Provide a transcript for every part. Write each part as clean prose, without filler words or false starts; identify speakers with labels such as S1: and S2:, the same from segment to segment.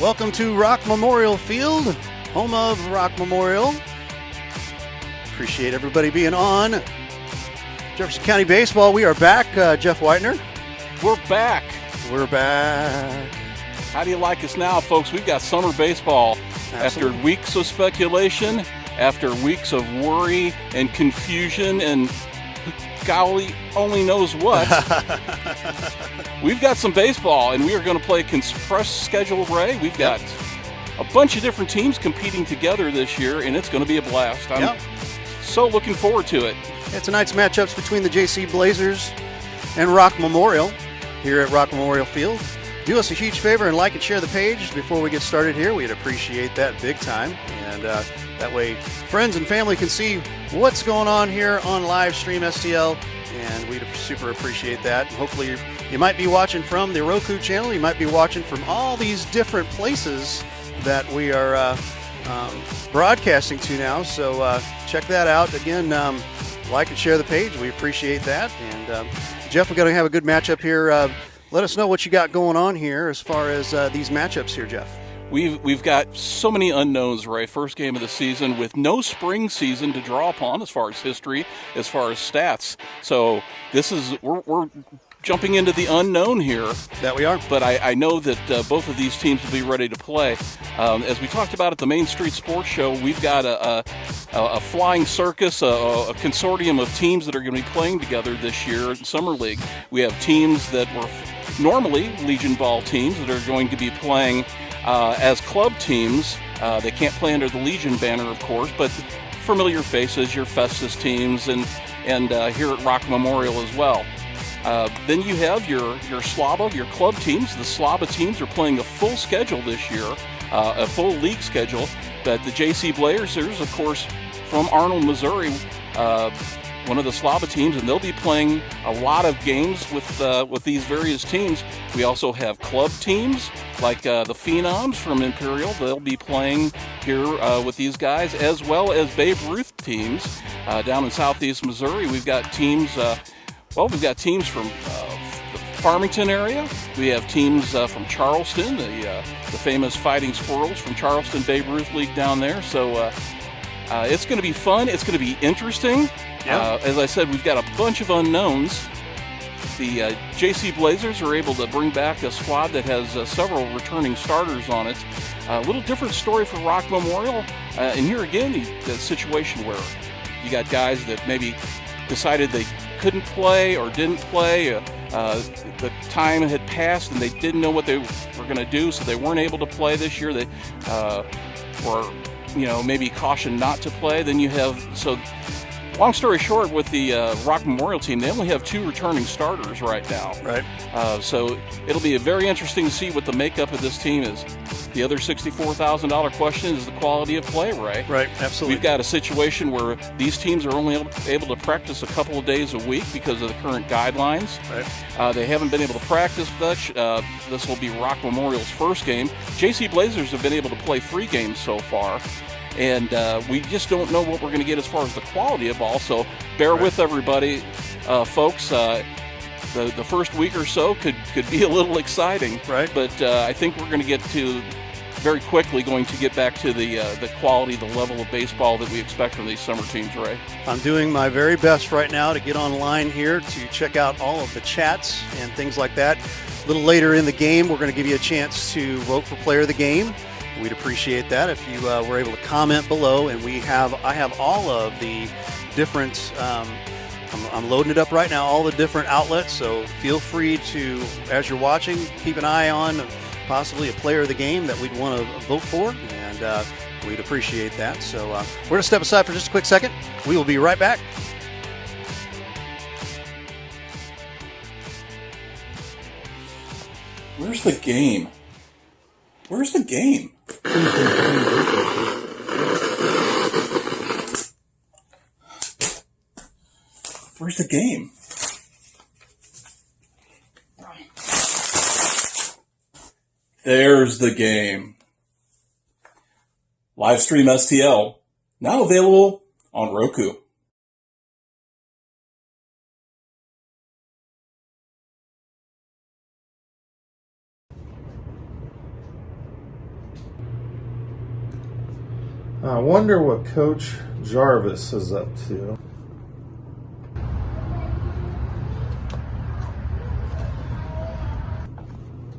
S1: Welcome to Rock Memorial Field, home of Rock Memorial. Appreciate everybody being on. Jefferson County Baseball, we are back. Jeff Whitener.
S2: We're back.
S1: We're back.
S2: How do you like us now, folks? We've got summer baseball.
S1: Absolutely.
S2: After weeks of speculation, after weeks of worry and confusion and golly only knows what, we've got some baseball, and we are going to play a compressed schedule, Ray. We've got a bunch of different teams competing together this year, and it's going to be a blast. I'm so looking forward to it.
S1: Yeah, tonight's matchups between the JC Blazers and Rock Memorial here at Rock Memorial Field. Do us a huge favor and like and share the page before we get started here. We'd appreciate that big time. And that way friends and family can see what's going on here on live stream STL. And we'd super appreciate that. Hopefully you might be watching from the Roku channel. You might be watching from all these different places that we are broadcasting to now. So check that out. Again, like and share the page. We appreciate that. And Jeff, we're going to have a good matchup here. Let us know what you got going on here as far as these matchups here, Jeff.
S2: We've got so many unknowns, Ray. First game of the season with no spring season to draw upon as far as history, as far as stats. So this is we're jumping into the unknown here.
S1: That we are.
S2: But I know that both of these teams will be ready to play. As we talked about at the Main Street Sports Show, we've got a flying circus, a consortium of teams that are going to be playing together this year in Summer League. We have teams that were normally Legion Ball teams that are going to be playing as club teams. They can't play under the Legion banner, of course, but familiar faces, your Festus teams, and here at Rock Memorial as well. Then you have your Slava, your club teams. The Slava teams are playing a full schedule this year, a full league schedule. But the JC Blazers, of course, from Arnold, Missouri, one of the Slava teams, and they'll be playing a lot of games with these various teams. We also have club teams like the Phenoms from Imperial. They'll be playing here with these guys, as well as Babe Ruth teams down in southeast Missouri. We've got teams. We've got teams from the Farmington area. We have teams from Charleston, the famous Fighting Squirrels from Charleston Babe Ruth League down there. So it's going to be fun. It's going to be interesting.
S1: Yeah.
S2: As I said, we've got a bunch of unknowns. The JC Blazers are able to bring back a squad that has several returning starters on it. A little different story for Rock Memorial. And here again, the situation where you got guys that maybe decided they couldn't play or didn't play. The time had passed and they didn't know what they were going to do, so they weren't able to play this year. They were, maybe cautioned not to play. Then you have, so long story short, with the Rock Memorial team, they only have 2 returning starters right now.
S1: Right.
S2: So it'll be very interesting to see what the makeup of this team is. The other $64,000 question is the quality of play, Ray.
S1: Right, absolutely.
S2: We've got a situation where these teams are only able to practice a couple of days a week because of the current guidelines.
S1: Right.
S2: They haven't been able to practice much. This will be Rock Memorial's first game. JC Blazers have been able to play 3 games so far. And we just don't know what we're going to get as far as the quality of ball. So bear with everybody, folks. The first week or so could be a little exciting.
S1: Right.
S2: But I think we're going to get to very quickly get back to the quality, the level of baseball that we expect from these summer teams, Ray.
S1: I'm doing my very best right now to get online here to check out all of the chats and things like that. A little later in the game, we're going to give you a chance to vote for player of the game. We'd appreciate that if you were able to comment below. And I have all of the different, I'm loading it up right now, all the different outlets. So feel free to, as you're watching, keep an eye on possibly a player of the game that we'd want to vote for. And we'd appreciate that. So we're going to step aside for just a quick second. We will be right back.
S2: Where's the game? Where's the game? Where's the game? There's the game. Livestream STL, now available on Roku.
S3: I wonder what Coach Jarvis is up to.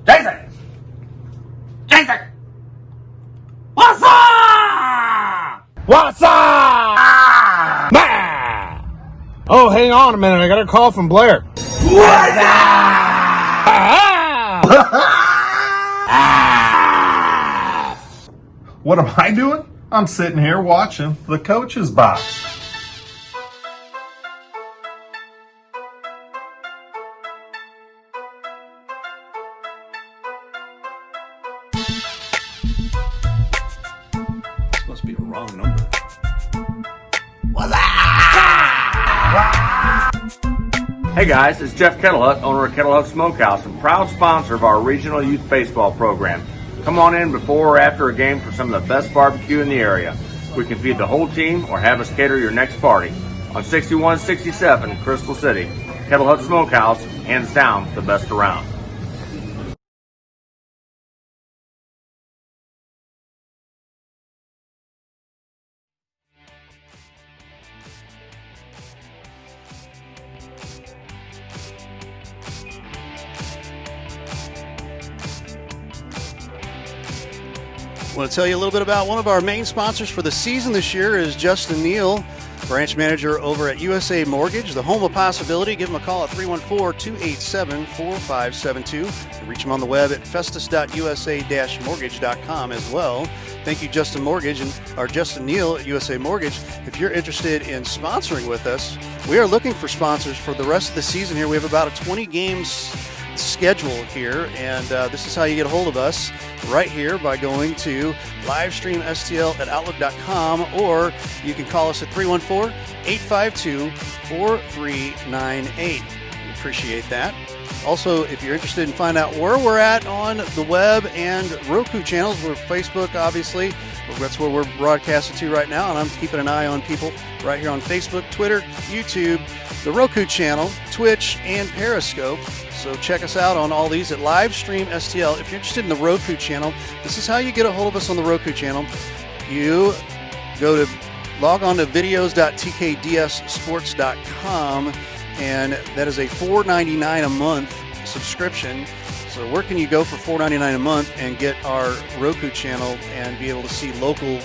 S4: Jason! What's up? What's up?
S5: Oh, hang on a minute. I got a call from Blair.
S4: What's up?
S3: What am I doing? I'm sitting here watching the Coach's Box.
S1: This must be a wrong number.
S4: Hey guys, it's Jeff Kettlehut, owner of Kettlehut Smokehouse and proud sponsor of our regional youth baseball program. Come on in before or after a game for some of the best barbecue in the area. We can feed the whole team or have us cater your next party. On 6167 Crystal City, Kettlehut Smokehouse, hands down the best around.
S1: I want to tell you a little bit about one of our main sponsors for the season this year is Justin Neal, branch manager over at USA Mortgage, the home of possibility. Give them a call at 314-287-4572. And reach them on the web at festus.usa-mortgage.com as well. Thank you, Justin Neal at USA Mortgage. If you're interested in sponsoring with us, we are looking for sponsors for the rest of the season here. We have about a 20 games schedule here, and this is how you get a hold of us right here by going to livestreamstl@outlook.com, or you can call us at 314-852-4398. We appreciate that. Also, if you're interested in finding out where we're at on the web and Roku channels, we're Facebook, obviously. That's where we're broadcasting to right now, and I'm keeping an eye on people right here on Facebook, Twitter, YouTube, the Roku channel, Twitch, and Periscope. So check us out on all these at Livestream STL. If you're interested in the Roku channel, this is how you get a hold of us on the Roku channel. You go to log on to videos.tkdssports.com, and that is a $4.99 a month subscription. So where can you go for $4.99 a month and get our Roku channel and be able to see local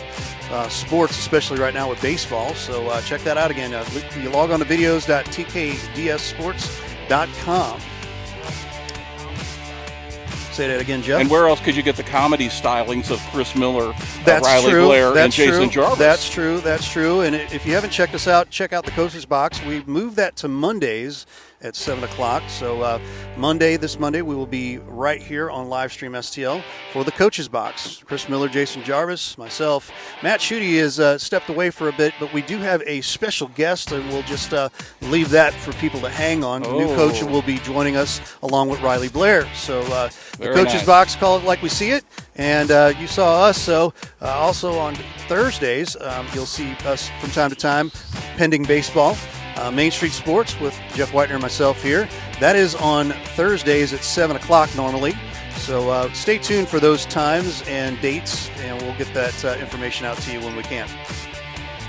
S1: sports, especially right now with baseball? So check that out again. You log on to videos.tkdssports.com. Say that again, Jeff.
S2: And where else could you get the comedy stylings of Chris Miller,
S1: That's
S2: Riley
S1: true.
S2: Blair,
S1: That's
S2: and Jason
S1: true.
S2: Jarvis?
S1: That's true. And if you haven't checked us out, check out the Coach's Box. We've moved that to Mondays at 7 o'clock. So this Monday, we will be right here on Livestream STL for the Coach's Box. Chris Miller, Jason Jarvis, myself. Matt Schutte has stepped away for a bit, but we do have a special guest, and we'll just leave that for people to hang on. The new coach will be joining us along with Riley Blair. So the Coach's Box, call it like we see it. And you saw us, so also on Thursdays, you'll see us from time to time, pending baseball. Main Street Sports with Jeff Whitener and myself here. That is on Thursdays at 7 o'clock normally. So stay tuned for those times and dates, and we'll get that information out to you when we can.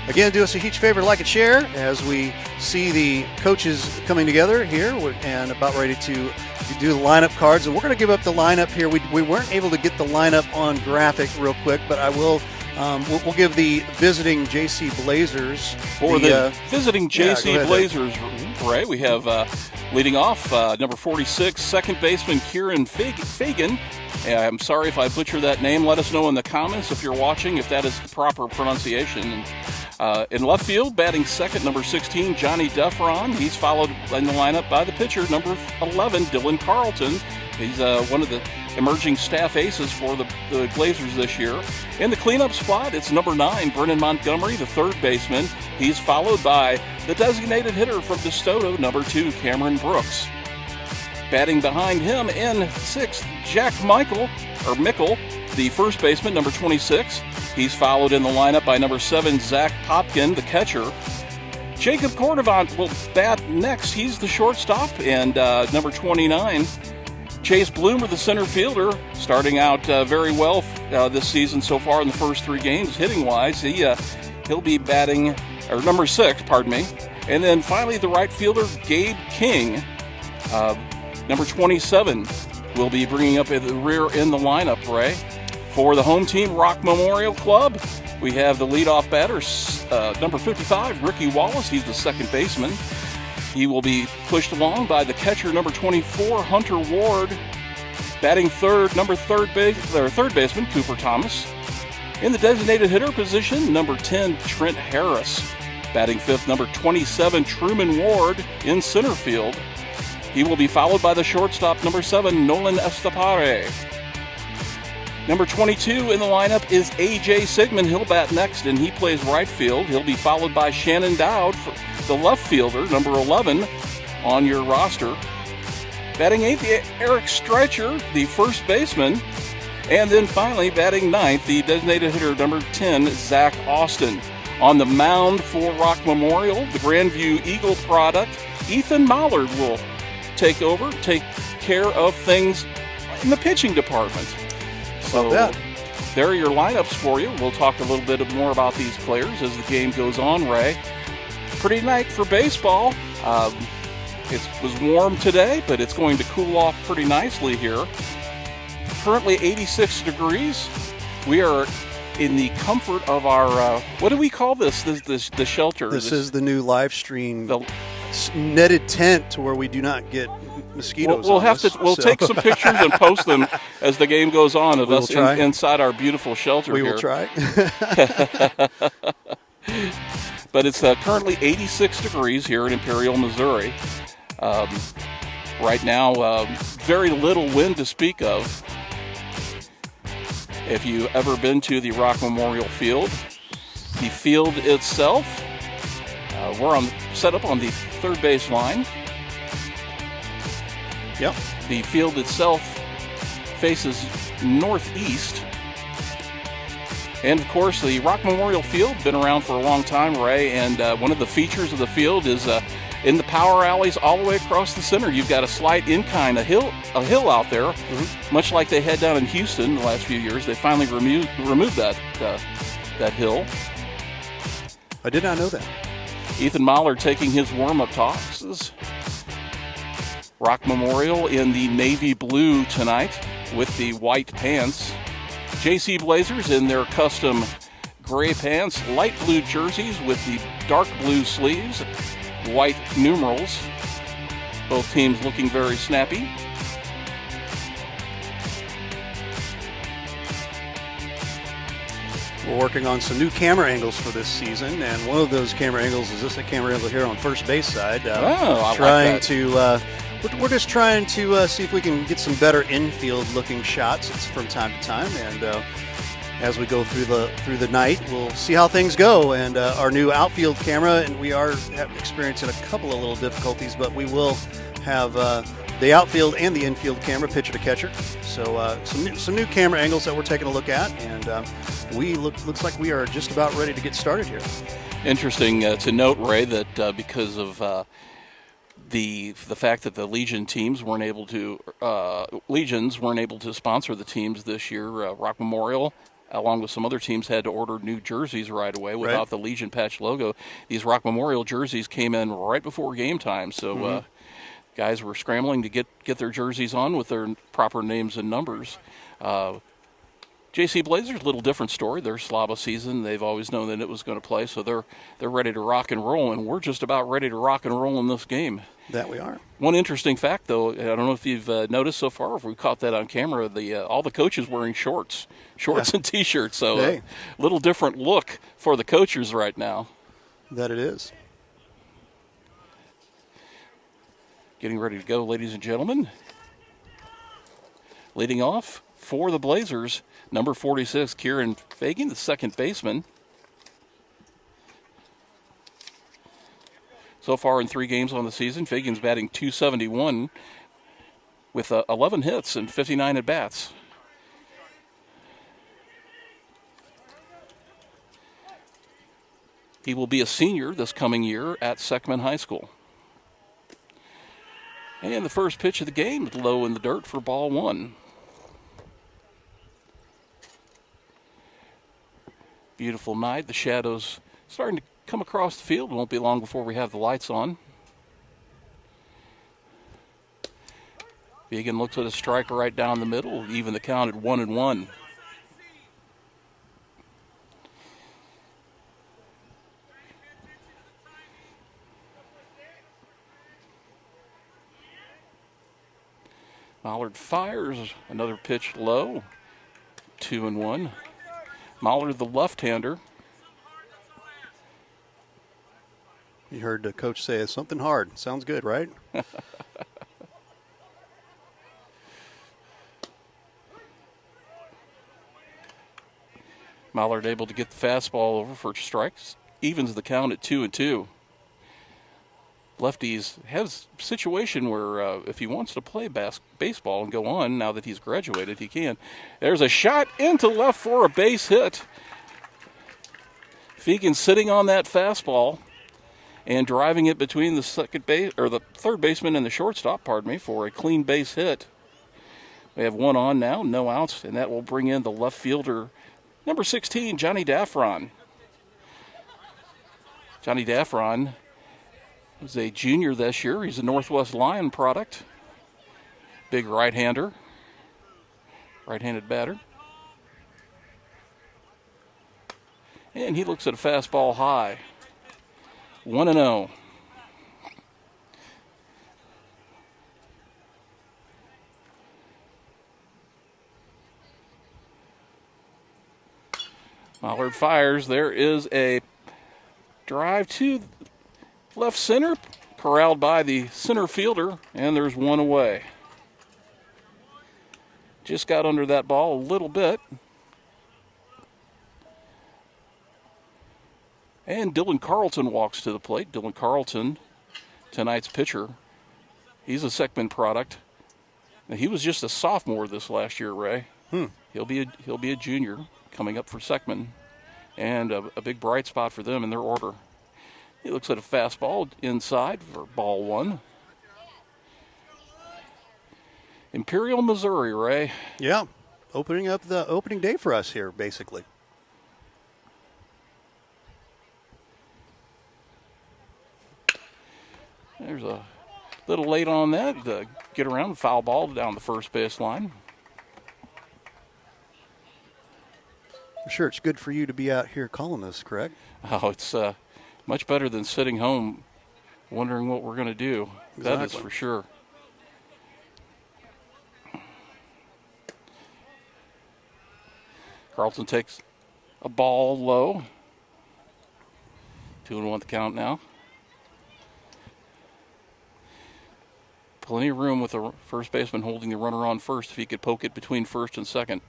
S1: Again, do us a huge favor, like and share as we see the coaches coming together here and about ready to do the lineup cards. And we're going to give up the lineup here. We weren't able to get the lineup on graphic real quick, but I will. We'll give the visiting JC Blazers.
S2: For the visiting JC Blazers, right? We have leading off number 46, second baseman Kieran Fagan. I'm sorry if I butcher that name. Let us know in the comments if you're watching if that is the proper pronunciation. In left field, batting second, number 16, Johnny Daffron. He's followed in the lineup by the pitcher, number 11, Dylan Carlton. He's one of the emerging staff aces for the Blazers this year. In the cleanup spot, it's number 9, Brennan Montgomery, the third baseman. He's followed by the designated hitter from DeSoto, number 2, Cameron Brooks. Batting behind him in 6th, Jack Mickle, the first baseman, number 26. He's followed in the lineup by number 7, Zach Popkin, the catcher. Jacob Cordovant will bat next. He's the shortstop. And number 29, Chase Bloomer, the center fielder, starting out very well this season so far in the first 3 games, hitting-wise. He'll be batting, or number 6, pardon me. And then finally the right fielder, Gabe King, number 27, will be bringing up at the rear in the lineup, Ray. For the home team, Rock Memorial Club, we have the leadoff batter, number 55, Ricky Wallace. He's the second baseman. He will be pushed along by the catcher, number 24, Hunter Ward. Batting third, third baseman, Cooper Thomas. In the designated hitter position, number 10, Trent Harris. Batting fifth, number 27, Truman Ward in center field. He will be followed by the shortstop, number 7, Nolan Estepare. Number 22 in the lineup is A.J. Sigmund. He'll bat next, and he plays right field. He'll be followed by Shannon Dowd, the left fielder, number 11 on your roster. Batting eighth, Eric Stretcher, the first baseman. And then finally, batting ninth, the designated hitter, number 10, Zach Austin. On the mound for Rock Memorial, the Grandview Eagle product, Ethan Mollard will take care of things in the pitching department. So there are your lineups for you. We'll talk a little bit more about these players as the game goes on, Ray. Pretty night for baseball. It was warm today, but it's going to cool off pretty nicely here. Currently 86 degrees. We are in the comfort of our, what do we call this? The shelter.
S1: This is the new live stream netted tent to where we do not get mosquitoes.
S2: We'll take some pictures and post them as the game goes on of us inside our beautiful shelter here.
S1: We will try.
S2: But it's currently 86 degrees here in Imperial, Missouri. Right now, very little wind to speak of. If you've ever been to the Rock Memorial Field, the field itself, we're set up on the third base line.
S1: Yep.
S2: The field itself faces northeast. And, of course, the Rock Memorial Field, been around for a long time, Ray, and one of the features of the field is in the power alleys all the way across the center, you've got a slight incline, a hill out there, much like they had down in Houston the last few years. They finally removed that hill.
S1: I did not know that.
S2: Ethan Mollard taking his warm-up tosses. Rock Memorial in the navy blue tonight with the white pants. JC Blazers in their custom gray pants, light blue jerseys with the dark blue sleeves, white numerals. Both teams looking very snappy.
S1: We're working on some new camera angles for this season, and one of those camera angles is this camera angle here on first base side. We're just trying to see if we can get some better infield-looking shots from time to time, and as we go through the night, we'll see how things go. And our new outfield camera, and we are experiencing a couple of little difficulties, but we will have the outfield and the infield camera, pitcher to catcher. So some new camera angles that we're taking a look at, and looks like we are just about ready to get started here.
S2: Interesting to note, Ray, that because of the fact that the Legions weren't able to sponsor the teams this year, Rock Memorial, along with some other teams, had to order new jerseys right away without the Legion patch logo. These Rock Memorial jerseys came in right before game time, so guys were scrambling to get their jerseys on with their proper names and numbers. JC Blazers, a little different story. Their Slava season, they've always known that it was going to play, so they're ready to rock and roll, and we're just about ready to rock and roll in this game.
S1: That we are.
S2: One interesting fact, though, I don't know if you've noticed so far, if we caught that on camera, all the coaches wearing shorts and T-shirts, so a little different look for the coaches right now.
S1: That it is.
S2: Getting ready to go, ladies and gentlemen. Leading off for the Blazers, number 46, Kieran Fagan, the second baseman. So far in 3 games on the season, Fagan's batting .271 with 11 hits and 59 at-bats. He will be a senior this coming year at Sigmund High School. And the first pitch of the game is low in the dirt for ball one. Beautiful night. The shadows starting to come across the field. It won't be long before we have the lights on. Vegan looks at a strike right down the middle, even the count at 1-1. Mollard fires, another pitch low, 2-1. Mollard, the left-hander.
S1: You heard the coach say it's something hard. Sounds good, right?
S2: Mollard able to get the fastball over for strikes, evens the count at 2-2. Lefties has a situation where if he wants to play baseball and go on, now that he's graduated, he can. There's a shot into left for a base hit. Fegan sitting on that fastball and driving it between the third baseman and the shortstop, for a clean base hit. We have one on now, no outs, and that will bring in the left fielder, number 16, Johnny Daffron. Johnny Daffron is a junior this year. He's a Northwest Lion product. Big right-hander, right-handed batter. And he looks at a fastball high. 1-0. Mollard fires. There is a drive to left center, corralled by the center fielder, and there's one away. Just got under that ball a little bit. And Dylan Carlton walks to the plate. Dylan Carlton, tonight's pitcher. He's a Sigmund product. Now, he was just a sophomore this last year, Ray. He'll be a junior coming up for Sigmund, and a big bright spot for them in their order. He looks at a fastball inside for ball one. Imperial, Missouri, Ray.
S1: Yeah, opening up the opening day for us here, basically.
S2: There's a little late on that. Get around, foul ball down the first base line.
S1: I'm sure it's good for you to be out here calling us, correct?
S2: Oh, it's much better than sitting home wondering what we're going to do.
S1: Exactly.
S2: That is for sure. Carlton takes a ball low. 2-1 the count now. Plenty of room with the first baseman holding the runner on first if he could poke it between first and second.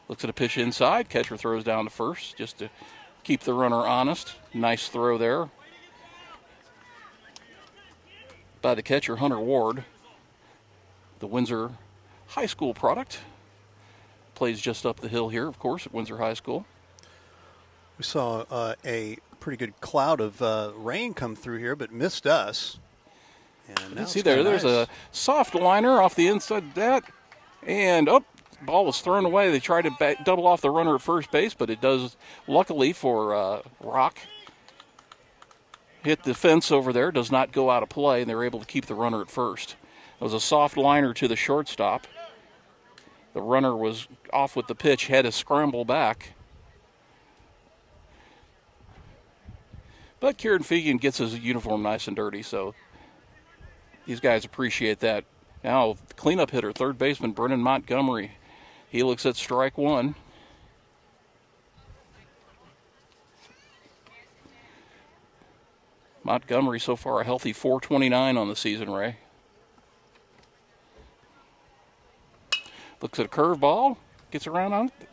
S2: Looks at a pitch inside. Catcher throws down to first just to keep the runner honest. Nice throw there by the catcher, Hunter Ward. The Windsor High School product. Plays just up the hill here, of course, at Windsor High School.
S1: We saw a pretty good cloud of rain come through here, but missed us. And now
S2: see there's a soft liner off the inside of that. And, ball was thrown away. They tried to double off the runner at first base, but it does, luckily for Rock, hit the fence over there, does not go out of play, and they're able to keep the runner at first. It was a soft liner to the shortstop. The runner was off with the pitch, had to scramble back. But Kieran Fegan gets his uniform nice and dirty, so these guys appreciate that. Now, cleanup hitter, third baseman Brennan Montgomery. He looks at strike one. Montgomery so far a healthy .429 on the season, Ray. Looks at a curveball, gets around on it.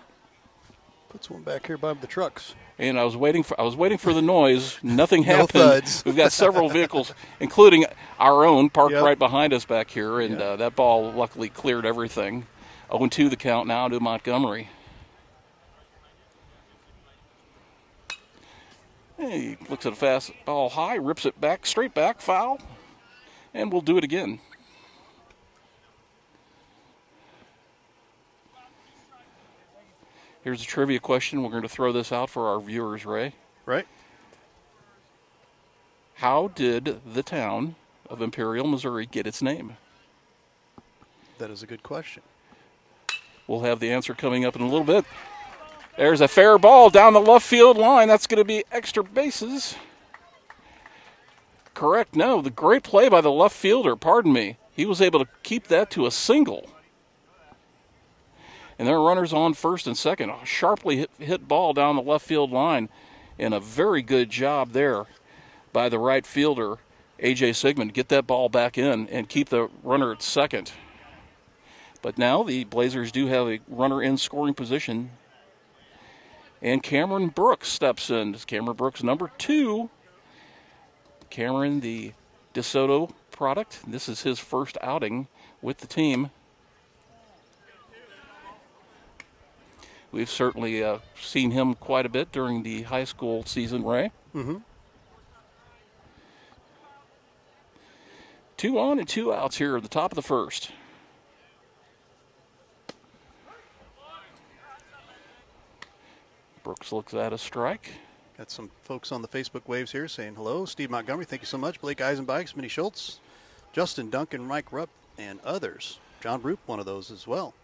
S1: Puts one back here by the trucks.
S2: And I was waiting for the noise. Nothing
S1: No
S2: happened.
S1: thuds.
S2: We've got several vehicles, including our own, parked right behind us back here, and that ball luckily cleared everything. 0-2 the count now to Montgomery. He looks at a fast ball high, rips it back, straight back, foul, and we'll do it again. Here's a trivia question. We're going to throw this out for our viewers, Ray.
S1: Right.
S2: How did the town of Imperial, Missouri get its name?
S1: That is a good question.
S2: We'll have the answer coming up in a little bit. There's a fair ball down the left field line. That's going to be extra bases. Correct. No, the great play by the left fielder, pardon me. He was able to keep that to a single. And there are runners on first and second. A sharply hit ball down the left field line. And a very good job there by the right fielder, A.J. Sigmund, get that ball back in and keep the runner at second. But now the Blazers do have a runner in scoring position. And Cameron Brooks steps in. Cameron Brooks, number 2. Cameron, the DeSoto product. This is his first outing with the team. We've certainly seen him quite a bit during the high school season, Ray.
S1: Mm-hmm.
S2: 2 on and 2 outs here at the top of the first. Brooks looks at a strike.
S1: Got some folks on the Facebook waves here saying hello. Steve Montgomery, thank you so much. Blake Eisenbikes, Minnie Schultz, Justin Duncan, Mike Rupp, and others. John Roop, one of those as well.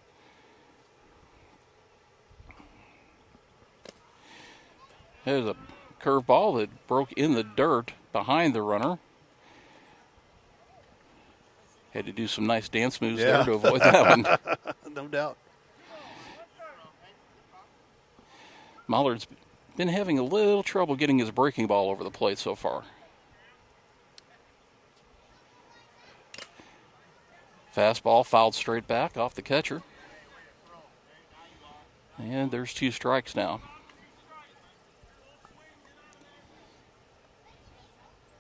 S2: There's a curveball that broke in the dirt behind the runner. Had to do some nice dance moves there to avoid that one.
S1: No doubt.
S2: Mollard's been having a little trouble getting his breaking ball over the plate so far. Fastball fouled straight back off the catcher. And there's 2 strikes now.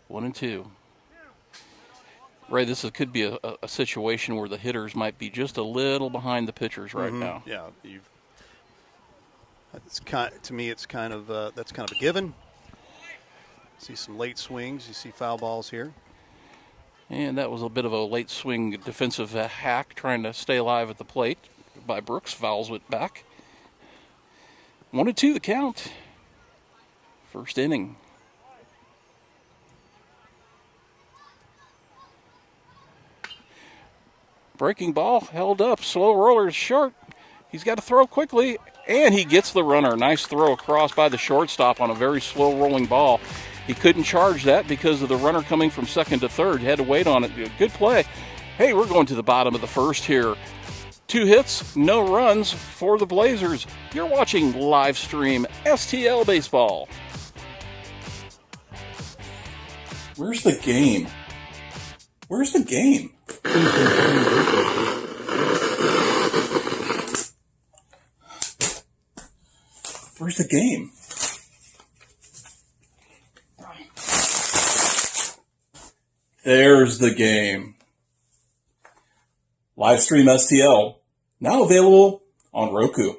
S2: 1 and 2. Ray, this could be a situation where the hitters might be just a little behind the pitchers right now.
S1: Yeah, to me, it's kind of that's kind of a given. See some late swings. You see foul balls here.
S2: And that was a bit of a late swing defensive hack trying to stay alive at the plate by Brooks. Fouls it back. 1 and 2 the count. First inning. Breaking ball held up. Slow roller is short. He's got to throw quickly, and he gets the runner. Nice throw across by the shortstop on a very slow rolling ball. He couldn't charge that because of the runner coming from second to third. He had to wait on it. Good play. Hey, we're going to the bottom of the first here. 2 hits, no runs for the Blazers. You're watching live stream STL Baseball.
S6: Where's the game? Where's the game? Where's the game? There's the game. Livestream STL, now available on Roku.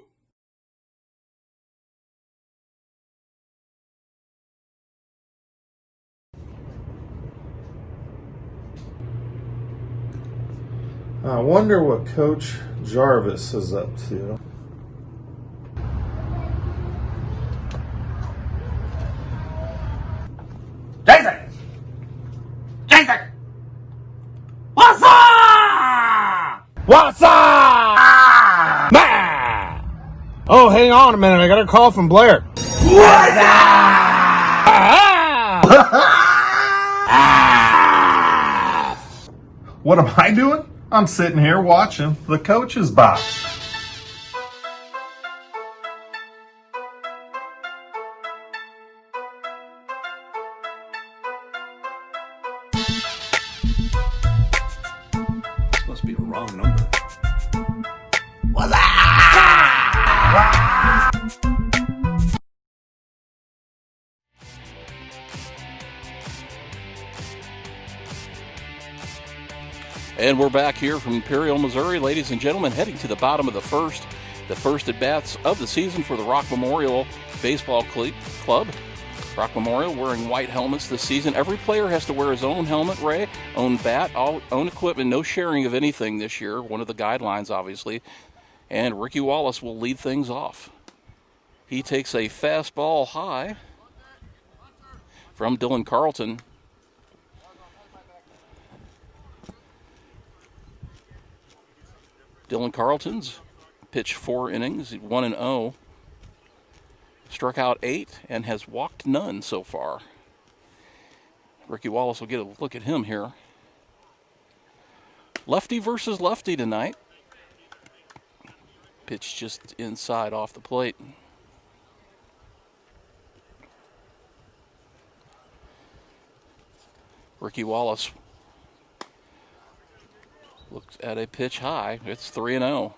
S5: I wonder what Coach Jarvis is up to.
S4: Jason! What's up?
S5: What's up? Man! Oh, hang on a minute. I got a call from Blair.
S4: What's up?
S3: What am I doing? I'm sitting here watching the coach's box.
S1: This must be a wrong number.
S2: And we're back here from Imperial, Missouri, ladies and gentlemen, heading to the bottom of the first at-bats of the season for the Rock Memorial Baseball Club. Rock Memorial wearing white helmets this season. Every player has to wear his own helmet, Ray, own bat, own equipment, no sharing of anything this year. One of the guidelines, obviously. And Ricky Wallace will lead things off. He takes a fastball high from Dylan Carlton. Dylan Carlton's pitched 4 innings, 1-0. Struck out 8 and has walked none so far. Ricky Wallace will get a look at him here. Lefty versus lefty tonight. Pitch just inside off the plate. Ricky Wallace looks at a pitch high. It's 3-0.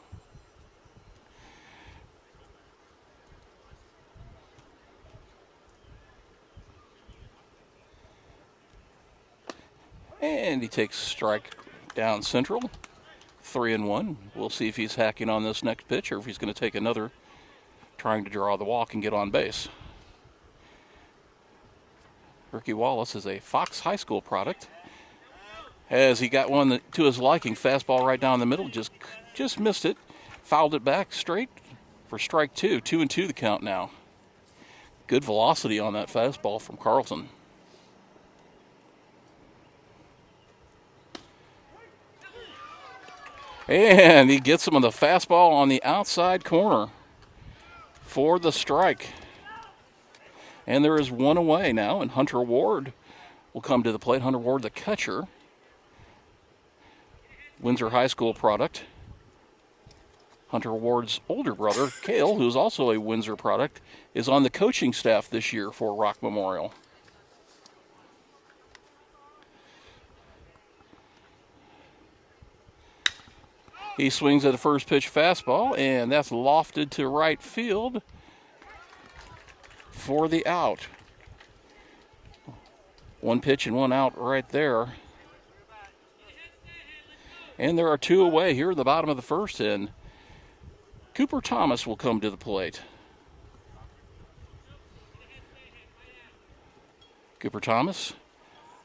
S2: And he takes strike down central. 3-1. We'll see if he's hacking on this next pitch or if he's going to take another, trying to draw the walk and get on base. Ricky Wallace is a Fox High School product. As he got one to his liking, fastball right down the middle, just missed it. Fouled it back straight for strike 2. 2-2 the count now. Good velocity on that fastball from Carlton. And he gets him on the fastball on the outside corner for the strike. And there is one away now, and Hunter Ward will come to the plate. Hunter Ward, the catcher. Windsor High School product. Hunter Ward's older brother, Cale, who's also a Windsor product, is on the coaching staff this year for Rock Memorial. He swings at the first pitch fastball, and that's lofted to right field for the out. One pitch and one out right there. And there are 2 away here in the bottom of the first, and Cooper Thomas will come to the plate. Cooper Thomas,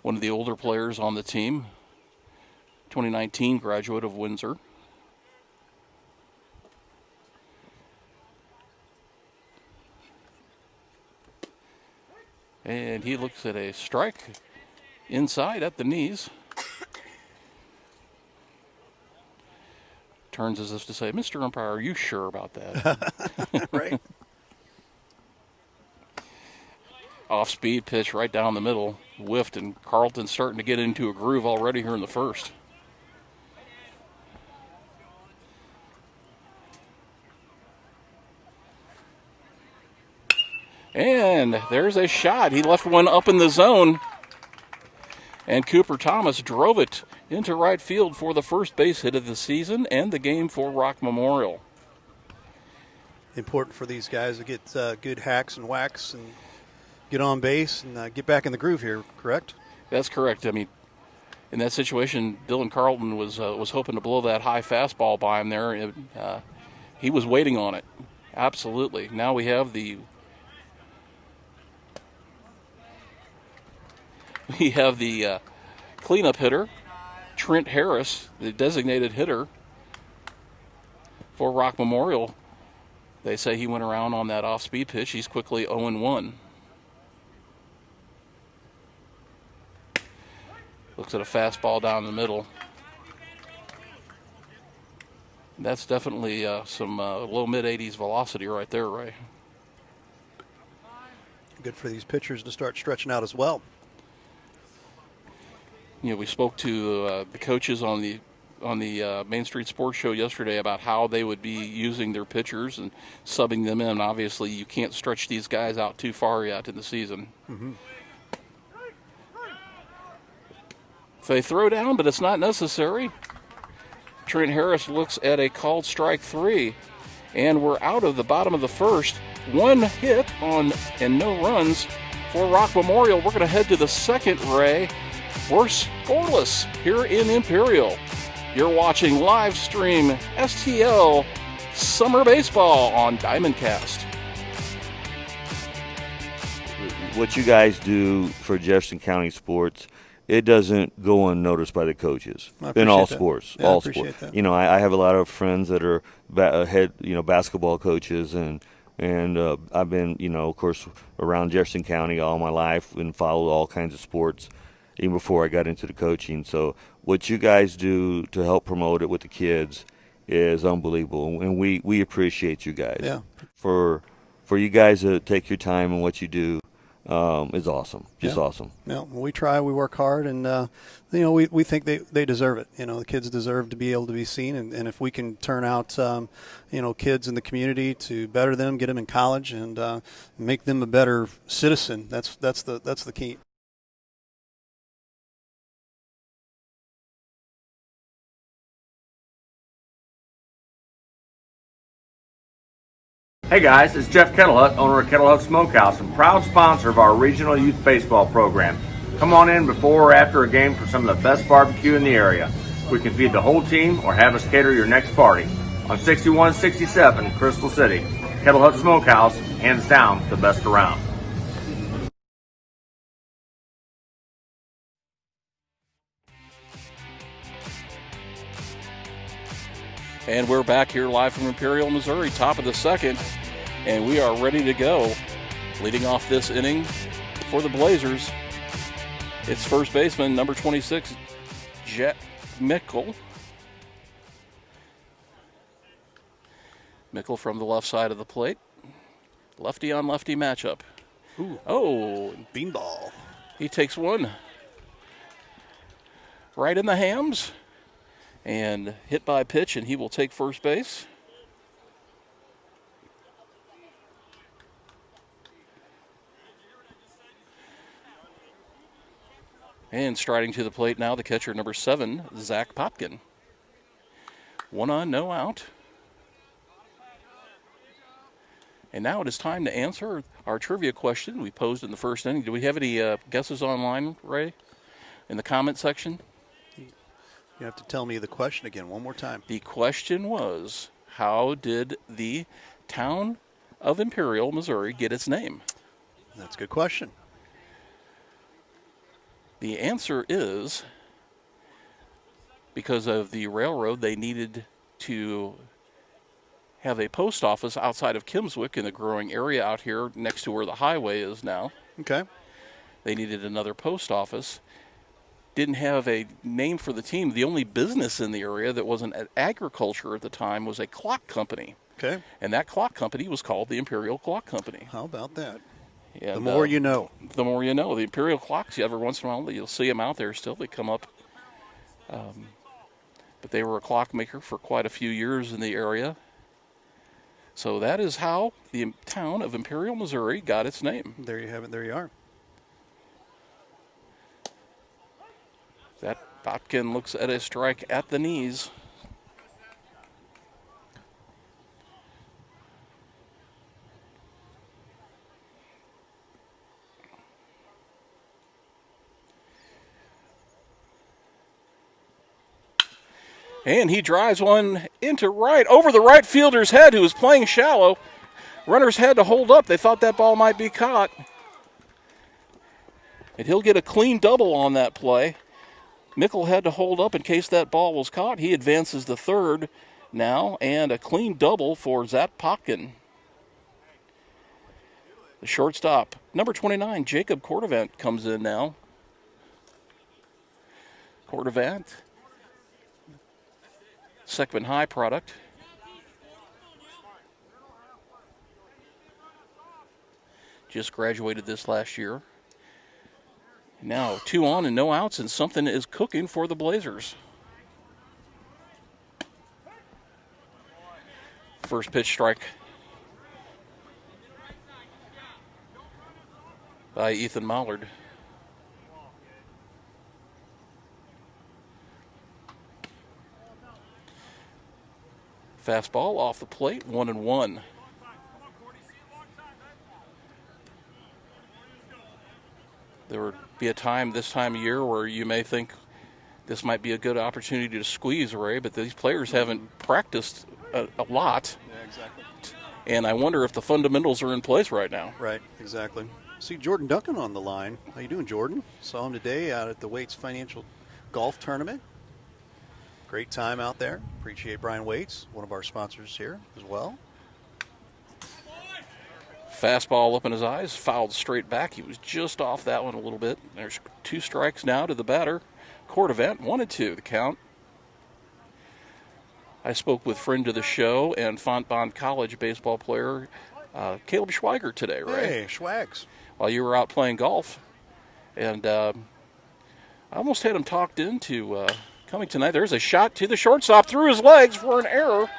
S2: one of the older players on the team, 2019 graduate of Windsor. And he looks at a strike inside at the knees. Turns as if to say, Mr. Umpire, are you sure about that?
S1: Right.
S2: Off-speed pitch right down the middle. Whiffed, and Carlton's starting to get into a groove already here in the first. And there's a shot. He left one up in the zone. And Cooper Thomas drove it into right field for the first base hit of the season and the game for Rock Memorial.
S1: Important for these guys to get good hacks and whacks and get on base and get back in the groove here, correct?
S2: That's correct. I mean, in that situation, Dylan Carlton was hoping to blow that high fastball by him there. He was waiting on it. Absolutely. Now we have the cleanup hitter, Trent Harris, the designated hitter for Rock Memorial. They say he went around on that off-speed pitch. He's quickly 0-1. Looks at a fastball down the middle. That's definitely some low mid-80s velocity right there, Ray.
S1: Good for these pitchers to start stretching out as well.
S2: You know, we spoke to the coaches on the Main Street Sports Show yesterday about how they would be using their pitchers and subbing them in. Obviously, you can't stretch these guys out too far yet in the season. Mm-hmm. They throw down, but it's not necessary. Trent Harris looks at a called strike 3, and we're out of the bottom of the first. 1 hit on and no runs for Rock Memorial. We're going to head to the second, Ray. We're scoreless here in Imperial. You're watching live stream STL Summer Baseball on DIAMONDCAST.
S7: what you guys do for Jefferson County sports, it doesn't go unnoticed by the coaches in all sports.
S1: Yeah,
S7: all
S1: I appreciate
S7: sports.
S1: that.
S7: You know, I have a lot of friends that are head, basketball coaches, and I've been, of course, around Jefferson County all my life and followed all kinds of sports, even before I got into the coaching. So what you guys do to help promote it with the kids is unbelievable, and we appreciate you guys.
S1: Yeah.
S7: For you guys to take your time and what you do is awesome. Just awesome.
S1: Yeah, we try, we work hard, and we think they deserve it. The kids deserve to be able to be seen, and if we can turn out kids in the community to better them, get them in college, and make them a better citizen, that's the key.
S4: Hey guys, it's Jeff Kettlehut, owner of Kettlehut Smokehouse and proud sponsor of our regional youth baseball program. Come on in before or after a game for some of the best barbecue in the area. We can feed the whole team or have us cater your next party. On 6167 Crystal City, Kettlehut Smokehouse, hands down the best around.
S2: And we're back here live from Imperial, Missouri, top of the second, and we are ready to go. Leading off this inning for the Blazers, it's first baseman, number 26, Jet Mickle. Mickle from the left side of the plate. Lefty on lefty matchup.
S1: Ooh.
S2: Oh,
S1: Beanball.
S2: He takes one right in the hams and hit by pitch, and he will take first base. And striding to the plate now, the catcher, number 7, Zach Popkin. 1 on, no out. And now it is time to answer our trivia question we posed in the first inning. Do we have any guesses online, Ray, in the comment section?
S1: You have to tell me the question again one more time.
S2: The question was, how did the town of Imperial, Missouri, get its name?
S1: That's a good question.
S2: The answer is because of the railroad, they needed to have a post office outside of Kimmswick in the growing area out here next to where the highway is now.
S1: Okay.
S2: They needed another post office. Didn't have a name for the team. The only business in the area that wasn't agriculture at the time was a clock company.
S1: Okay.
S2: And that clock company was called the Imperial Clock Company.
S1: How about that?
S2: And,
S1: the more you know.
S2: The more you know. The Imperial clocks, every once in a while, you'll see them out there still. They come up. But they were a clockmaker for quite a few years in the area. So that is how the town of Imperial, Missouri got its name.
S1: There you have it. There you are.
S2: That Botkin looks at a strike at the knees. And he drives one into right, over the right fielder's head, who was playing shallow. Runners had to hold up. They thought that ball might be caught. And he'll get a clean double on that play. Mickle had to hold up in case that ball was caught. He advances to third now, and a clean double for Zach Popkin. The shortstop, number 29, Jacob Cordovant, comes in now. Cordovant, Sigmund High product. Just graduated this last year. Now 2 on and no outs, and something is cooking for the Blazers. First pitch strike by Ethan Mollard. Fastball off the plate, 1-1. There would be a time this time of year where you may think this might be a good opportunity to squeeze, Ray, but these players haven't practiced a lot.
S1: Yeah, exactly.
S2: And I wonder if the fundamentals are in place right now.
S1: Right, exactly. See Jordan Duncan on the line. How you doing, Jordan? Saw him today out at the Waits Financial Golf Tournament. Great time out there. Appreciate Brian Waits, one of our sponsors here as well.
S2: Fastball up in his eyes, fouled straight back. He was just off that one a little bit. There's 2 strikes now to the batter. Cordovant, 1-2 the count. I spoke with friend of the show and Fontbonne College baseball player Caleb Schweiger today, right?
S1: Hey, Schwags.
S2: While you were out playing golf. And I almost had him talked into coming tonight. There's a shot to the shortstop through his legs for an error.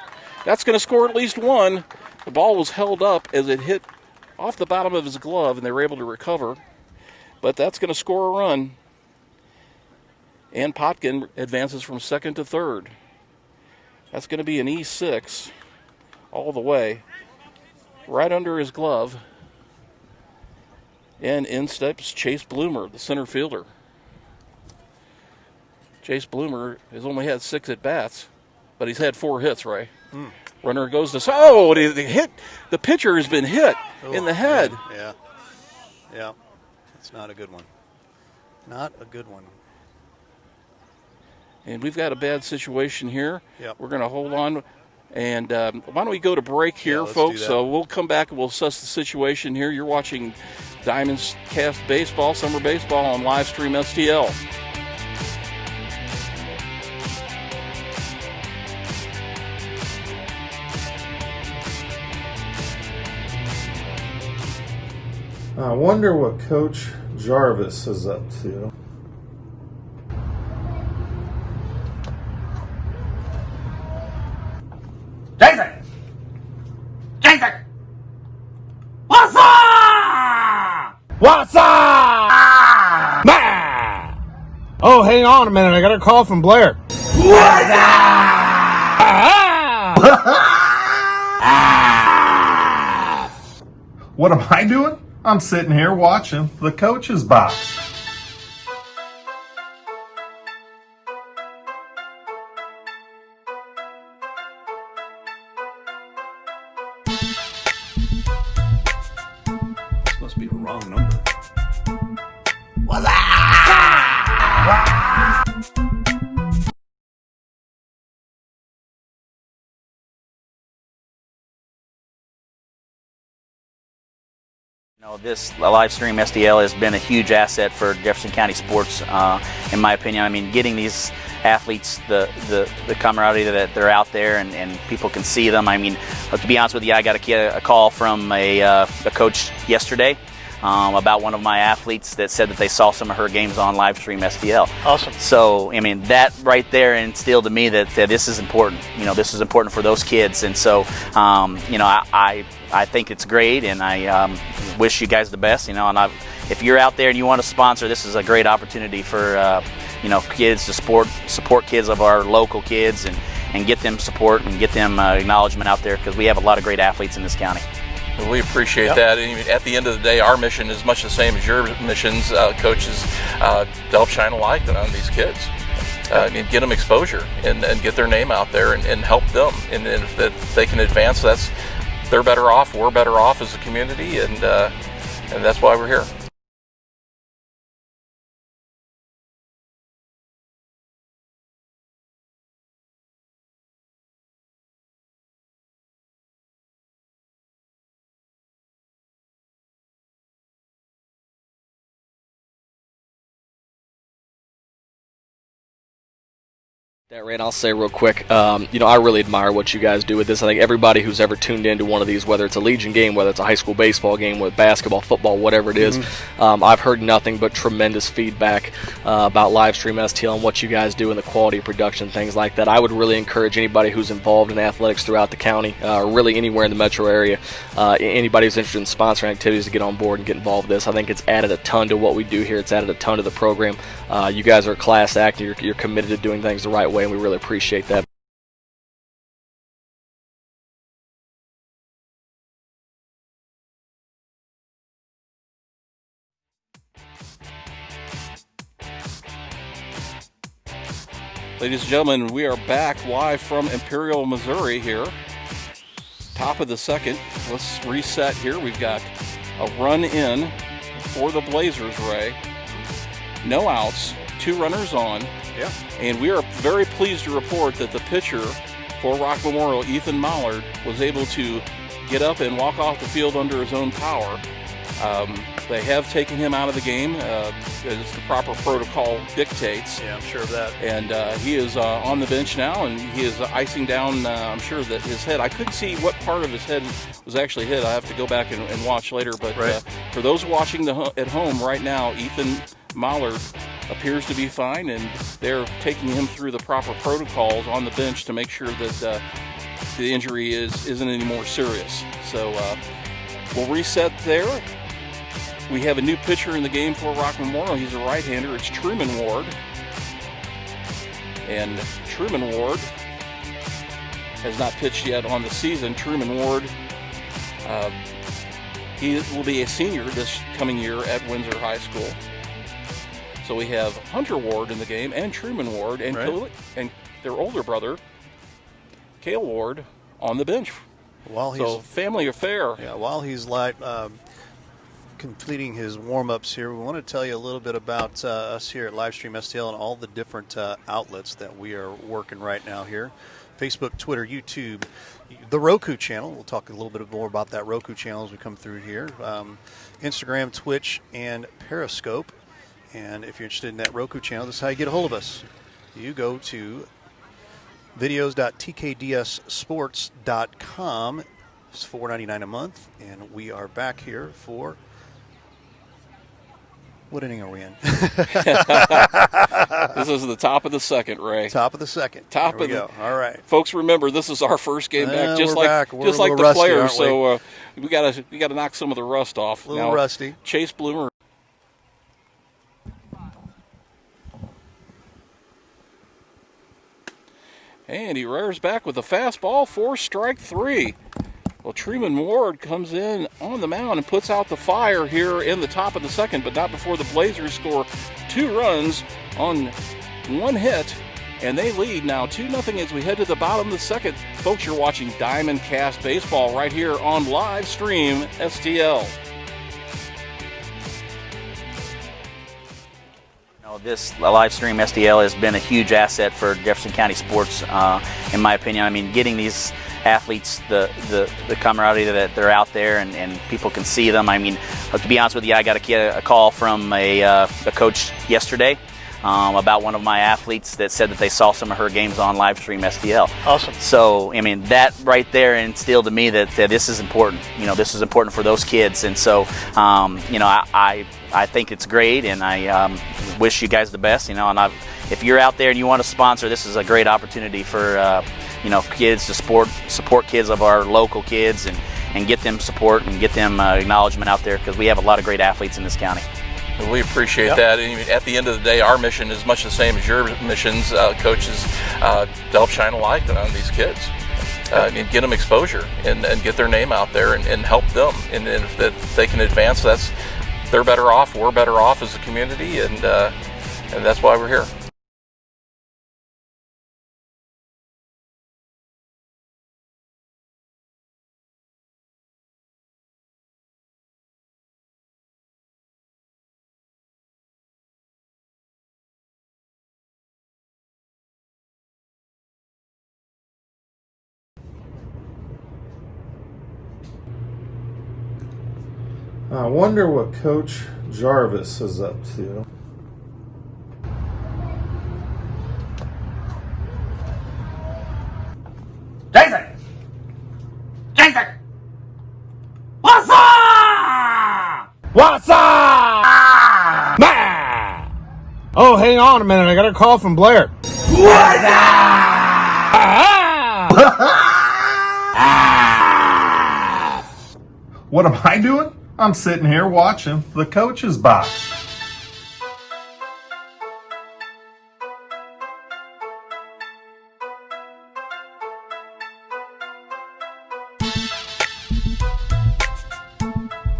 S2: That's going to score at least one. The ball was held up as it hit off the bottom of his glove, and they were able to recover. But that's going to score a run. And Potkin advances from second to third. That's going to be an E6 all the way, right under his glove. And in steps Chase Bloomer, the center fielder. Chase Bloomer has only had 6 at-bats, but he's had 4 hits, Ray. Runner goes to... Oh, the pitcher has been hit in the head.
S1: Yeah. That's not a good one. Not a good one.
S2: And we've got a bad situation here.
S1: Yep.
S2: We're going to hold on. And why don't we go to break here,
S1: let's
S2: folks?
S1: do that.
S2: So we'll come back and we'll assess the situation here. You're watching DIAMONDCAST Baseball, Summer Baseball on Livestream STL.
S3: I wonder what Coach Jarvis is up to.
S5: Jason! What's up? What's up? Man! Oh, hang on a minute. I got a call from Blair. What's up?
S3: What am I doing? I'm sitting here watching the coach's box.
S1: This must be a wrong number.
S8: This live stream SDL has been a huge asset for Jefferson County sports, in my opinion. I mean, getting these athletes the camaraderie that they're out there and people can see them. I mean, to be honest with you, I got a call from a coach yesterday about one of my athletes that said that they saw some of her games on live stream SDL.
S9: Awesome.
S8: So, I mean, that right there instilled to me that this is important. You know, this is important for those kids. And so, you know, I think it's great, and I wish you guys the best. You know, and if you're out there and you want to sponsor, this is a great opportunity for you know, kids to support kids of our local kids and get them support and get them acknowledgement out there, because we have a lot of great athletes in this county.
S2: Well, we appreciate that. And at the end of the day, our mission is much the same as your missions, coaches, to help shine a light on these kids. And get them exposure and get their name out there and help them. And if they can advance, they're better off, we're better off as a community, and that's why we're here.
S9: That, Ray, and I'll say real quick, you know, I really admire what you guys do with this. I think everybody who's ever tuned into one of these, whether it's a Legion game, whether it's a high school baseball game, with basketball, football, whatever it is, I've heard nothing but tremendous feedback about Livestream STL and what you guys do and the quality of production, things like that. I would really encourage anybody who's involved in athletics throughout the county, or really anywhere in the metro area, anybody who's interested in sponsoring activities, to get on board and get involved with this. I think it's added a ton to what we do here. It's added a ton to the program. You guys are a class act. You're committed to doing things the right way, and we really appreciate that.
S2: Ladies and gentlemen, we are back live from Imperial, Missouri here. Top of the second. Let's reset here. We've got a run in for the Blazers, Ray. No outs, 2 runners on.
S1: Yeah.
S2: And we are very pleased to report that the pitcher for Rock Memorial, Ethan Mallard, was able to get up and walk off the field under his own power. They have taken him out of the game, as the proper protocol dictates.
S1: Yeah, I'm sure of that.
S2: And he is on the bench now, and he is icing down, I'm sure, that his head. I couldn't see what part of his head was actually hit. I have to go back and watch later. But for those watching at home right now, Ethan Mallard appears to be fine, and they're taking him through the proper protocols on the bench to make sure that the injury isn't any more serious. So we'll reset there. We have a new pitcher in the game for Rock Memorial. He's a right-hander. It's Truman Ward. And Truman Ward has not pitched yet on the season. Truman Ward, he will be a senior this coming year at Windsor High School. So we have Hunter Ward in the game and Truman Ward and, and their older brother, Cale Ward, on the bench. So family affair.
S1: Yeah, while he's completing his warm-ups here, we want to tell you a little bit about us here at Livestream STL and all the different outlets that we are working right now here. Facebook, Twitter, YouTube, the Roku channel. We'll talk a little bit more about that Roku channel as we come through here. Instagram, Twitch, and Periscope. And if you're interested in that Roku channel, this is how you get a hold of us. You go to videos.tkdssports.com. It's $4.99 a month, and we are back here for... What inning are we in?
S2: This is the top of the second, Ray.
S1: Top of the second.
S2: Top of
S1: the. All right,
S2: folks. Remember, this is our first game back, just like the
S1: rusty,
S2: players. So we gotta knock some of the rust off.
S1: A little rusty.
S2: Chase Bloomer. And he rears back with a fastball for strike 3. Well, Truman Ward comes in on the mound and puts out the fire here in the top of the second, but not before the Blazers score 2 runs on 1 hit, and they lead now 2-0 as we head to the bottom of the second. Folks, you're watching DIAMONDCAST Baseball right here on Live Stream STL.
S8: This live stream STL has been a huge asset for Jefferson County sports, in my opinion. I mean, getting these athletes the camaraderie that they're out there and people can see them. I mean, to be honest with you, I got a call from a coach yesterday about one of my athletes that said that they saw some of her games on live stream STL.
S1: Awesome.
S8: So, I mean, that right there instilled to me that this is important. You know, this is important for those kids. And so, you know, I think it's great, and I wish you guys the best. You know, and if you're out there and you want to sponsor, this is a great opportunity for you know, kids to support kids of our local kids and get them support and get them acknowledgement out there, because we have a lot of great athletes in this county.
S2: We appreciate that. And at the end of the day, our mission is much the same as your missions, coaches, to help shine a light on these kids. And get them exposure and get their name out there and help them. And if they can advance, they're better off, we're better off as a community, and that's why we're here.
S3: I wonder what Coach Jarvis is up to.
S5: Jason! What's up? What's up? Man! Oh, hang on a minute. I got a call from Blair. What's up?
S3: What am I doing? I'm sitting here watching the coach's box.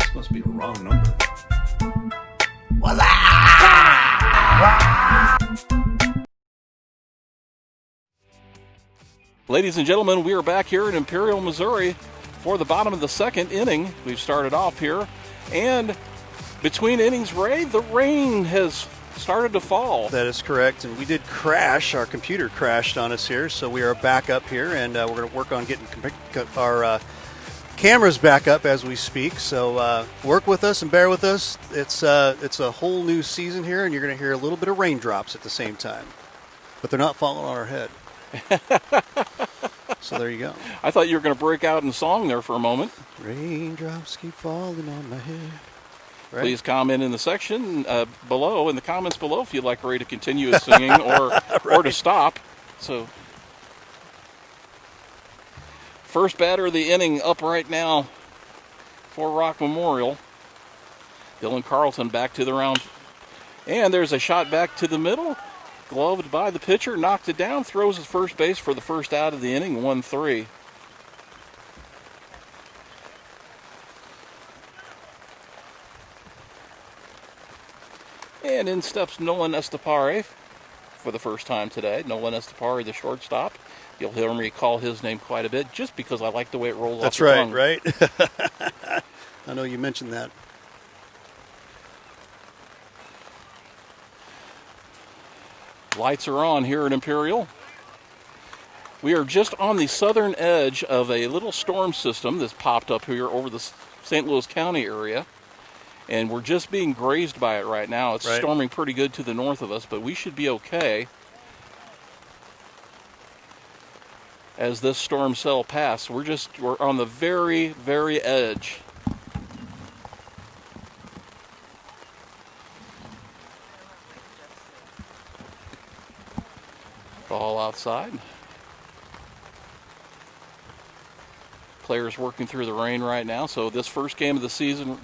S1: This must be a wrong number.
S5: What's up?
S2: Ladies and gentlemen, we are back here in Imperial, Missouri for the bottom of the second inning. We've started off here, and Between innings, Ray, the rain has started to fall.
S1: That is correct, and we did crash. Our computer crashed on us here, so we are back up here, and we're going to work on getting our cameras back up as we speak. So work with us and bear with us. It's a whole new season here, and you're going to hear a little bit of raindrops at the same time, but they're not falling on our head. So there you go.
S2: I thought you were going to break out in song there for a moment.
S1: Raindrops keep falling on my head. Right.
S2: Please comment in the section below, in the comments below, if you'd like Ray to continue his singing or
S1: right.
S2: or to stop. So, first batter of the inning up right now for Rock Memorial. Dylan Carlton back to the round. And there's a shot back to the middle. Gloved by the pitcher, knocked it down, throws at first base for the first out of the inning, 1-3. And in steps Nolan Estepare for the first time today. Nolan Estepare, the shortstop. You'll hear me call his name quite a bit just because I like the way it rolls off the tongue.
S1: That's right. I know you mentioned that.
S2: Lights are on here at Imperial. We are just on the southern edge of a little storm system that's popped up here over the St. Louis County area. And we're just being grazed by it right now. It's storming pretty good to the north of us, but we should be okay as this storm cell passes. We're on the very, very edge. Ball outside. Players working through the rain right now. So this first game of the season.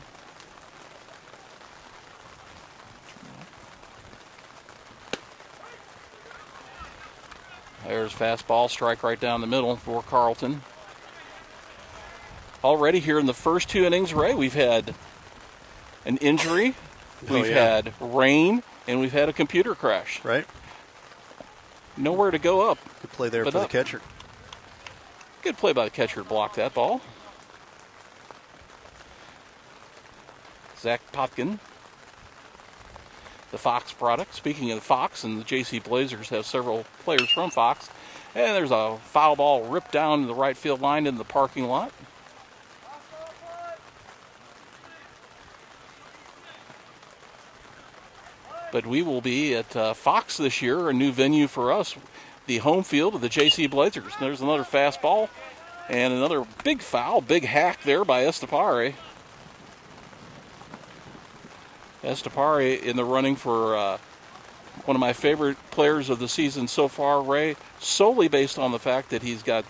S2: There's fastball, strike right down the middle for Carlton. Already here in the first two innings, Ray, we've had an injury, we've had rain, and we've had a computer crash.
S1: Right.
S2: Nowhere to go up.
S1: Good play there for the catcher.
S2: Good play by the catcher to block that ball. Zach Potkin, the Fox product. Speaking of the Fox, and the JC Blazers have several players from Fox. And there's a foul ball ripped down the right field line in the parking lot. But we will be at Fox this year, a new venue for us, the home field of the JC Blazers. There's another fastball and another big foul, big hack there by Estepare. Estepare in the running for one of my favorite players of the season so far, Ray, solely based on the fact that he's got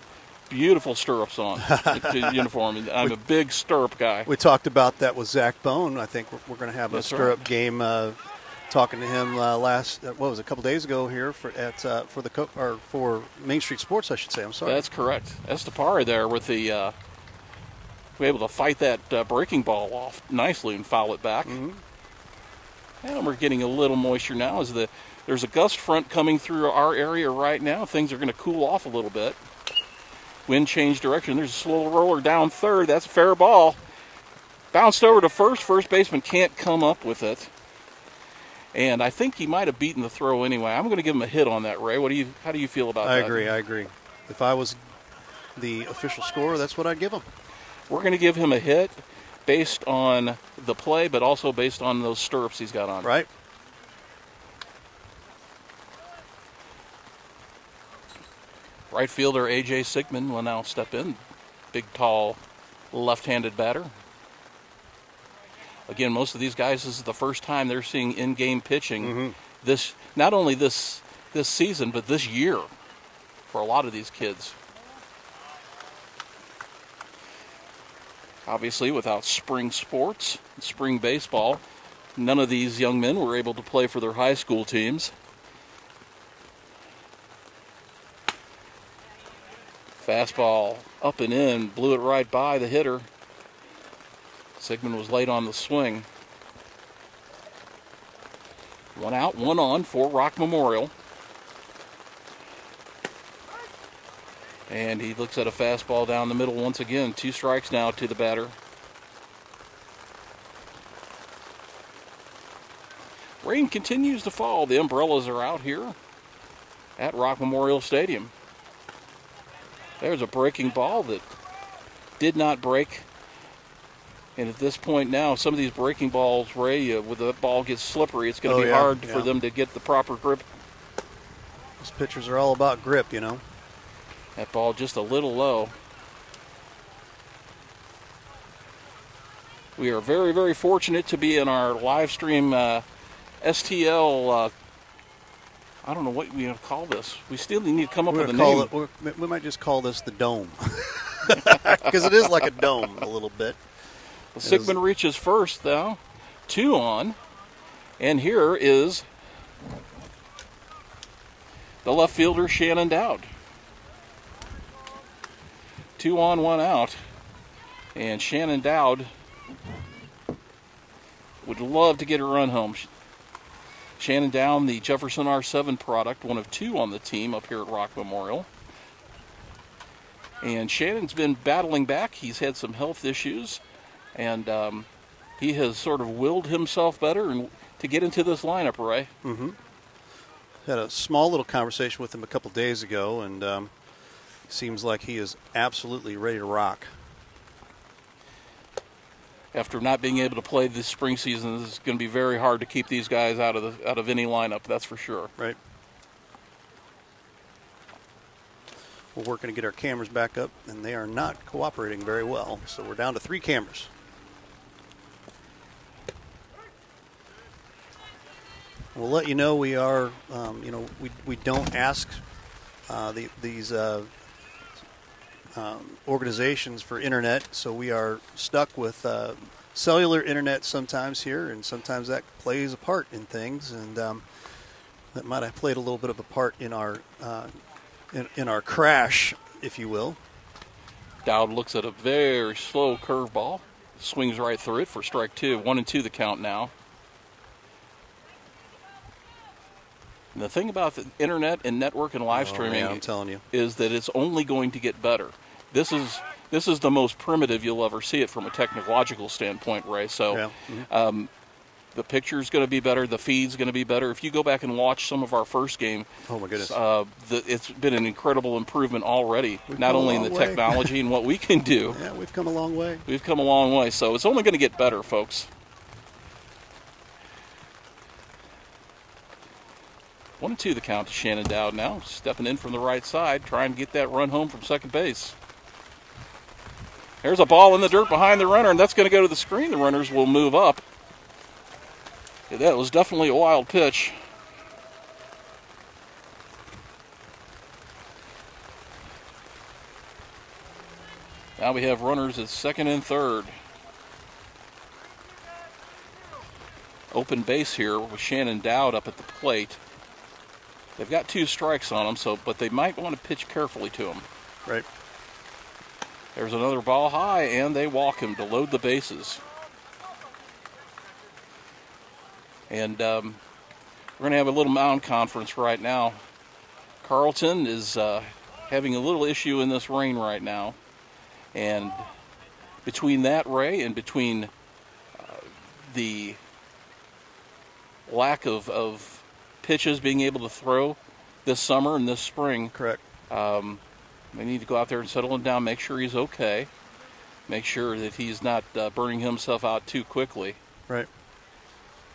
S2: beautiful stirrups on the uniform. I'm a big stirrup guy.
S1: We talked about that with Zach Bone. I think we're going to have a stirrup game. Talking to him a couple days ago here for Main Street Sports, I should say. I'm sorry.
S2: That's correct. Estepare there with the we're able to fight that breaking ball off nicely and foul it back.
S1: Mm-hmm.
S2: And we're getting a little moisture now as there's a gust front coming through our area right now. Things are going to cool off a little bit. Wind change direction. There's a slow roller down third. That's a fair ball. Bounced over to first. First baseman can't come up with it. And I think he might have beaten the throw anyway. I'm going to give him a hit on that, Ray. How do you feel about that?
S1: I agree. If I was the official scorer, that's what I'd give him.
S2: We're going to give him a hit based on the play, but also based on those stirrups he's got on.
S1: Right.
S2: Right fielder A.J. Sigmund will now step in. Big, tall, left-handed batter. Again, most of these guys, this is the first time they're seeing in-game pitching. Mm-hmm. Not only this season, but this year for a lot of these kids. Obviously, without spring sports, spring baseball, none of these young men were able to play for their high school teams. Fastball up and in, blew it right by the hitter. Sigmund was late on the swing. One out, one on for Rock Memorial. And he looks at a fastball down the middle once again. 2 strikes now to the batter. Rain continues to fall. The umbrellas are out here at Rock Memorial Stadium. There's a breaking ball that did not break. And at this point now, some of these breaking balls, Ray, when the ball gets slippery, it's going to be hard for them to get the proper grip.
S1: Those pitchers are all about grip, you know.
S2: That ball just a little low. We are very, very fortunate to be in our live stream STL. I don't know what we call this. We still need to come up with a name.
S1: We might just call this the Dome. Because it is like a dome a little bit.
S2: Well, Sigmund reaches first, though. 2 on. And here is the left fielder, Shannon Dowd. 2 on, 1 out. And Shannon Dowd would love to get a run home. Shannon Dowd, the Jefferson R7 product, one of 2 on the team up here at Rock Memorial. And Shannon's been battling back. He's had some health issues. And he has sort of willed himself better to get into this lineup, Ray.
S1: Mm-hmm. Had a small little conversation with him a couple days ago, and seems like he is absolutely ready to rock.
S2: After not being able to play this spring season, it's going to be very hard to keep these guys out of any lineup, that's for sure.
S1: Right. We're working to get our cameras back up, and they are not cooperating very well. So we're down to 3 cameras. We'll let you know we are, we don't ask these organizations for internet, so we are stuck with cellular internet sometimes here, and sometimes that plays a part in things, and that might have played a little bit of a part in our in our crash, if you will.
S2: Dowd looks at a very slow curveball, swings right through it for strike 2. 1-2 the count now. And the thing about the internet and network and live streaming,
S1: I'm telling you,
S2: is that it's only going to get better. This is the most primitive you'll ever see it from a technological standpoint, Ray. So the picture's going to be better. The feed's going to be better. If you go back and watch some of our first game,
S1: oh my goodness,
S2: it's been an incredible improvement already, not only in the technology and what we can do.
S1: Yeah, we've come a long way.
S2: We've come a long way. So it's only going to get better, folks. 1-2 the count to Shannon Dowd now, stepping in from the right side, trying to get that run home from second base. There's a ball in the dirt behind the runner, and that's going to go to the screen. The runners will move up. Yeah, that was definitely a wild pitch. Now we have runners at second and third. Open base here with Shannon Dowd up at the plate. They've got 2 strikes on them, but they might want to pitch carefully to him.
S1: Right.
S2: There's another ball high, and they walk him to load the bases. And we're going to have a little mound conference right now. Carlton is having a little issue in this rain right now. And between that, Ray, and between the lack of pitches being able to throw this summer and this spring.
S1: Correct.
S2: They need to go out there and settle him down, make sure he's okay, make sure that he's not burning himself out too quickly.
S1: Right.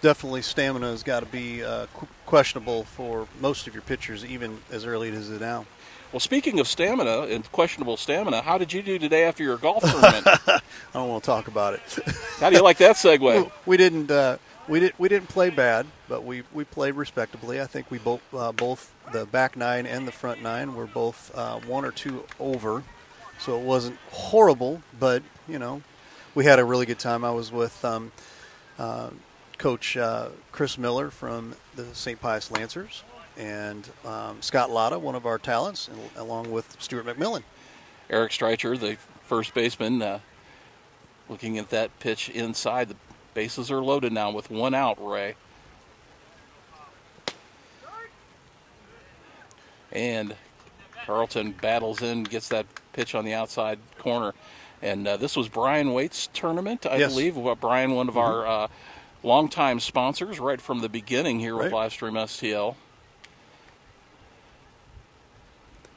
S1: Definitely stamina has got to be questionable for most of your pitchers, even as early as it is now.
S2: Well, speaking of stamina and questionable stamina, how did you do today after your golf tournament?
S1: I don't want to talk about it.
S2: How do you like that segue?
S1: We didn't play bad, but we played respectably. I think we both the back 9 and the front 9 were both 1 or 2 over, so it wasn't horrible. But we had a really good time. I was with Coach Chris Miller from the St. Pius Lancers, and Scott Latta, one of our talents, along with Stuart McMillan.
S2: Eric Streicher, the first baseman, looking at that pitch inside. The bases are loaded now with 1 out, Ray. And Carlton battles in, gets that pitch on the outside corner. And this was Brian Waite's tournament, I believe. Brian, one of our longtime sponsors right from the beginning here with Livestream STL.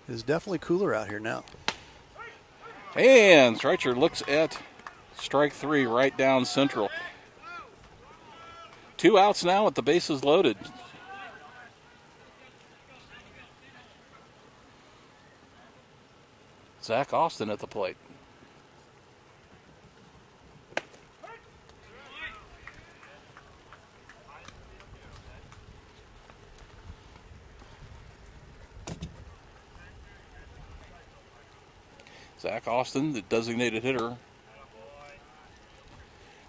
S1: It's definitely cooler out here now.
S2: And Streicher looks at strike 3 right down central. 2 outs now with the bases loaded. Zach Austin at the plate. Zach Austin, the designated hitter,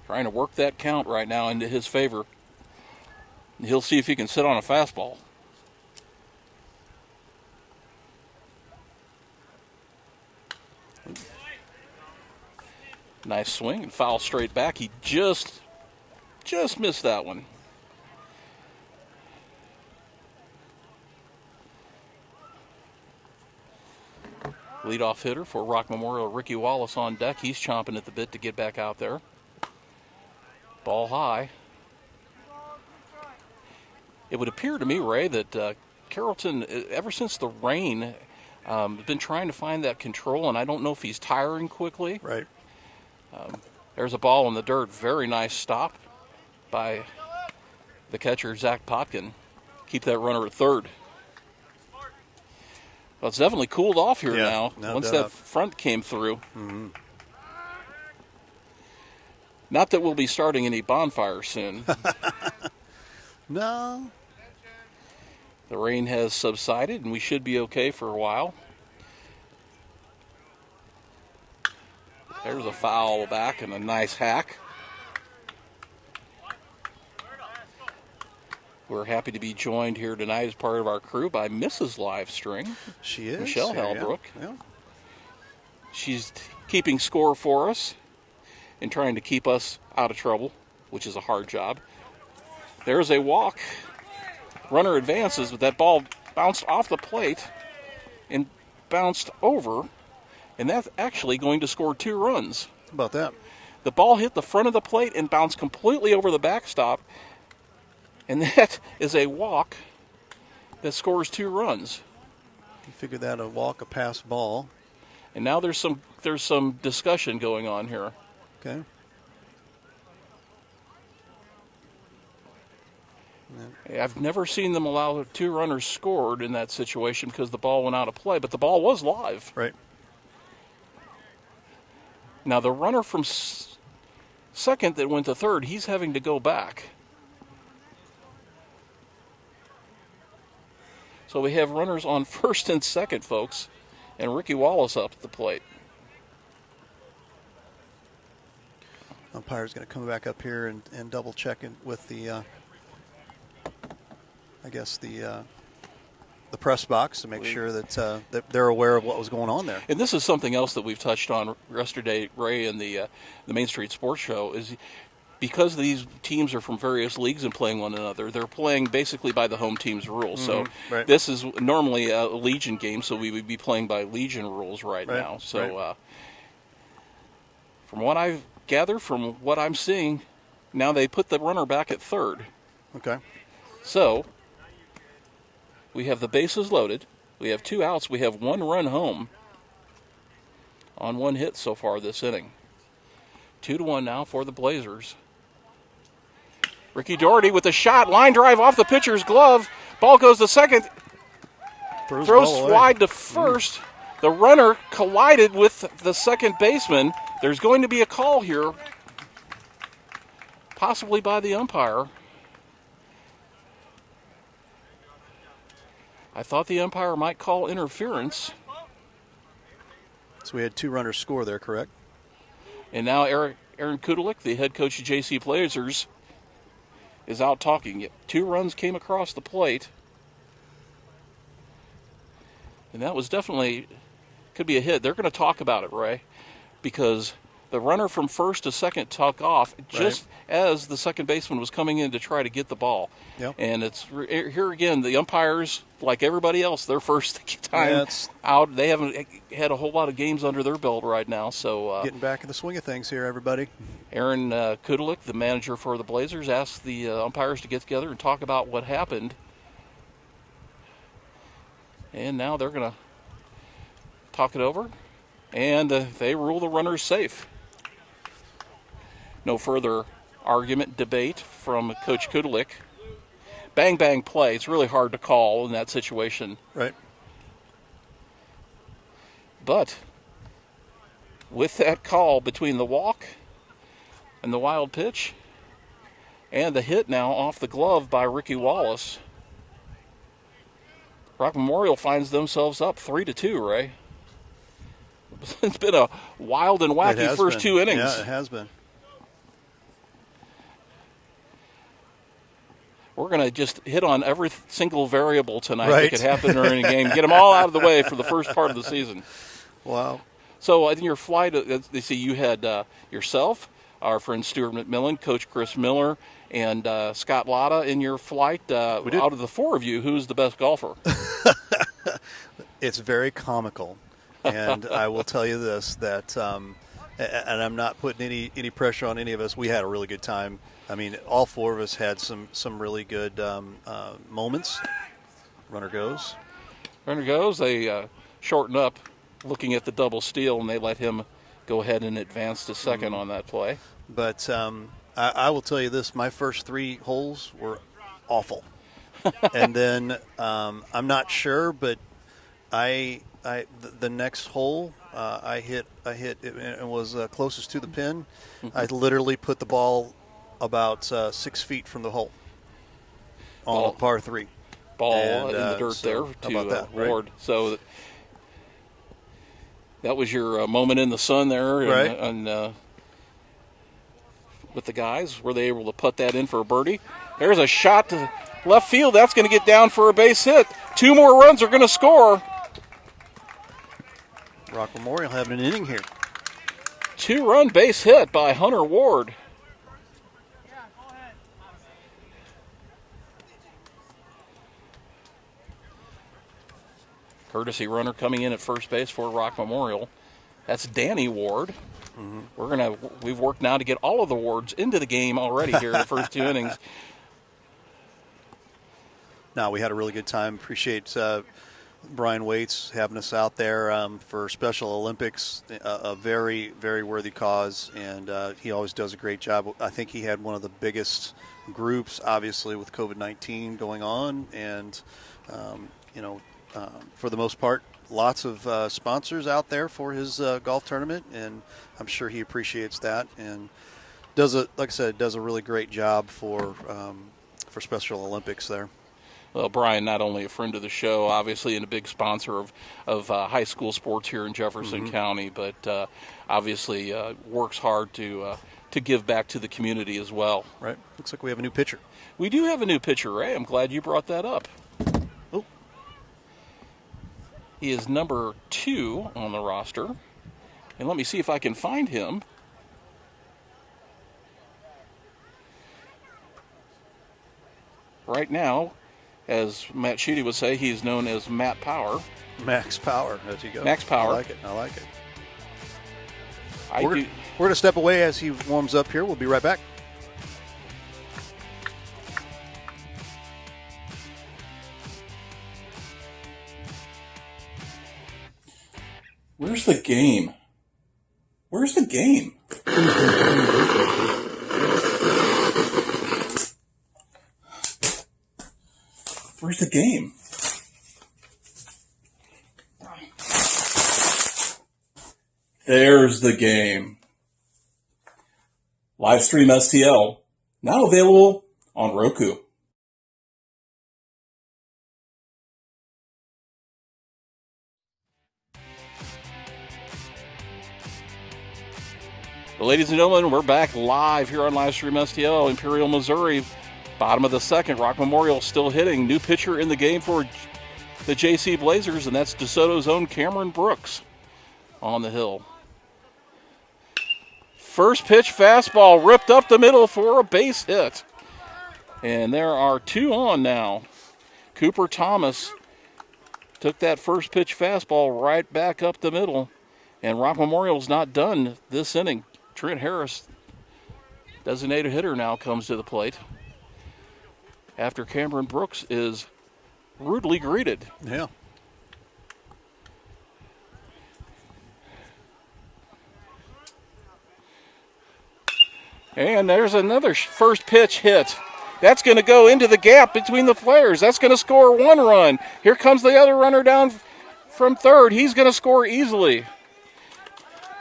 S2: trying to work that count right now into his favor. He'll see if he can sit on a fastball. Nice swing and foul straight back. He just missed that one. Leadoff hitter for Rock Memorial, Ricky Wallace on deck. He's chomping at the bit to get back out there. Ball high. It would appear to me, Ray, that Carlton, ever since the rain, has been trying to find that control, and I don't know if he's tiring quickly.
S1: Right.
S2: There's a ball in the dirt. Very nice stop by the catcher, Zach Potkin. Keep that runner at third. Well, it's definitely cooled off here now once that front came through.
S1: Mm-hmm.
S2: Not that we'll be starting any bonfires soon.
S1: No.
S2: The rain has subsided, and we should be okay for a while. There's a foul back and a nice hack. We're happy to be joined here tonight as part of our crew by Mrs. Livestream.
S1: She is.
S2: Michelle Halbrook.
S1: Yeah.
S2: She's keeping score for us and trying to keep us out of trouble, which is a hard job. There's a walk. Runner advances, but that ball bounced off the plate and bounced over, and that's actually going to score 2 runs.
S1: How about that?
S2: The ball hit the front of the plate and bounced completely over the backstop, and that is a walk that scores 2 runs.
S1: You figured that a walk, a pass ball.
S2: And now there's some discussion going on here.
S1: Okay.
S2: I've never seen them allow 2 runners scored in that situation because the ball went out of play, but the ball was live.
S1: Right.
S2: Now the runner from second that went to third, he's having to go back. So we have runners on first and second, folks, and Ricky Wallace up at the plate.
S1: Umpire's going to come back up here and double check it with the, the press box to make sure that they're aware of what was going on there.
S2: And this is something else that we've touched on yesterday, Ray, in the Main Street Sports Show, is because these teams are from various leagues and playing one another, they're playing basically by the home team's rules. So this is normally a Legion game, so we would be playing by Legion rules right now. So from what I've gathered, from what I'm seeing, now they put the runner back at third.
S1: Okay.
S2: So we have the bases loaded. We have 2 outs. We have 1 run home on 1 hit so far this inning. 2-1 now for the Blazers. Ricky Doherty with a shot. Line drive off the pitcher's glove. Ball goes to second. Throws wide to first. The runner collided with the second baseman. There's going to be a call here, possibly by the umpire. I thought the umpire might call interference.
S1: So we had 2 runners score there, correct?
S2: And now Aaron Kudelik, the head coach of JC Blazers, is out talking. 2 runs came across the plate. And that was definitely, could be a hit. They're going to talk about it, Ray, because the runner from first to second took off just as the second baseman was coming in to try to get the ball.
S1: Yep.
S2: And it's here again, the umpires, like everybody else, their first time out. They haven't had a whole lot of games under their belt right now. So
S1: getting back in the swing of things here, everybody.
S2: Aaron Kudelik, the manager for the Blazers, asked the umpires to get together and talk about what happened. And now they're going to talk it over, and they rule the runners safe. No further argument, debate from Coach Kudelik. Bang, bang play. It's really hard to call in that situation.
S1: Right.
S2: But with that call between the walk and the wild pitch and the hit now off the glove by Ricky Wallace, Rock Memorial finds themselves up 3-2, Ray. It's been a wild and wacky first 2 innings.
S1: Yeah, it has been.
S2: We're going to just hit on every single variable tonight
S1: right.
S2: that could happen during a game. Get them all out of the way for the first part of the season.
S1: Wow.
S2: So in your flight, they see you had yourself, our friend Stuart McMillan, Coach Chris Miller, and Scott Latta in your flight. Out of the 4 of you, who's the best golfer?
S1: It's very comical. And I will tell you this, that, and I'm not putting any pressure on any of us, we had a really good time. I mean, all 4 of us had some really good moments. Runner goes.
S2: Runner goes. They shorten up looking at the double steal, and they let him go ahead and advance to second on that play.
S1: But I will tell you this, my first 3 holes were awful. And then I'm not sure, but the next hole I hit it was closest to the pin. I literally put the ball about 6 feet from the hole on a par 3.
S2: Ball in the dirt there to Ward. Right? So that was your moment in the sun there,
S1: right?
S2: And with the guys, were they able to put that in for a birdie? There's a shot to left field. That's going to get down for a base hit. 2 more runs are going to score.
S1: Rock Memorial having an inning here.
S2: 2-run base hit by Hunter Ward. Courtesy runner coming in at first base for Rock Memorial. That's Danny Ward. Mm-hmm. We've worked now to get all of the Wards into the game already here in the first 2 innings.
S1: No, we had a really good time. Appreciate Brian Waits having us out there for Special Olympics, a very, very worthy cause, and he always does a great job. I think he had one of the biggest groups, obviously, with COVID-19 going on, and, for the most part, lots of sponsors out there for his golf tournament, and I'm sure he appreciates that, and like I said, does a really great job for Special Olympics there.
S2: Well, Brian, not only a friend of the show, obviously, and a big sponsor of high school sports here in Jefferson County, but obviously works hard to give back to the community as well.
S1: Right. Looks like we have a new pitcher.
S2: We do have a new pitcher, Ray. I'm glad you brought that up.
S1: Oh.
S2: He is number 2 on the roster. And let me see if I can find him. Right now, as Matt Sheedy would say, he's known as Matt Power.
S1: Max Power, as you go.
S2: Max Power.
S1: I like it.
S2: We're
S1: going to step away as he warms up here. We'll be right back.
S6: Where's the game? Where's the game? Where's the game? There's the game. Livestream STL, now available on Roku.
S2: Well, ladies and gentlemen, we're back live here on Livestream STL, Imperial, Missouri. Bottom of the second, Rock Memorial still hitting. New pitcher in the game for the JC Blazers, and that's DeSoto's own Cameron Brooks on the hill. First pitch fastball ripped up the middle for a base hit. And there are 2 on now. Cooper Thomas took that first pitch fastball right back up the middle. And Rock Memorial's not done this inning. Trent Harris Designated hitter now comes to the plate after Cameron Brooks is rudely greeted.
S1: Yeah.
S2: And there's another first pitch hit. That's going to go into the gap between the players. That's going to score 1 run. Here comes the other runner down from third. He's going to score easily.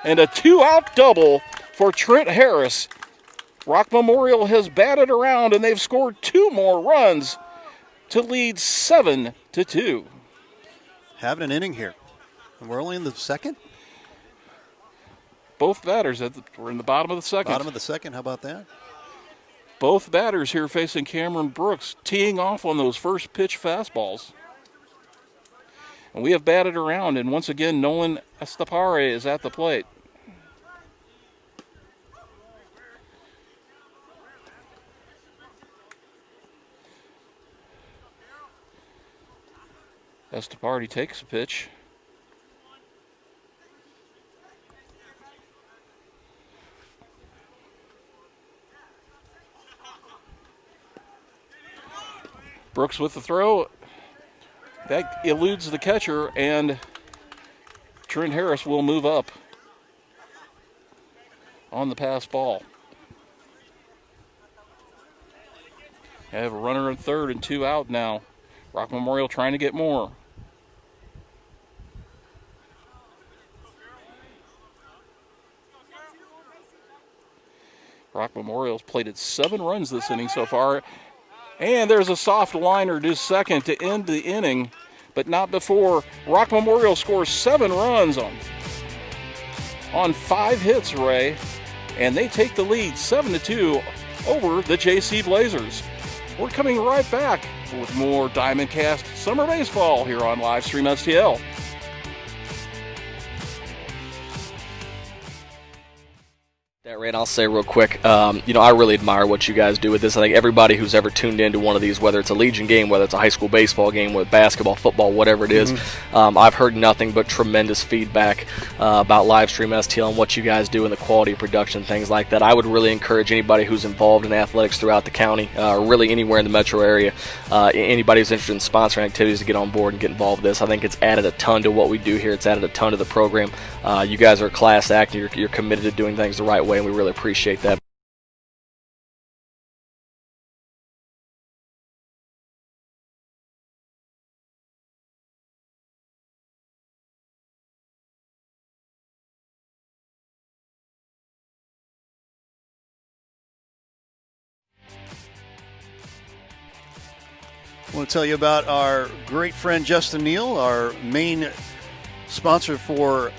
S2: And a 2-out double for Trent Harris. Rock Memorial has batted around, and they've scored 2 more runs to lead 7-2.
S1: Having an inning here. And we're only in the second?
S2: Both batters, we're in the bottom of the second.
S1: Bottom of the second, how about that?
S2: Both batters here facing Cameron Brooks, teeing off on those first pitch fastballs. And we have batted around, and once again, Nolan Estapare is at the plate. Estapare takes a pitch. Brooks with the throw. That eludes the catcher, and Trent Harris will move up on the pass ball. I have a runner at third and 2 out now. Rock Memorial trying to get more. Rock Memorial's plated 7 runs this inning so far. And there's a soft liner to second to end the inning, but not before. Rock Memorial scores 7 runs on 5 hits, Ray, and they take the lead 7-2 over the JC Blazers. We're coming right back with more DIAMONDCAST Summer Baseball here on Livestream STL.
S9: Ray, and I'll say real quick, I really admire what you guys do with this. I think everybody who's ever tuned into one of these, whether it's a Legion game, whether it's a high school baseball game, with basketball, football, whatever it is, I've heard nothing but tremendous feedback about Livestream STL and what you guys do and the quality of production, things like that. I would really encourage anybody who's involved in athletics throughout the county, really anywhere in the metro area, anybody who's interested in sponsoring activities to get on board and get involved with this. I think it's added a ton to what we do here. It's added a ton to the program. You guys are a class act, and you're committed to doing things the right way, and we really appreciate that.
S1: I want to tell you about our great friend Justin Neal, our main sponsor for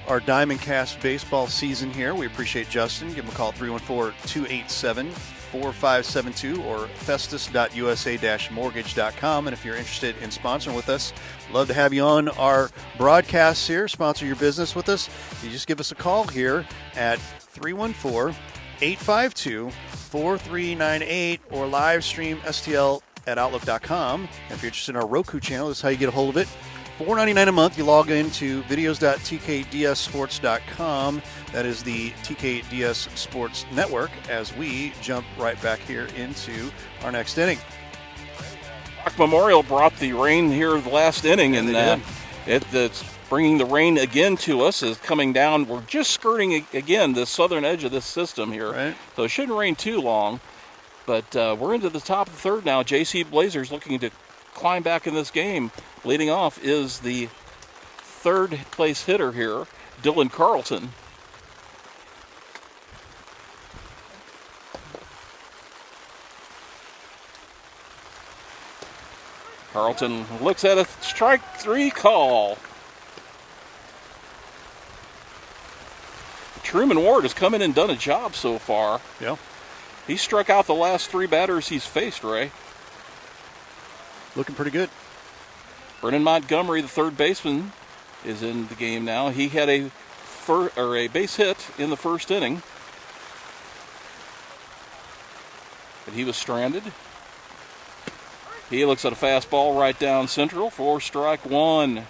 S1: our DIAMONDCAST baseball season here. We appreciate Justin. Give him a call, 314-287-4572 or festus.usa-mortgage.com. And if you're interested in sponsoring with us, love to have you on our broadcasts here, sponsor your business with us. You just give us a call here at 314-852-4398 or live stream STL at Outlook.com. If you're interested in our Roku channel, this is how you get a hold of it. $4.99 a month. You log into videos.tkdssports.com. That is the TKDS Sports Network as we jump right back here into our next inning.
S2: Rock Memorial brought the rain here the last inning, and it's bringing the rain again to us. Is coming down. We're just skirting again the southern edge of this system here,
S1: right.
S2: So it shouldn't rain too long. But we're into the top of the third now. JC Blazers looking to climb back in this game. Leading off is the third place hitter here, Dylan Carlton. Carlton looks at a strike 3 call. Truman Ward has come in and done a job so far.
S1: Yeah.
S2: He struck out the last 3 batters he's faced, Ray.
S1: Looking pretty good.
S2: Brennan Montgomery, the third baseman, is in the game now. He had a base hit in the first inning, but he was stranded. He looks at a fastball right down central for strike 1.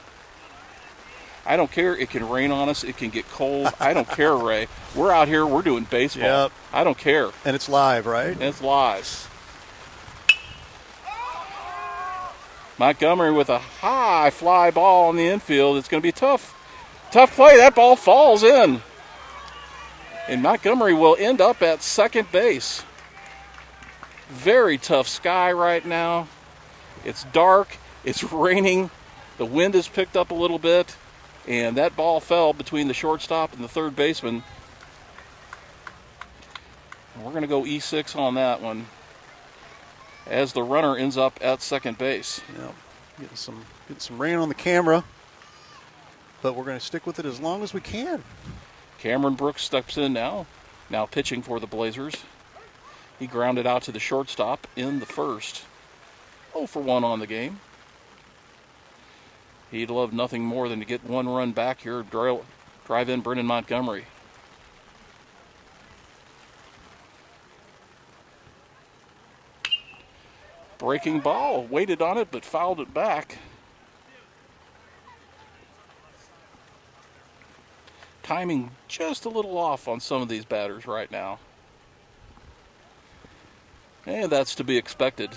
S2: I don't care. It can rain on us. It can get cold. I don't care, Ray. We're out here, we're doing baseball.
S1: Yep.
S2: I don't care.
S1: And it's live, right?
S2: And it's live. Montgomery with a high fly ball in the infield. It's going to be tough. Tough play. That ball falls in. And Montgomery will end up at second base. Very tough sky right now. It's dark. It's raining. The wind has picked up a little bit. And that ball fell between the shortstop and the third baseman. We're going to go E6 on that one, as the runner ends up at second base.
S1: Yeah, getting some rain on the camera, but we're going to stick with it as long as we can.
S2: Cameron Brooks steps in now pitching for the Blazers. He grounded out to the shortstop in the first. 0 for 1 on the game. He'd love nothing more than to get one run back here, drive in Brendan Montgomery. Breaking ball, waited on it, but fouled it back. Timing just a little off on some of these batters right now. And that's to be expected.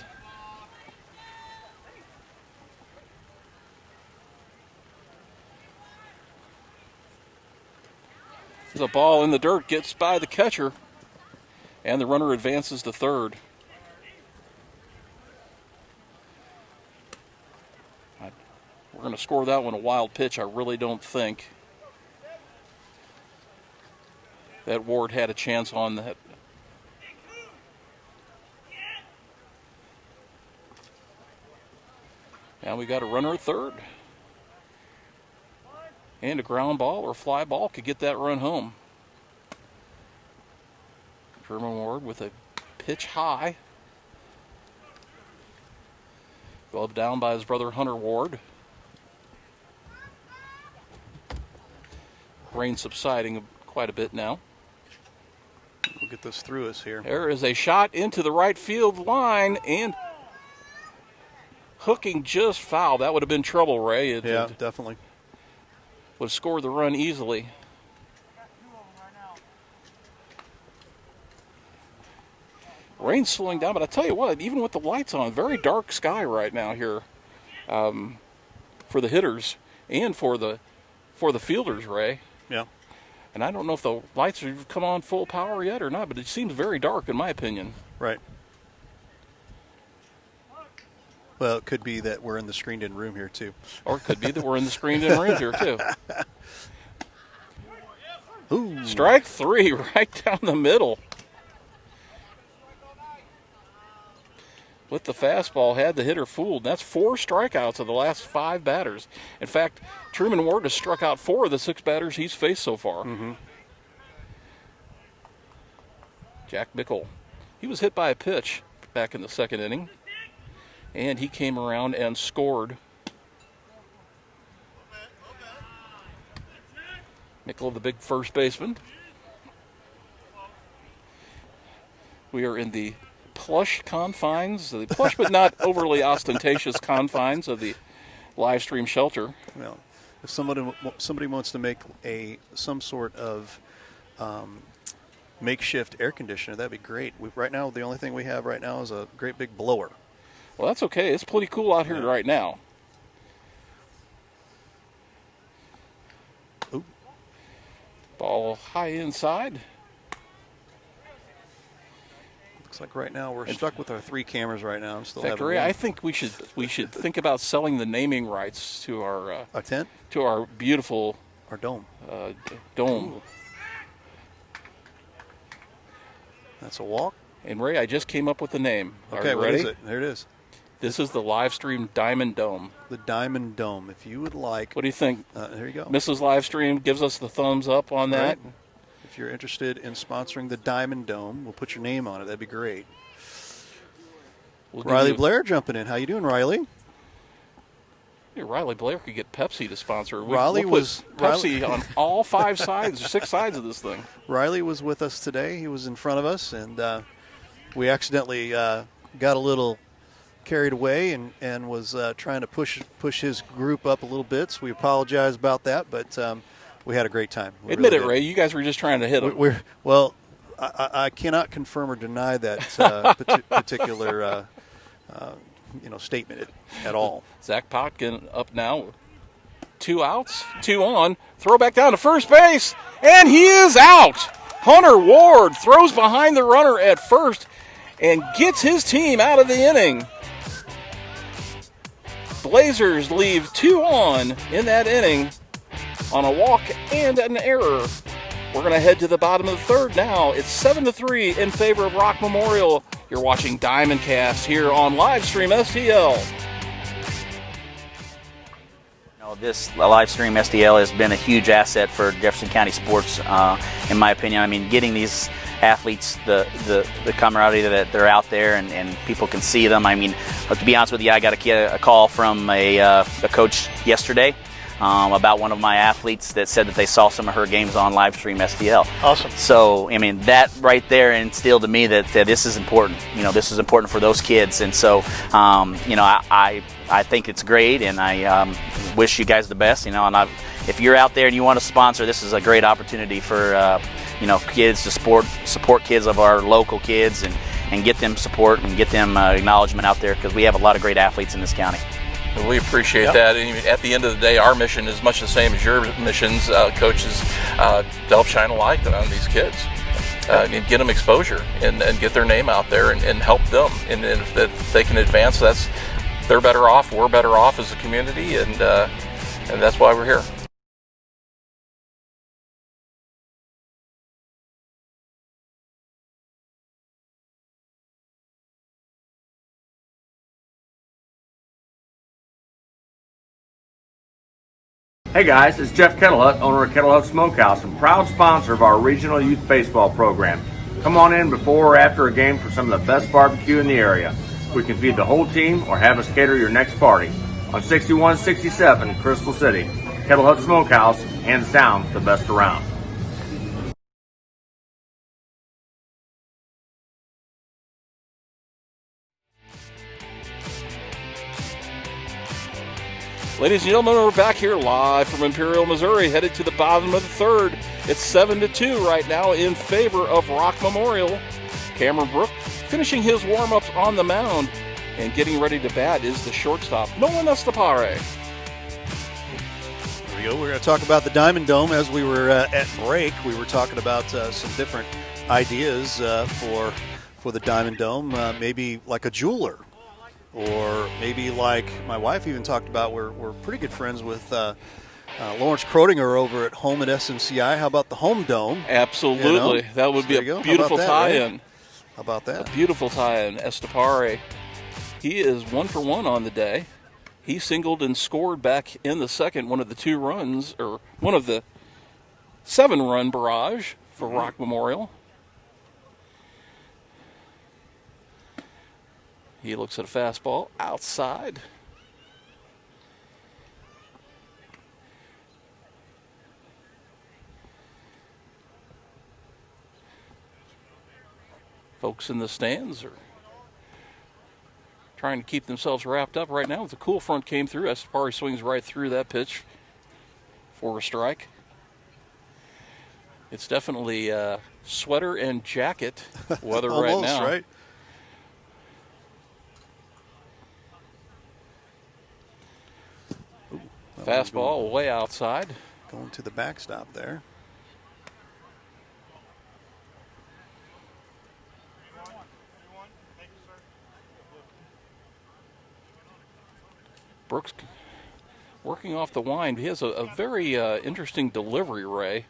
S2: There's a ball in the dirt, gets by the catcher, and the runner advances to third. We're going to score that one a wild pitch. I really don't think that Ward had a chance on that. Now we got a runner at third. And a ground ball or fly ball could get that run home. Sherman Ward with a pitch high. Glove down by his brother Hunter Ward. Rain subsiding quite a bit now.
S1: We'll get this through us here.
S2: There is a shot into the right field line and hooking just foul. That would have been trouble, Ray.
S1: Yeah, definitely.
S2: Would have scored the run easily. Rain's slowing down, but I tell you what, even with the lights on, very dark sky right now here for the hitters and for the fielders, Ray.
S1: Yeah.
S2: And I don't know if the lights have come on full power yet or not, but it seems very dark in my opinion.
S1: Right. Well, it could be that we're in the screened-in room here, too.
S2: Or it could be that we're in the screened-in room here, too.
S1: Ooh.
S2: Strike 3 right down the middle. With the fastball, had the hitter fooled. That's 4 strikeouts of the last 5 batters. In fact, Truman Ward has struck out 4 of the 6 batters he's faced so far.
S1: Mm-hmm.
S2: Jack Bickle. He was hit by a pitch back in the second inning. And he came around and scored. Bickle, the big first baseman. We are in the plush confines, the plush but not overly ostentatious confines of the live stream shelter.
S1: Well, if somebody wants to make some sort of makeshift air conditioner, that'd be great. Right now, the only thing we have right now is a great big blower.
S2: Well, that's okay. It's pretty cool out here right now.
S1: Ooh.
S2: Ball high inside.
S1: Looks like right now we're stuck with our 3 cameras right now. I'm still having
S2: Ray, I think we should think about selling the naming rights to our
S1: tent,
S2: to our beautiful
S1: dome.
S2: Dome.
S1: Ooh. That's a walk.
S2: And Ray, I just came up with the name.
S1: Okay, what is it? There it is.
S2: This is the live stream Diamond Dome.
S1: The Diamond Dome. If you would like.
S2: What do you think?
S1: There you go.
S2: Mrs. Livestream gives us the thumbs up on that.
S1: Right. If you're interested in sponsoring the Diamond Dome, we'll put your name on it. That'd be great. Riley Blair jumping in. How you doing, Riley?
S2: Yeah, Riley Blair could get Pepsi to sponsor.
S1: Riley was
S2: Pepsi on all 5 sides, or 6 sides of this thing.
S1: Riley was with us today. He was in front of us, and we accidentally got a little carried away and was trying to push his group up a little bit. So we apologize about that, but we had a great time. We
S2: Admit
S1: really
S2: it,
S1: did.
S2: Ray. You guys were just trying to hit him.
S1: Well, I cannot confirm or deny that particular statement at all.
S2: Zach Potkin up now. 2 outs, 2 on. Throw back down to first base, and he is out. Hunter Ward throws behind the runner at first and gets his team out of the inning. Blazers leave 2 on in that inning on a walk and an error. We're going to head to the bottom of the third now. It's 7-3 in favor of Rock Memorial. You're watching DIAMONDCAST here on Livestream STL.
S8: This live stream SDL has been a huge asset for Jefferson County sports, in my opinion. I mean, getting these athletes the camaraderie that they're out there and people can see them. I mean, to be honest with you, I got a call from a coach yesterday about one of my athletes that said that they saw some of her games on live stream SDL.
S1: Awesome.
S8: So, I mean, that right there instilled to me that this is important. This is important for those kids. And so, I think it's great, and I wish you guys the best. And if you're out there and you want to sponsor, this is a great opportunity for kids to support kids of our local kids and get them support and get them acknowledgement out there, because we have a lot of great athletes in this county.
S2: Well, we appreciate that. And at the end of the day, our mission is much the same as your missions, coaches, to help shine a light on these kids. And get them exposure and get their name out there and help them. And if they can advance, they're better off, we're better off as a community, and that's why we're here.
S4: Hey guys, it's Jeff Kettlehut, owner of Kettlehut Smokehouse and proud sponsor of our regional youth baseball program. Come on in before or after a game for some of the best barbecue in the area. We can feed the whole team or have us cater your next party. On 6167 Crystal City, Kettlehut Smokehouse, hands down the best around.
S2: Ladies and gentlemen, we're back here live from Imperial, Missouri, headed to the bottom of the third. It's 7-2 right now in favor of Rock Memorial. Cameron Brook finishing his warm-ups on the mound, and getting ready to bat is the shortstop, Nolan Estapare.
S1: There we go. We're going to talk about the Diamond Dome. As we were at break, we were talking about some different ideas for the Diamond Dome, maybe like a jeweler. Or maybe like my wife even talked about, we're pretty good friends with Lawrence Crodinger over at Home at SMCI. How about the Home Dome?
S2: Absolutely. That would be a beautiful tie-in.
S1: Right? How about that?
S2: A beautiful tie-in. Estapare, he is 1 for 1 on the day. He singled and scored back in the second, one of the 2 runs, or one of the 7-run barrage for Rock Memorial. He looks at a fastball outside. Folks in the stands are trying to keep themselves wrapped up right now. The cool front came through. Estapare swings right through that pitch for a strike. It's definitely sweater and jacket weather right
S1: Almost,
S2: now.
S1: Right?
S2: Fastball way outside.
S1: Going to the backstop there.
S2: Brooks working off the wind. He has a very interesting delivery, Ray.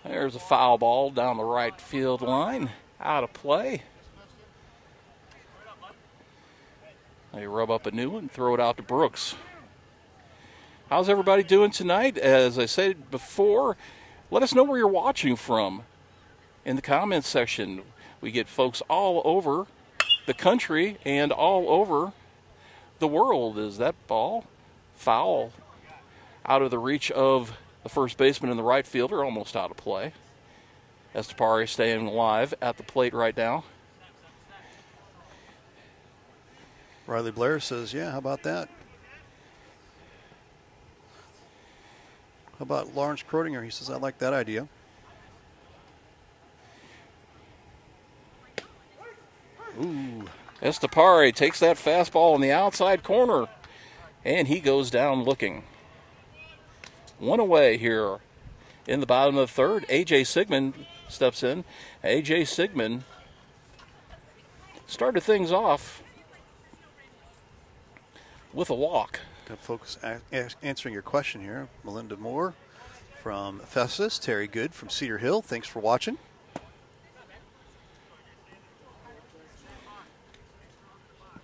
S2: There's a foul ball down the right field line. Out of play. They rub up a new one, throw it out to Brooks. How's everybody doing tonight? As I said before, let us know where you're watching from in the comments section. We get folks all over the country and all over the world. Is that ball foul? Out of the reach of the first baseman and the right fielder, almost out of play. Estapare staying alive at the plate right now.
S1: Riley Blair says, yeah, how about that? How about Lawrence Crodinger? He says, I like that idea. Ooh.
S2: Estepare takes that fastball in the outside corner, and he goes down looking. One away here in the bottom of the third. A.J. Sigmund steps in. A.J. Sigmund started things off with a walk.
S1: Got folks answering your question here. Melinda Moore from Ephesus. Terry Good from Cedar Hill. Thanks for watching.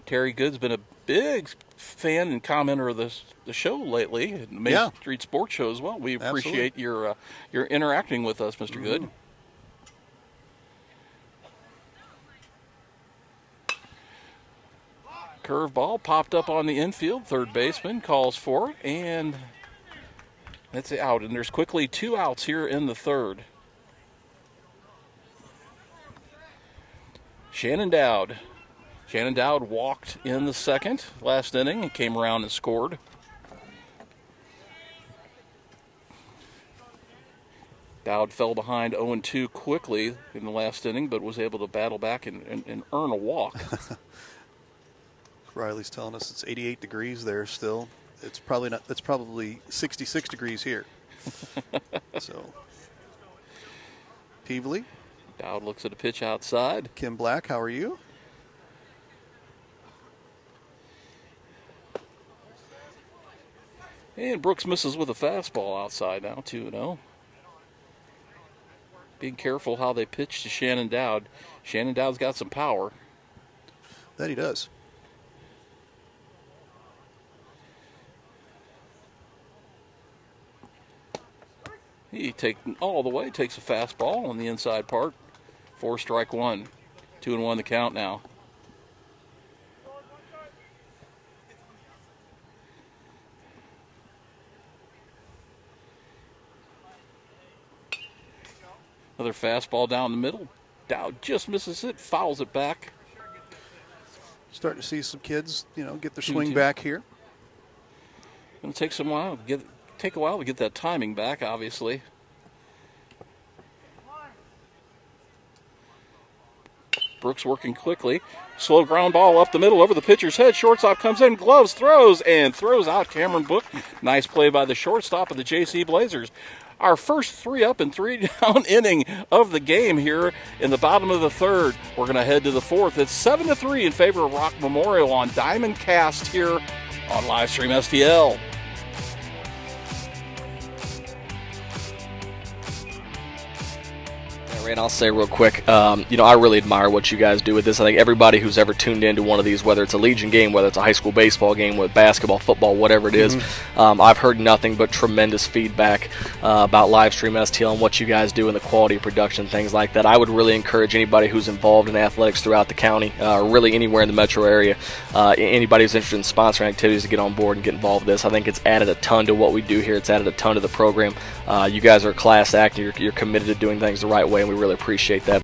S2: Terry Good's been a big fan and commenter of the show lately, the Main Street Sports Show as well. We appreciate your interacting with us, Mr. Good. Curveball popped up on the infield. Third baseman calls for it, and that's out. And there's quickly 2 outs here in the third. Shannon Dowd. Shannon Dowd walked in the second last inning and came around and scored. Dowd fell behind 0-2 quickly in the last inning, but was able to battle back and earn a walk.
S1: Riley's telling us it's 88 degrees there still. It's probably not. It's probably 66 degrees here. So, Peevely.
S2: Dowd looks at a pitch outside.
S1: Kim Black, how are you?
S2: And Brooks misses with a fastball outside now, 2-0. Being careful how they pitch to Shannon Dowd. Shannon Dowd's got some power.
S1: That he does.
S2: He takes all the way, takes a fastball on the inside part. 4-1. 2-1 the count now. Another fastball down the middle. Dowd just misses it, fouls it back.
S1: Starting to see some kids, get their swing back here.
S2: It'll take a while to get that timing back, obviously. Brooks working quickly. Slow ground ball up the middle over the pitcher's head. Shortstop comes in, gloves, throws out Cameron Book. Nice play by the shortstop of the JC Blazers. Our first 3 up and 3 down inning of the game here in the bottom of the third. We're going to head to the fourth. It's 7-3 in favor of Rock Memorial on DIAMONDCAST here on Livestream STL.
S9: And I'll say real quick, I really admire what you guys do with this. I think everybody who's ever tuned into one of these, whether it's a Legion game, whether it's a high school baseball game, with basketball, football, whatever it is, I've heard nothing but tremendous feedback about Livestream STL and what you guys do and the quality of production, things like that. I would really encourage anybody who's involved in athletics throughout the county, really anywhere in the metro area, anybody who's interested in sponsoring activities to get on board and get involved with this. I think it's added a ton to what we do here. It's added a ton to the program. You guys are a class act, and you're committed to doing things the right way, and we really appreciate that.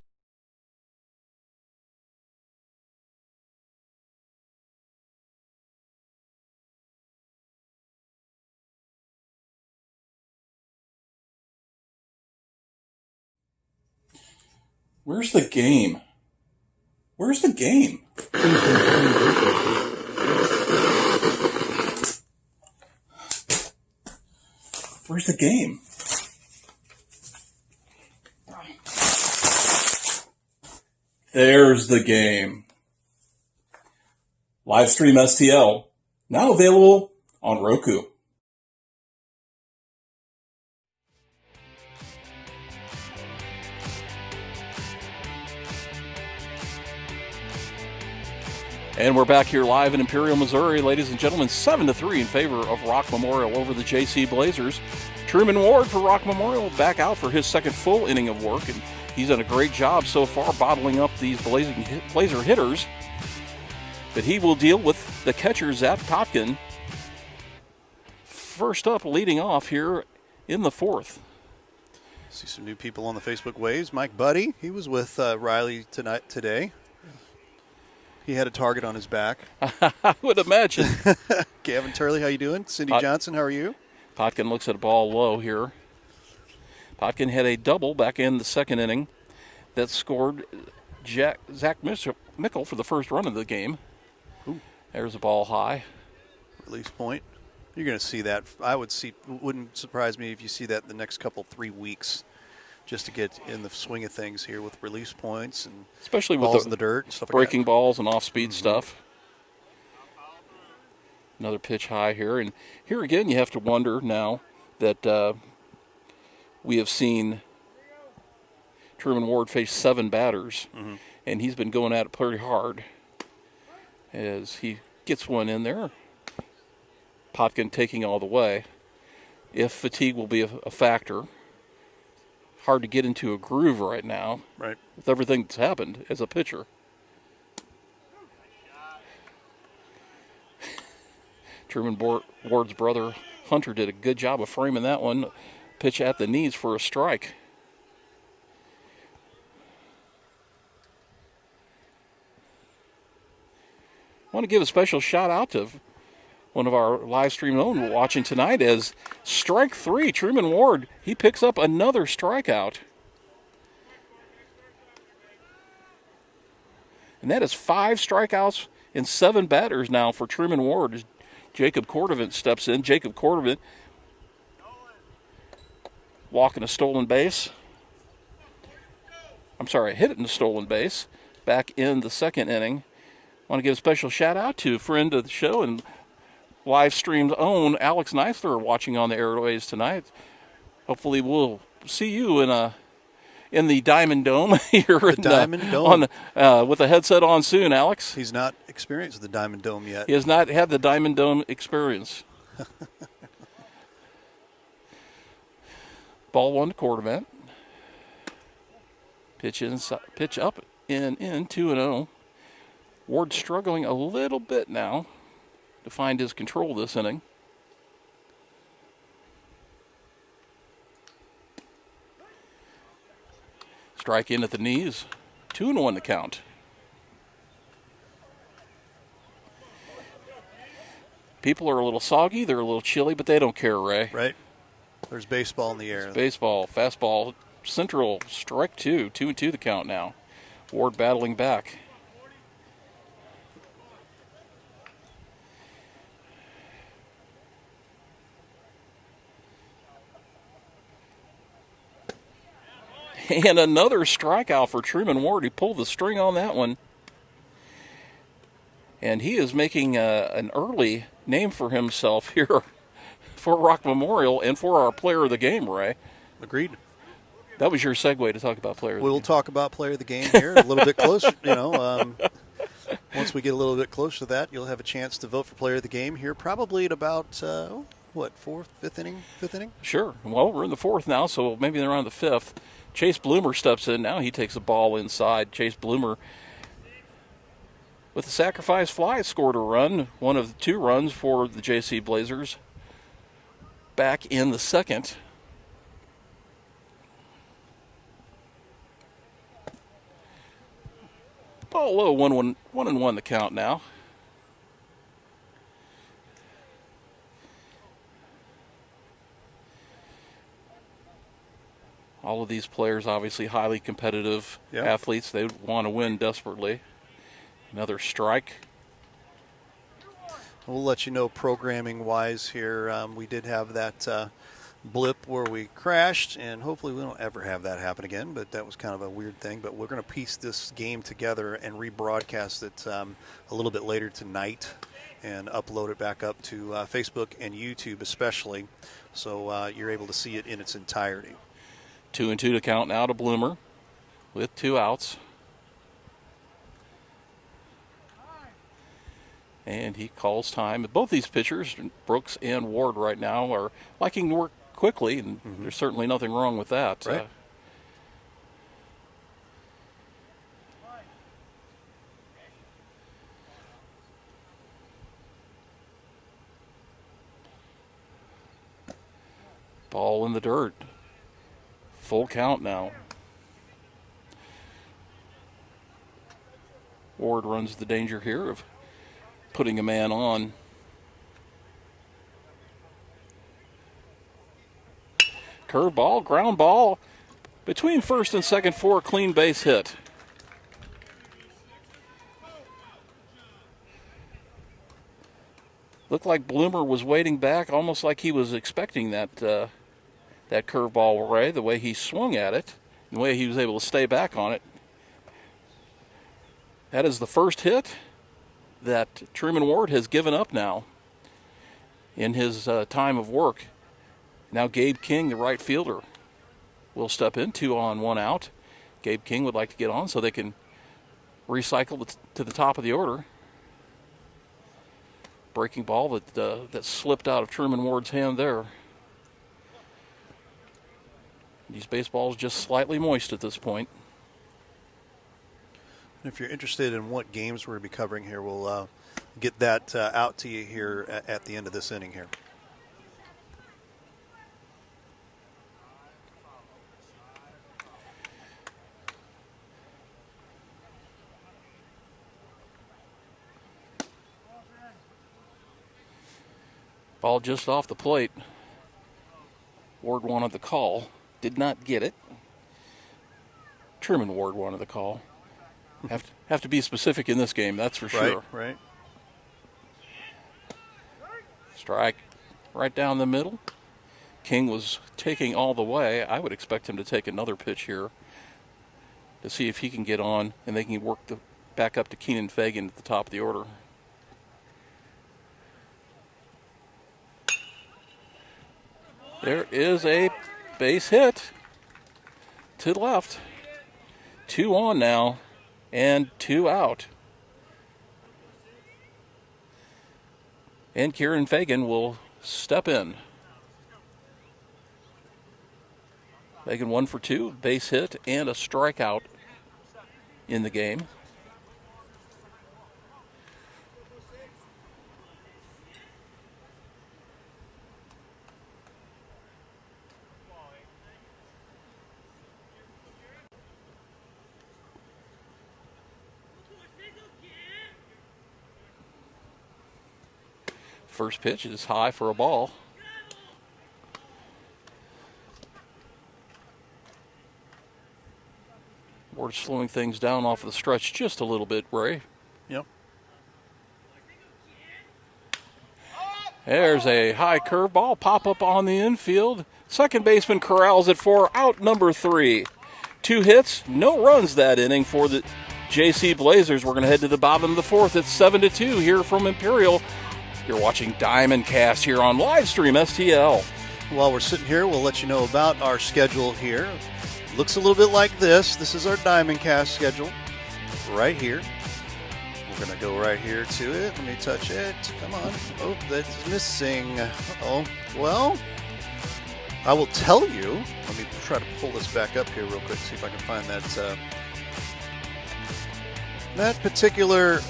S6: Where's the game? Where's the game? Where's the game? There's the game. Livestream STL, now available on Roku.
S2: And we're back here live in Imperial, Missouri. Ladies and gentlemen, 7-3 in favor of Rock Memorial over the JC Blazers. Truman Ward for Rock Memorial back out for his second full inning of work, and he's done a great job so far bottling up these Blazer hitters. But he will deal with the catcher, Zach Topkin. First up, leading off here in the fourth.
S1: See some new people on the Facebook waves. Mike Buddy, he was with Riley today. He had a target on his back.
S2: I would imagine.
S1: Gavin Turley, how you doing? Cindy Johnson, how are you?
S2: Potkin looks at a ball low here. Potkin had a double back in the second inning that scored Zach Mickle for the first run of the game.
S1: Ooh.
S2: There's a ball high.
S1: Release point. You're going to see that. Wouldn't surprise me if you see that in the next 3 weeks, just to get in the swing of things here with release points and
S2: especially
S1: balls
S2: with
S1: in the dirt and stuff like
S2: breaking
S1: that.
S2: Balls and off-speed stuff. Another pitch high here. And here again, you have to wonder now that we have seen Truman Ward face 7 batters, and he's been going at it pretty hard as he gets one in there. Potkin taking all the way. If fatigue will be a factor, hard to get into a groove right now,
S1: right,
S2: with everything that's happened as a pitcher. Truman Ward's brother Hunter did a good job of framing that one. Pitch at the knees for a strike. I want to give a special shout out to one of our live stream own watching tonight as strike 3, Truman Ward, he picks up another strikeout. And that is 5 strikeouts in 7 batters now for Truman Ward as Jacob Cordovant steps in. Jacob Cordovant walking a stolen base. I'm sorry, hit it in the stolen base back in the second inning. I want to give a special shout out to a friend of the show and live stream's own Alex Neisler watching on the airways tonight. Hopefully we'll see you in the Diamond Dome here with a headset on soon, Alex.
S1: He's not experienced the Diamond Dome yet.
S2: He has not had the Diamond Dome experience. Ball 1 to Cordovant. Pitch up in 2-0. Ward struggling a little bit now to find his control this inning. Strike in at the knees. 2-1 to count. People are a little soggy, they're a little chilly, but they don't care, Ray.
S1: Right. There's baseball in the air.
S2: It's baseball, fastball, central, strike 2. 2-2 the count now. Ward battling back. And another strikeout for Truman Ward. He pulled the string on that one. And he is making an early name for himself here for Rock Memorial and for our player of the game, Ray.
S1: Agreed.
S2: That was your segue to talk about player of the game.
S1: We'll talk about player of the game here a little bit closer. Once we get a little bit closer to that, you'll have a chance to vote for player of the game here probably at about, fifth inning?
S2: Sure. Well, we're in the 4th now, so maybe they're on the 5th. Chase Bloomer steps in now. He takes a ball inside. Chase Bloomer, with a sacrifice fly, scored a run, one of the 2 runs for the JC Blazers. Back in the 2nd. Ball low, 1-1 the count now. All of these players obviously highly competitive athletes. They want to win desperately. Another strike.
S1: We'll let you know programming-wise here. We did have that blip where we crashed, and hopefully we don't ever have that happen again, but that was kind of a weird thing. But we're going to piece this game together and rebroadcast it a little bit later tonight and upload it back up to Facebook and YouTube especially, so you're able to see it in its entirety.
S2: 2-2 to count now to Bloomer with 2 outs. And he calls time. Both these pitchers, Brooks and Ward right now, are liking to work quickly, and there's certainly nothing wrong with that.
S1: Right.
S2: Ball in the dirt. Full count now. Ward runs the danger here of putting a man on. Curveball, ground ball, between first and second for a clean base hit. Looked like Bloomer was waiting back, almost like he was expecting that curveball, Ray, the way he swung at it, the way he was able to stay back on it. That is the first hit that Truman Ward has given up now in his time of work. Now Gabe King, the right fielder, will step in, 2 on, 1 out. Gabe King would like to get on so they can recycle to the top of the order. Breaking ball that slipped out of Truman Ward's hand there. These baseballs just slightly moist at this point.
S1: If you're interested in what games we're going to be covering here, we'll get that out to you here at the end of this inning here.
S2: Ball just off the plate. Ward wanted the call. Did not get it. Truman Ward wanted the call. Have to be specific in this game, that's for sure.
S1: Right.
S2: Strike right down the middle. King was taking all the way. I would expect him to take another pitch here to see if he can get on and they can work back up to Keenan Fagan at the top of the order. There is a base hit to the left. 2 on now and 2 out. And Kieran Fagan will step in. Fagan 1 for 2, base hit and a strikeout in the game. First pitch is high for a ball. We're slowing things down off of the stretch just a little bit, Ray.
S1: Yep.
S2: There's a high curveball, pop up on the infield. Second baseman corrals it for out number 3. 2 hits, no runs that inning for the JC Blazers. We're going to head to the bottom of the 4th. It's 7-2 here from Imperial. You're watching DIAMONDCAST here on Livestream STL.
S1: While we're sitting here, we'll let you know about our schedule here. Looks a little bit like this. This is our DIAMONDCAST schedule right here. We're going to go right here to it. Let me touch it. Come on. Oh, that's missing. Uh-oh. Well, I will tell you. Let me try to pull this back up here real quick, see if I can find that particular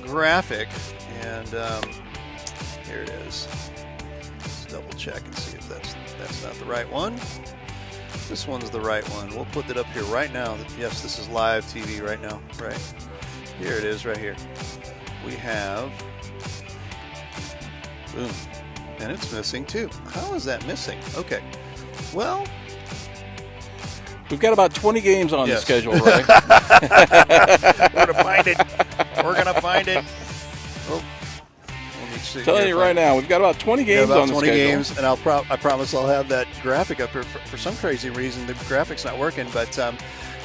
S1: graphic. And here it is. Let's double check and see if that's not the right one. This one's the right one. We'll put it up here right now. Yes, this is live TV right now. Right. Here it is right here. We have, boom, and it's missing too. How is that missing? Okay. Well,
S2: we've got about 20 games on the schedule, right?
S1: We're going to find it. We're going to find it. Oh,
S2: telling you right now, we've got about 20 games on the schedule.
S1: 20 games, and I promise I'll have that graphic up here. For some crazy reason, the graphic's not working. But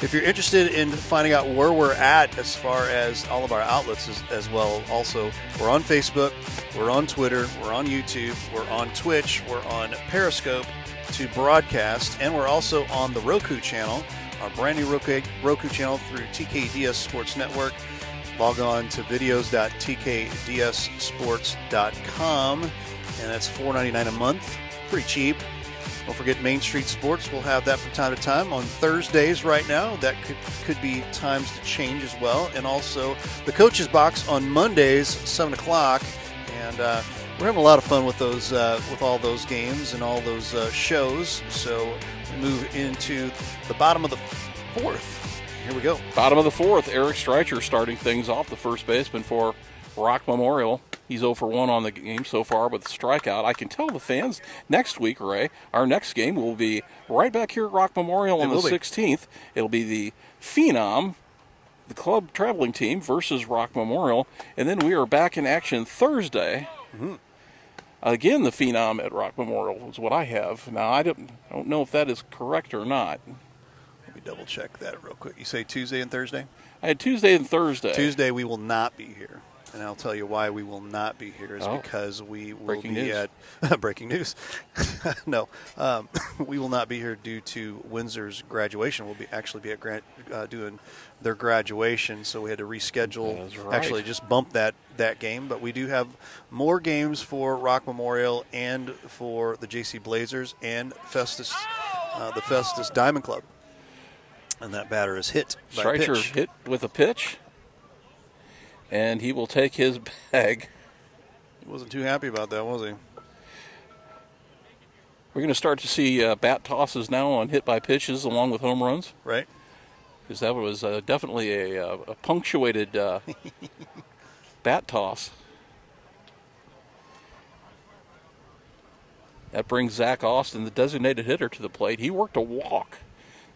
S1: if you're interested in finding out where we're at as far as all of our outlets as well, also, we're on Facebook, we're on Twitter, we're on YouTube, we're on Twitch, we're on Periscope to broadcast, and we're also on the Roku channel, our brand new Roku channel through TKDS Sports Network. Log on to videos.tkdsports.com, and that's $4.99 a month. Pretty cheap. Don't forget Main Street Sports. We'll have that from time to time on Thursdays right now. That could be times to change as well. And also the Coach's Box on Mondays, 7 o'clock. And we're having a lot of fun with those, with all those games and all those shows. So we move into the bottom of the 4th. Here we go.
S2: Bottom of the 4th, Eric Streicher starting things off, the first baseman for Rock Memorial. He's 0 for 1 on the game so far with a strikeout. I can tell the fans next week, Ray, our next game will be right back here at Rock Memorial on the 16th. It'll be the Phenom, the club traveling team, versus Rock Memorial. And then we are back in action Thursday.
S1: Mm-hmm.
S2: Again, the Phenom at Rock Memorial is what I have. Now, I don't know if that is correct or not.
S1: Let me double check that real quick. You say Tuesday and Thursday?
S2: I had Tuesday and Thursday.
S1: Tuesday we will not be here. And I'll tell you why we will not be here is because we will be at breaking news. No, we will not be here due to Windsor's graduation. We'll actually be at doing their graduation, so we had to reschedule.
S2: That's right.
S1: Actually, just bump that game. But we do have more games for Rock Memorial and for the JC Blazers and Festus, the Festus Diamond Club. And that batter is hit by a
S2: Streicher
S1: pitch.
S2: hit with a pitch. And he will take his bag.
S1: He wasn't too happy about that, was he?
S2: We're going to start to see bat tosses now on hit by pitches along with home runs.
S1: Right.
S2: Because that was definitely a punctuated bat toss. That brings Zach Austin, the designated hitter, to the plate. He worked a walk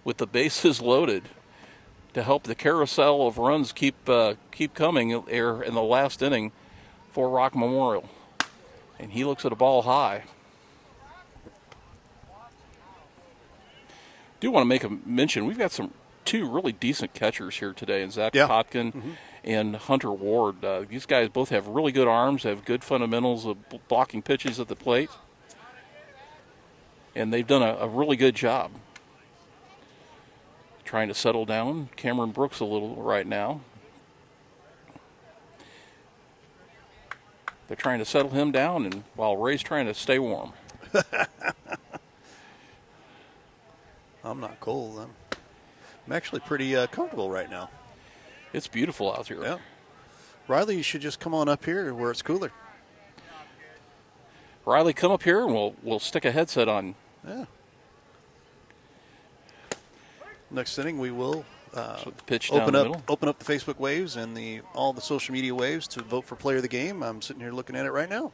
S2: with the bases loaded to help the carousel of runs keep coming there in the last inning for Rock Memorial. And he looks at a ball high. Do want to make a mention, we've got two really decent catchers here today, and Zach Potkin and Hunter Ward. These guys both have really good arms, have good fundamentals of blocking pitches at the plate. And they've done a really good job trying to settle down Cameron Brooks a little right now. They're trying to settle him down, and while Ray's trying to stay warm.
S1: I'm not cold. I'm actually pretty comfortable right now.
S2: It's beautiful out here.
S1: Yeah. Riley, you should just come on up here where it's cooler.
S2: Riley, come up here and we'll stick a headset on.
S1: Yeah. Next inning, we will open up the Facebook waves and all the social media waves to vote for player of the game. I'm sitting here looking at it right now.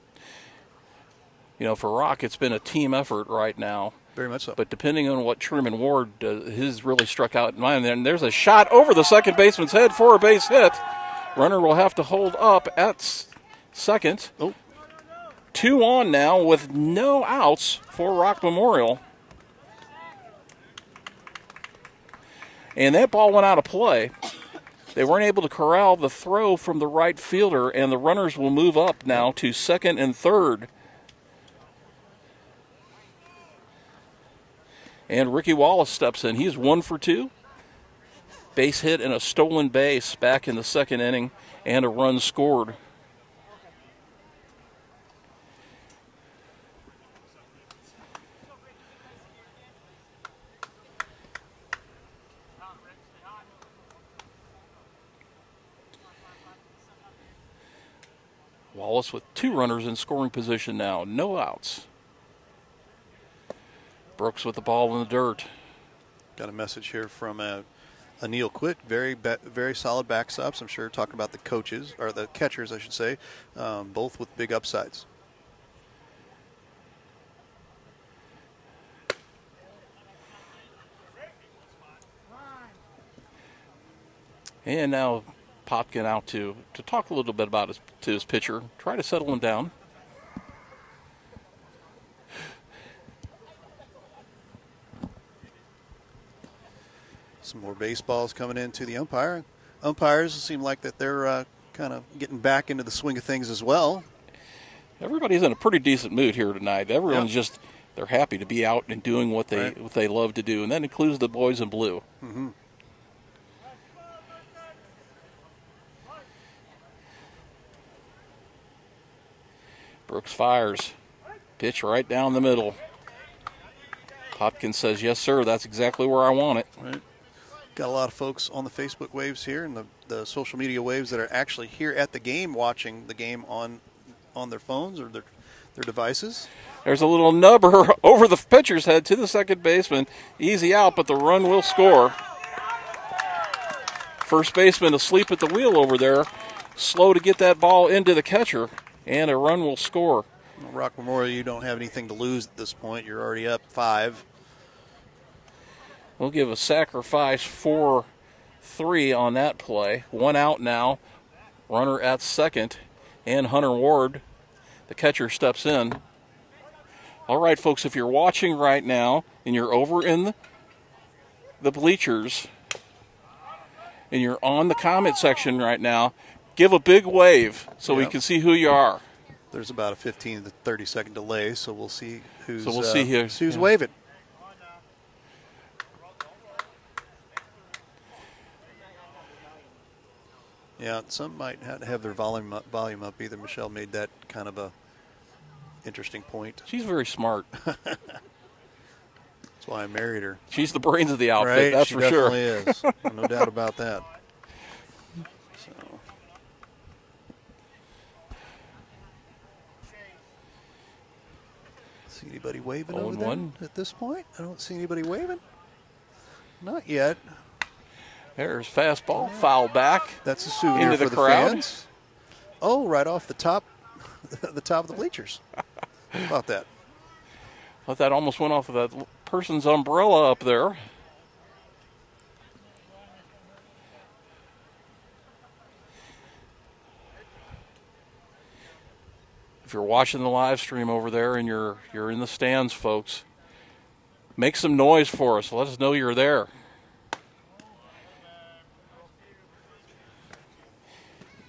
S2: You know, for Rock, it's been a team effort right now.
S1: Very much so.
S2: But depending on what Truman Ward does, his really struck out in mine. And there's a shot over the second baseman's head for a base hit. Runner will have to hold up at second. 2 on now with no outs for Rock Memorial. And that ball went out of play. They weren't able to corral the throw from the right fielder, and the runners will move up now to second and third. And Ricky Wallace steps in. He's 1 for 2. Base hit and a stolen base back in the second inning, and a run scored. Wallace with 2 runners in scoring position now. No outs. Brooks with the ball in the dirt.
S1: Got a message here from Anil Quick. Very solid backstops. I'm sure talking about the coaches, or the catchers, I should say, both with big upsides.
S2: And now Potkin out to talk a little bit about his pitcher, try to settle him down.
S1: Some more baseballs coming into the umpire. Umpires seem like that they're kind of getting back into the swing of things as well.
S2: Everybody's in a pretty decent mood here tonight. Everyone's just, they're happy to be out and doing what they love to do, and that includes the boys in blue.
S1: Mm-hmm.
S2: Brooks fires. Pitch right down the middle. Hopkins says, yes, sir, that's exactly where I want it.
S1: Right. Got a lot of folks on the Facebook waves here and the social media waves that are actually here at the game watching the game on their phones or their devices.
S2: There's a little nubber over the pitcher's head to the second baseman. Easy out, but the run will score. First baseman asleep at the wheel over there. Slow to get that ball into the catcher. and a run will score.
S1: Rock Memorial, you don't have anything to lose at this point. You're already up 5.
S2: We'll give a sacrifice 4-3 on that play. 1 out now. Runner at second, and Hunter Ward, the catcher, steps in. All right, folks, if you're watching right now and you're over in the bleachers and you're on the comment section right now, give a big wave so we can see who you are.
S1: There's about a 15 to 30 second delay, so we'll see who's
S2: who's
S1: waving. Yeah, some might have their volume up. Either Michelle made that kind of a interesting point.
S2: She's very smart.
S1: That's why I married her.
S2: She's the brains of the outfit,
S1: right?
S2: that's
S1: she
S2: for sure.
S1: Definitely is. No doubt about that. So. See anybody waving over there at this point? I don't see anybody waving. Not yet.
S2: There's fastball, foul back.
S1: That's a souvenir
S2: into
S1: for
S2: the
S1: crowd.
S2: fans.
S1: Oh, right off the top, the top of the bleachers. How about that?
S2: Thought that almost went off of that person's umbrella up there. If you're watching the live stream over there and you're in the stands, folks, make some noise for us. Let us know you're there.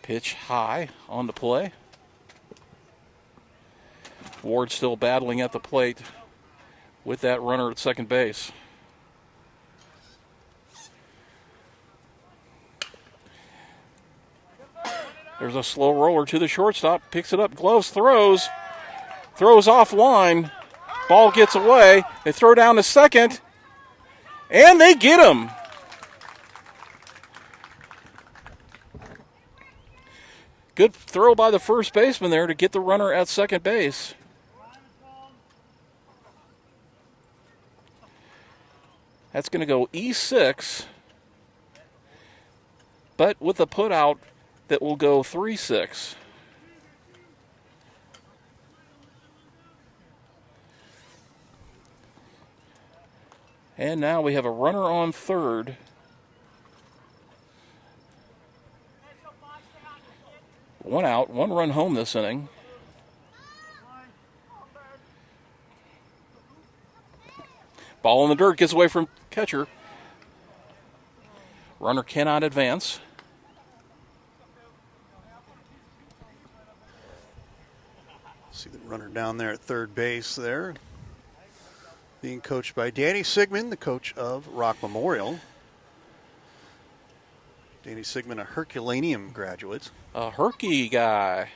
S2: Pitch high on the play. Ward still battling at the plate with that runner at second base. There's a slow roller to the shortstop. Picks it up, gloves, throws offline. Ball gets away. They throw down to second, and they get him. Good throw by the first baseman there to get the runner at second base. That's going to go E6, but with a put out that will go 3-6. And now we have a runner on third. One out, 1 run home this inning. Ball in the dirt, gets away from catcher. Runner cannot advance.
S1: See the runner down there at third base there. Being coached by Danny Sigmund, the coach of Rock Memorial. Danny Sigmund, a Herculaneum graduate.
S2: A Herky guy.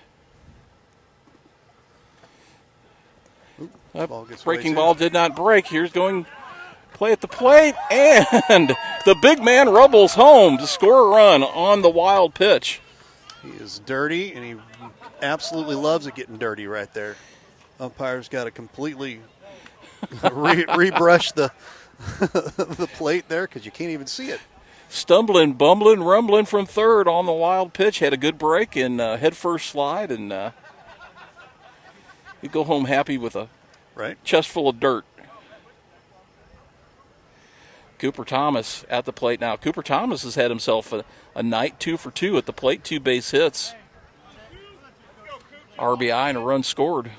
S2: Breaking ball did not break. Here's going play at the plate, and the big man rumbles home to score a run on the wild pitch.
S1: He is dirty, and he absolutely loves it getting dirty right there. Umpire's got to completely rebrush the the plate there because you can't even see it.
S2: Stumbling, bumbling, rumbling from third on the wild pitch. Had a good break and head first slide, and you go home happy with a chest full of dirt. Cooper Thomas at the plate now. Cooper Thomas has had himself a night, 2 for 2 at the plate, 2 base hits. RBI and a run scored.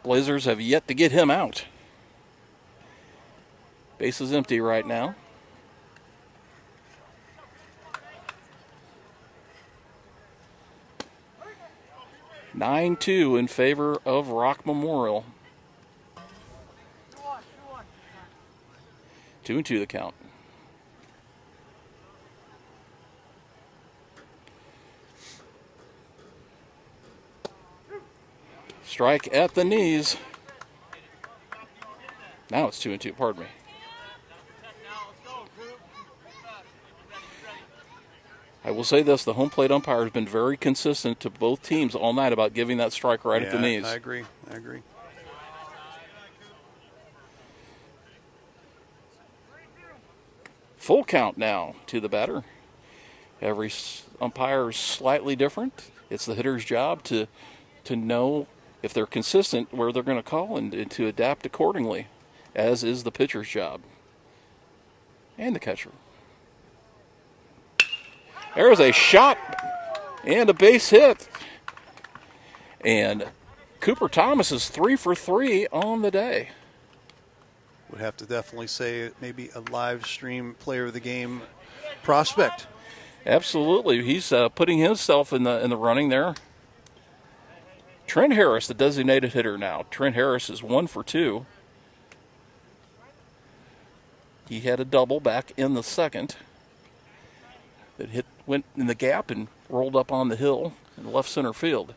S2: Blazers have yet to get him out. Base is empty right now. (9-2) in favor of Rock Memorial. 2-2 the count. Strike at the knees. Now it's 2-2, pardon me. I will say this, the home plate umpire has been very consistent to both teams all night about giving that strike right at the knees.
S1: I agree.
S2: Full count now to the batter. Every umpire is slightly different. It's the hitter's job to know if they're consistent where they're going to call and to adapt accordingly, as is the pitcher's job and the catcher. There's a shot and a base hit. And Cooper Thomas is 3 for 3 on the day.
S1: Would have to definitely say maybe a live stream player of the game prospect.
S2: Absolutely. He's putting himself in the running there. Trent Harris, the designated hitter now. Trent Harris is 1 for 2. He had a double back in the second that went in the gap and rolled up on the hill in left center field.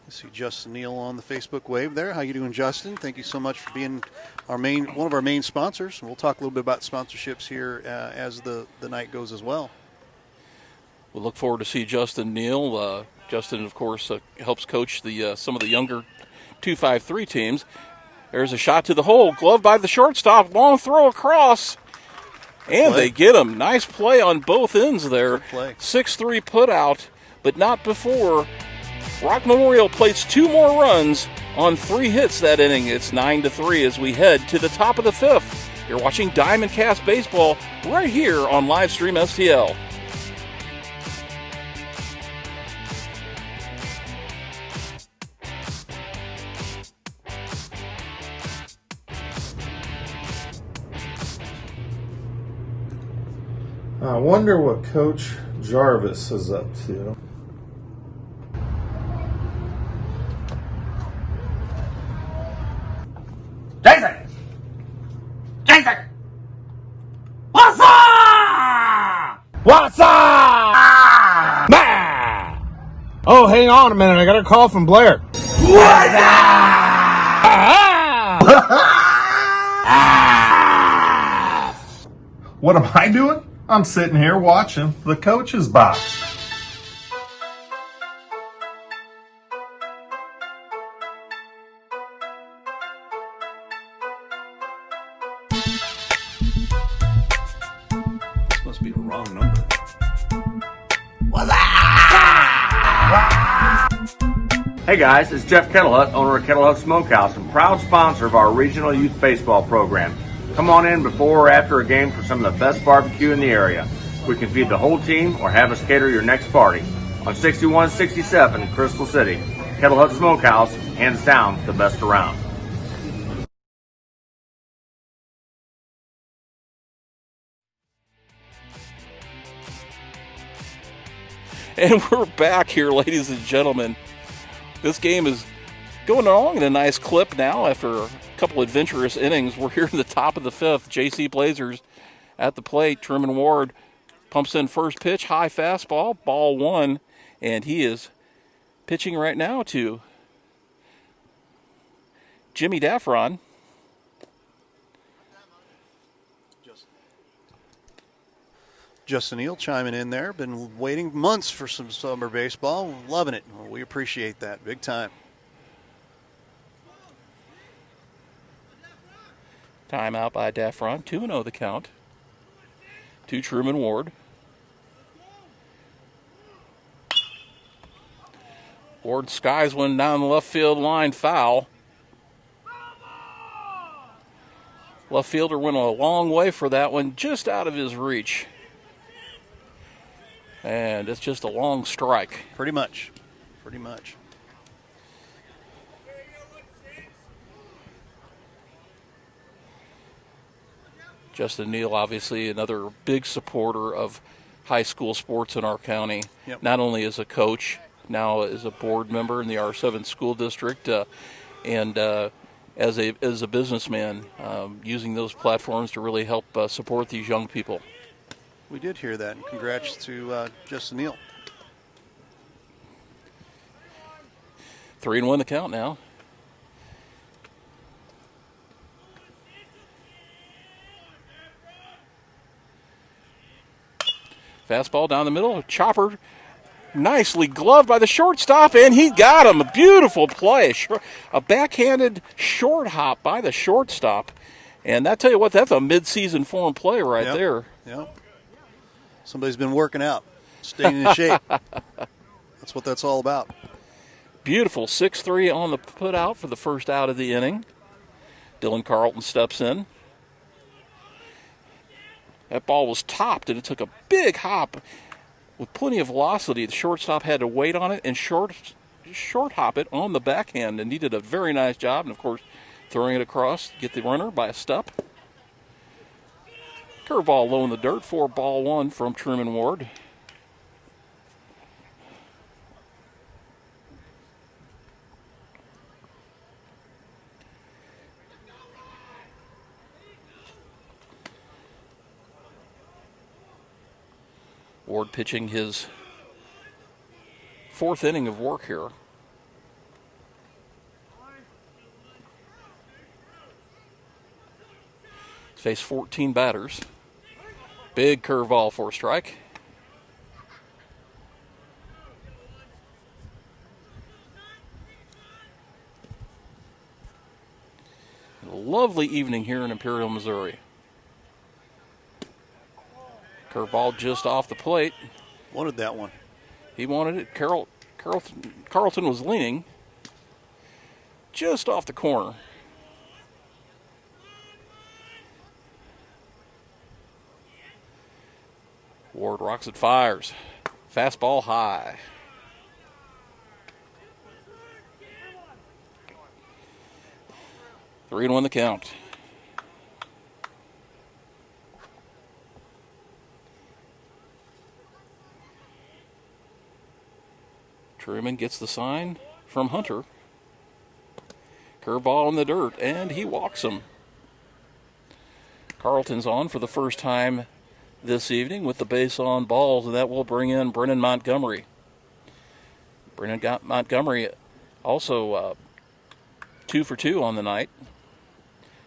S1: I see Justin Neal on the Facebook wave there. How you doing, Justin? Thank you so much for being one of our main sponsors. We'll talk a little bit about sponsorships here as the night goes as well.
S2: We'll look forward to see Justin Neal. Justin, of course, helps coach some of the younger 2-5-3 teams. There's a shot to the hole, glove by the shortstop, long throw across, and they get him. Nice play on both ends there. 6-3 put out, but not before. Rock Memorial plates 2 more runs on 3 hits that inning. It's 9-3 as we head to the top of the 5th. You're watching DIAMONDCAST Baseball right here on Livestream STL.
S3: I wonder what Coach Jarvis is up to.
S5: Jason! What's up? What's up? Man! Oh, hang on a minute. I got a call from Blair. What's up?
S3: What am I doing? I'm sitting here watching the coach's box.
S1: This must be a wrong number.
S4: Hey guys, it's Jeff Kettlehut, owner of Kettlehut Smokehouse and proud sponsor of our regional youth baseball program. Come on in before or after a game for some of the best barbecue in the area. We can feed the whole team or have us cater your next party. On 6167 Crystal City, Kettlehut Smokehouse, hands down the best around.
S2: And we're back here, ladies and gentlemen. This game is going along in a nice clip now after a couple adventurous innings. We're here in the top of the 5th. JC Blazers at the plate. Truman Ward pumps in first pitch, high fastball, ball 1, and he is pitching right now to Jimmy Daffron.
S1: Justin Neal chiming in there. Been waiting months for some summer baseball. Loving it. Well, we appreciate that big time.
S2: Timeout by Daffron. 2-0 the count to Truman Ward. Ward skies one down the left field line, foul. Left fielder went a long way for that one, just out of his reach. And it's just a long strike.
S1: Pretty much. Pretty much.
S2: Justin Neal, obviously another big supporter of high school sports in our county.
S1: Yep.
S2: Not only as a coach, now as a board member in the R7 school district, and as a businessman, using those platforms to really help support these young people.
S1: We did hear that, and congrats to Justin Neal.
S2: 3-1 the count now. Fastball down the middle, chopper nicely gloved by the shortstop, and he got him. A beautiful play, a backhanded short hop by the shortstop. And I tell you what, that's a mid-season form play right there.
S1: Yep. Somebody's been working out. Staying in shape. That's what that's all about.
S2: Beautiful 6-3 on the put out for the first out of the inning. Dylan Carlton steps in. That ball was topped, and it took a big hop with plenty of velocity. The shortstop had to wait on it and short hop it on the backhand, and he did a very nice job. And, of course, throwing it across to get the runner by a step. Curveball low in the dirt for ball one from Truman Ward. Ward pitching his fourth inning of work here. He's faced 14 batters. Big curveball for a strike. A lovely evening here in Imperial, Missouri. Curveball just off the plate.
S1: Wanted that one.
S2: He wanted it. Carlton was leaning just off the corner. Ward rocks it, fires. Fastball high. Three and one the count. Truman gets the sign from Hunter. Curveball in the dirt, and he walks him. Carlton's on for the first time this evening with the base on balls, and that will bring in Brennan Montgomery. Brennan Montgomery also 2 for 2 on the night.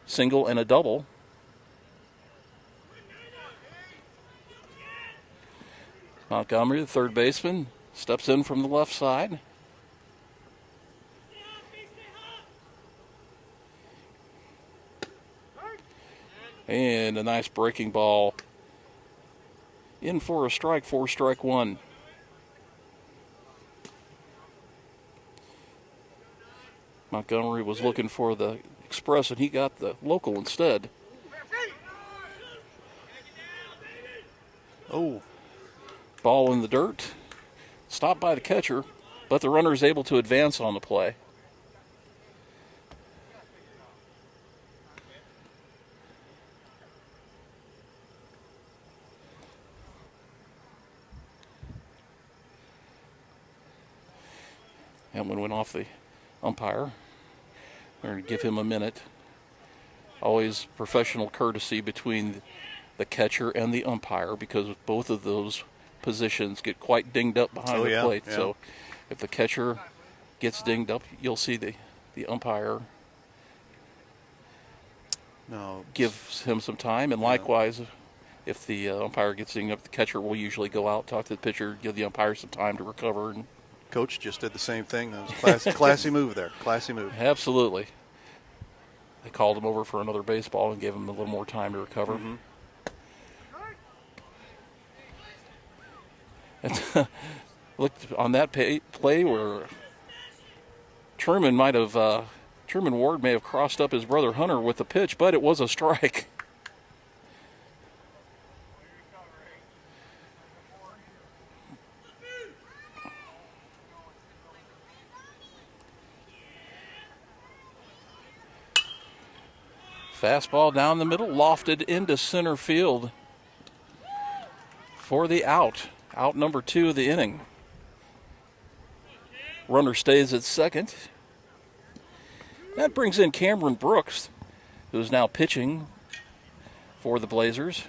S2: Single and a double. Montgomery, the third baseman, steps in from the left side. And a nice breaking ball in for a strike, strike one. Montgomery was looking for the express, and he got the local instead.
S1: Oh.
S2: Ball in the dirt. Stopped by the catcher, but the runner is able to advance on the play. That one went off the umpire. We're going to give him a minute. Always professional courtesy between the catcher and the umpire, because both of those positions get quite dinged up behind the plate.
S1: Yeah.
S2: So if the catcher gets dinged up, you'll see the umpire gives him some time. And likewise, if the umpire gets dinged up, the catcher will usually go out, talk to the pitcher, give the umpire some time to recover. And
S1: Coach just did the same thing. That was a classy move there. Classy move.
S2: Absolutely. They called him over for another baseball and gave him a little more time to recover.
S1: Mm-hmm.
S2: Looked on that play where Truman Ward may have crossed up his brother Hunter with the pitch, but it was a strike. Fastball down the middle, lofted into center field for the out. Out number 2 of the inning. Runner stays at second. That brings in Cameron Brooks, who's now pitching for the Blazers.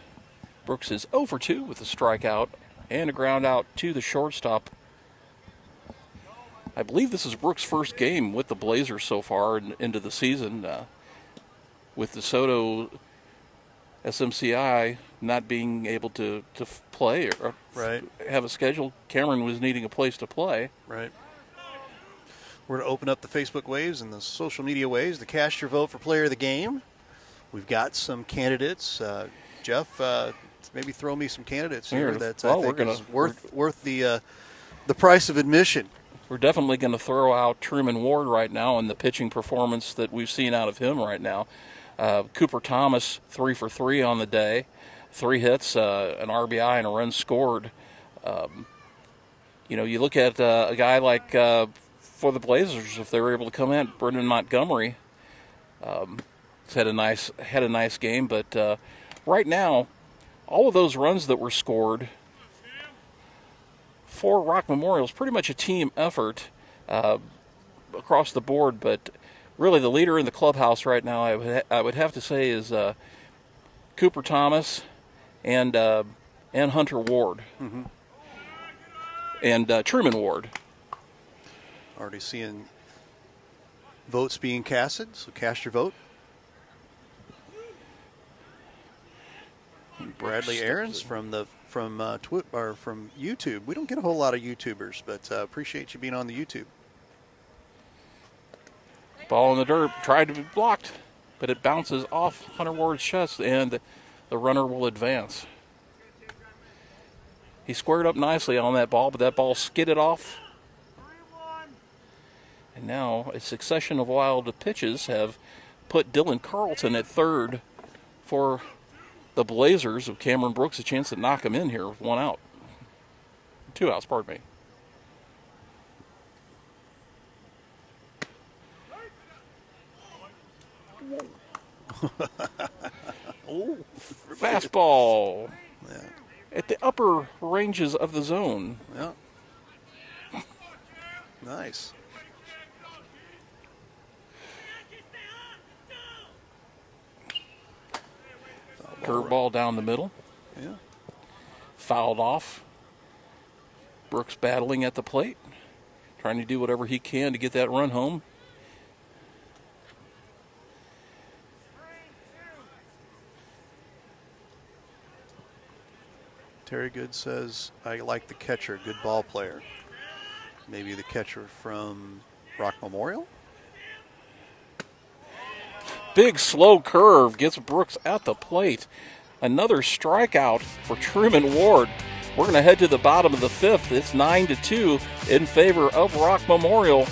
S2: Brooks is 0 for 2 with a strikeout and a ground out to the shortstop. I believe this is Brooks' first game with the Blazers so far into the season. With DeSoto SMCI not being able to play or have a schedule, Cameron was needing a place to play.
S1: Right. We're going to open up the Facebook waves and the social media waves to cast your vote for player of the game. We've got some candidates. Jeff, maybe throw me some candidates
S2: Here,
S1: here that
S2: well,
S1: I think
S2: we're
S1: is
S2: gonna-
S1: worth the price of admission.
S2: We're definitely going to throw out Truman Ward right now and the pitching performance that we've seen out of him right now. Cooper Thomas, 3 for 3 on the day, 3 hits, an RBI, and a run scored. You look at a guy like for the Blazers, if they were able to come in, Brendan Montgomery had a nice game. But right now, all of those runs that were scored for Rock Memorial is pretty much a team effort across the board. But really, the leader in the clubhouse right now, I would have to say, is Cooper Thomas and Hunter Ward.
S1: Mm-hmm.
S2: And Truman Ward.
S1: Already seeing votes being casted, so cast your vote. Bradley Aarons from YouTube. We don't get a whole lot of YouTubers, but appreciate you being on the YouTube.
S2: Ball in the dirt, tried to be blocked, but it bounces off Hunter Ward's chest, and the runner will advance. He squared up nicely on that ball, but that ball skidded off. And now a succession of wild pitches have put Dylan Carlton at third for the Blazers of Cameron Brooks a chance to knock him in here with 1 out. 2 outs, pardon me. Oh, fastball.
S1: Yeah.
S2: At the upper ranges of the zone.
S1: Yeah. Nice.
S2: Curveball down the middle.
S1: Yeah.
S2: Fouled off. Brooks battling at the plate, trying to do whatever he can to get that run home.
S1: Terry Good says, I like the catcher, good ball player. Maybe the catcher from Rock Memorial?
S2: Big slow curve gets Brooks at the plate. Another strikeout for Truman Ward. We're going to head to the bottom of the 5th. It's 9-2 in favor of Rock Memorial.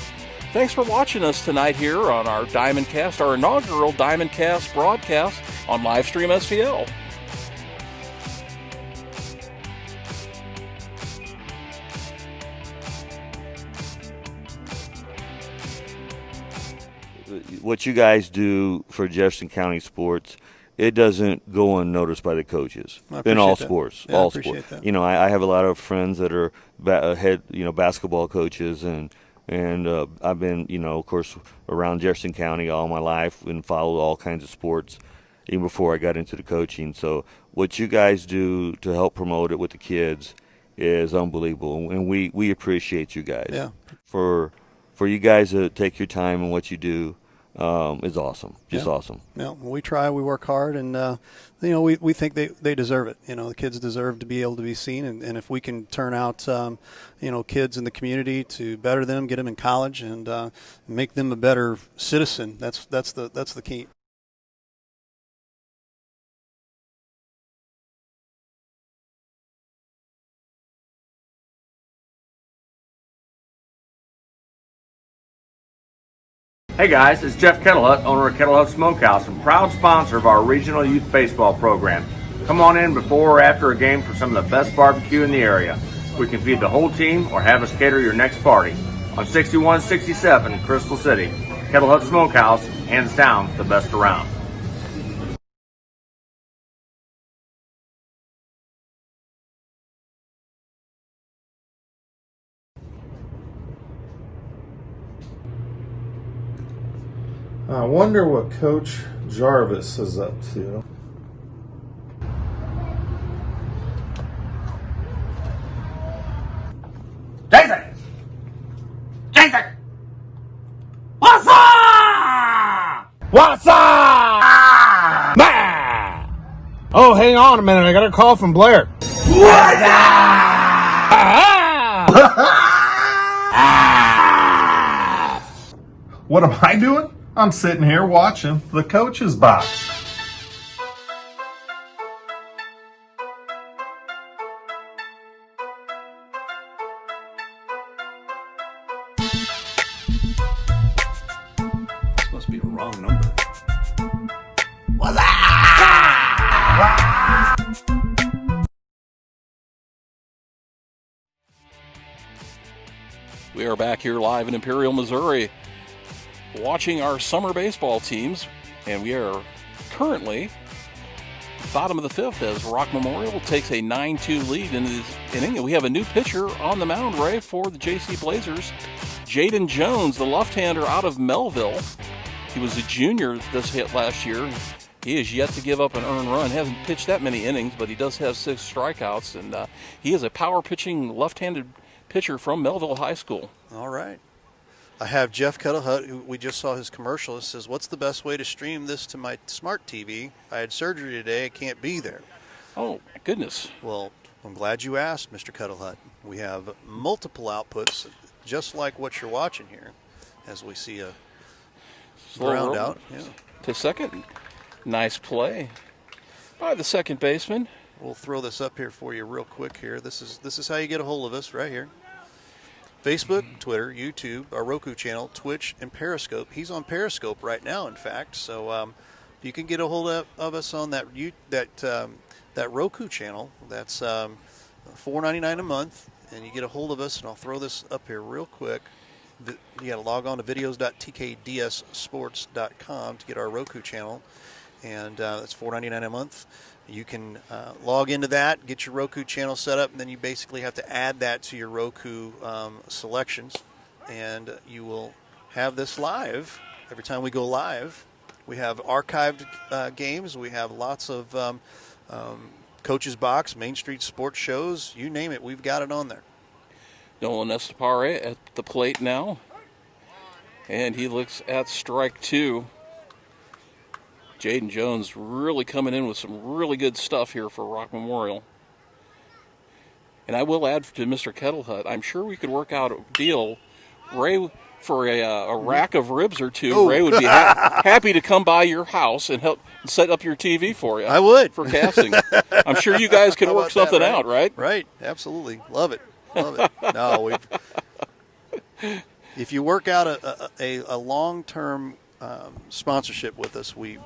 S2: Thanks for watching us tonight here on our DIAMONDCAST, our inaugural DIAMONDCAST broadcast on Livestream SVL.
S7: What you guys do for Jefferson County sports, it doesn't go unnoticed by the coaches in all sports.
S1: Yeah,
S7: all
S1: I appreciate
S7: sports.
S1: that.
S7: You know, I have a lot of friends that are basketball coaches, and I've been, of course, around Jefferson County all my life and followed all kinds of sports, even before I got into the coaching. So what you guys do to help promote it with the kids is unbelievable, and we appreciate you guys.
S1: Yeah.
S7: For you guys to take your time and what you do. Is awesome. Just awesome.
S1: Yeah, we try, we work hard, and we think they deserve it. The kids deserve to be able to be seen, and if we can turn out kids in the community to better them, get them in college, and make them a better citizen, that's the key.
S4: Hey guys, it's Jeff Kettlehut, owner of Kettlehut Smokehouse and proud sponsor of our regional youth baseball program. Come on in before or after a game for some of the best barbecue in the area. We can feed the whole team or have us cater your next party. On 6167 Crystal City, Kettlehut Smokehouse, hands down the best around.
S3: I wonder what Coach Jarvis is up to.
S5: Jason! What's up? What's up? Man! Oh, hang on a minute. I got a call from Blair. What's up?
S3: What am I doing? I'm sitting here watching the coach's box.
S1: must be a wrong number.
S2: We are back here live in Imperial, Missouri, watching our summer baseball teams, and we are currently bottom of the fifth as Rock Memorial takes a 9-2 lead in this inning. And we have a new pitcher on the mound, Ray, for the JC Blazers, Jayden Jones, the left-hander out of Melville. He was a junior last year. He is yet to give up an earned run. Hasn't pitched that many innings, but he does have 6 strikeouts, and he is a power-pitching left-handed pitcher from Melville High School.
S1: All right. I have Jeff Kettlehut, who we just saw his commercial. It says, "What's the best way to stream this to my smart TV? I had surgery today. I can't be there."
S2: Oh, my goodness.
S1: Well, I'm glad you asked, Mr. Kettlehut. We have multiple outputs, just like what you're watching here, as we see a ground out. Yeah.
S2: To second. Nice play by the second baseman.
S1: We'll throw this up here for you real quick here. This is how you get a hold of us right here. Facebook, Twitter, YouTube, our Roku channel, Twitch, and Periscope. He's on Periscope right now, in fact. So you can get a hold of us on that Roku channel. That's $4.99 a month, and you get a hold of us. And I'll throw this up here real quick. You got to log on to videos.tkdssports.com to get our Roku channel, and that's $4.99 a month. You can log into that, get your Roku channel set up, and then you basically have to add that to your Roku selections, and you will have this live every time we go live. We have archived games. We have lots of Coach's Box, Main Street Sports shows. You name it, we've got it on there.
S2: Nolan Estepare at the plate now, and he looks at strike 2. Jayden Jones really coming in with some really good stuff here for Rock Memorial. And I will add to Mr. Kettlehut, I'm sure we could work out a deal, Ray, for a rack of ribs or two.
S1: Oh.
S2: Ray would be happy to come by your house and help set up your TV for you.
S1: I would.
S2: For casting. I'm sure you guys could work something out, right?
S1: Right, absolutely. Love it. Love it. No, if you work out a long-term sponsorship with us, we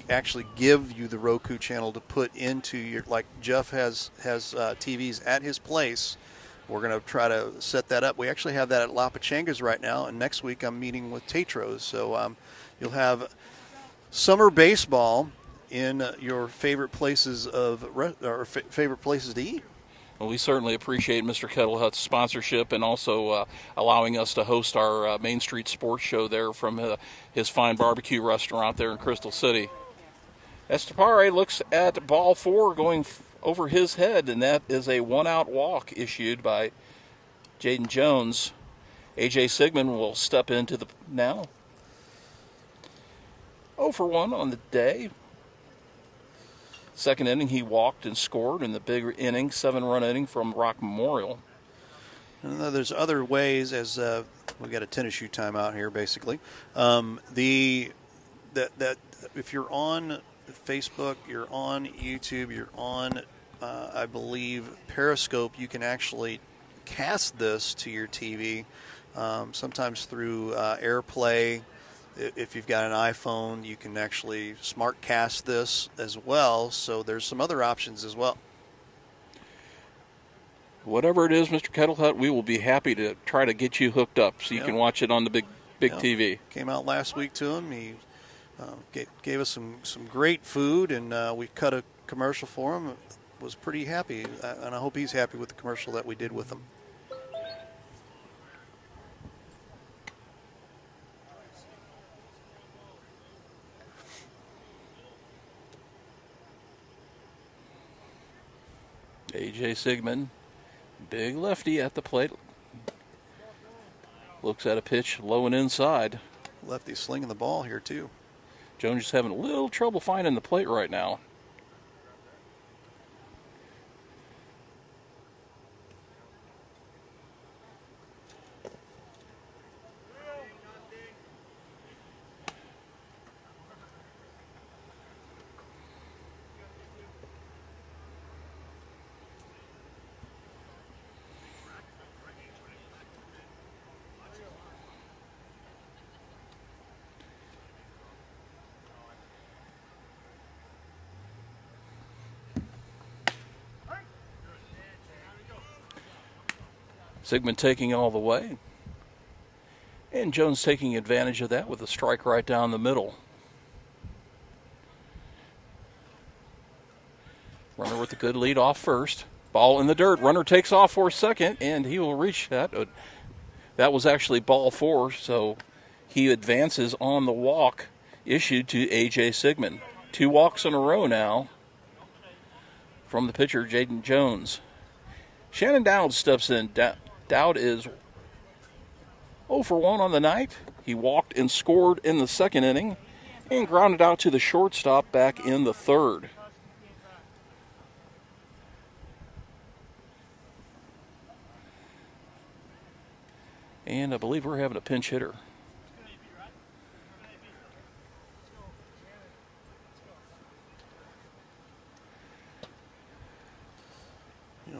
S1: actually give you the Roku channel to put into your, like Jeff has TVs at his place. We're going to try to set that up. We actually have that at La Pachanga's right now, and next week I'm meeting with Tetros. So you'll have summer baseball in your favorite places favorite places to eat.
S2: Well, we certainly appreciate Mr. Kettlehut's sponsorship and also allowing us to host our Main Street Sports show there from his fine barbecue restaurant there in Crystal City. Estepare looks at ball 4 going over his head, and that is a one-out walk issued by Jayden Jones. A.J. Sigmund will step into the now. 0 for 1 on the day. Second inning, he walked and scored in the big inning, 7-run inning from Rock Memorial.
S1: And there's other ways, as we got a tennis shoe timeout here, basically. That if you're on Facebook, you're on YouTube, you're on, I believe, Periscope, you can actually cast this to your TV, sometimes through AirPlay. If you've got an iPhone, you can actually smart cast this as well. So there's some other options as well.
S2: Whatever it is, Mr. Kettlehut, we will be happy to try to get you hooked up so you can watch it on the big TV. Came
S1: out last week to him. He gave us some great food, and we cut a commercial for him. Was pretty happy, and I hope he's happy with the commercial that we did with him.
S2: A.J. Sigmund, big lefty at the plate. Looks at a pitch low and inside.
S1: Lefty slinging the ball here, too.
S2: Jones is having a little trouble finding the plate right now. Sigmund taking all the way. And Jones taking advantage of that with a strike right down the middle. Runner with a good lead off first. Ball in the dirt. Runner takes off for second, and he will reach that. That was actually ball 4, so he advances on the walk issued to A.J. Sigmund. 2 walks in a row now from the pitcher, Jayden Jones. Shannon Dowd steps in. Dowd is 0 for 1 on the night. He walked and scored in the second inning and grounded out to the shortstop back in the third. And I believe we're having a pinch hitter.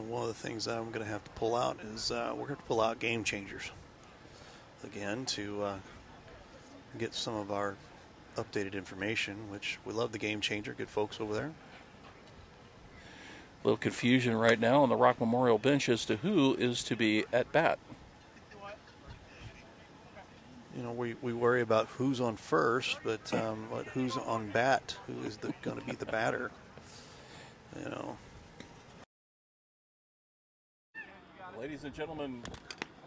S1: One of the things I'm going to have to pull out is we're going to have to pull out game changers again to get some of our updated information, which we love the game changer. Good folks over there.
S2: A little confusion right now on the Rock Memorial bench as to who is to be at bat.
S1: We worry about who's on first, but who's on bat? Who is going to be the batter?
S2: Ladies and gentlemen,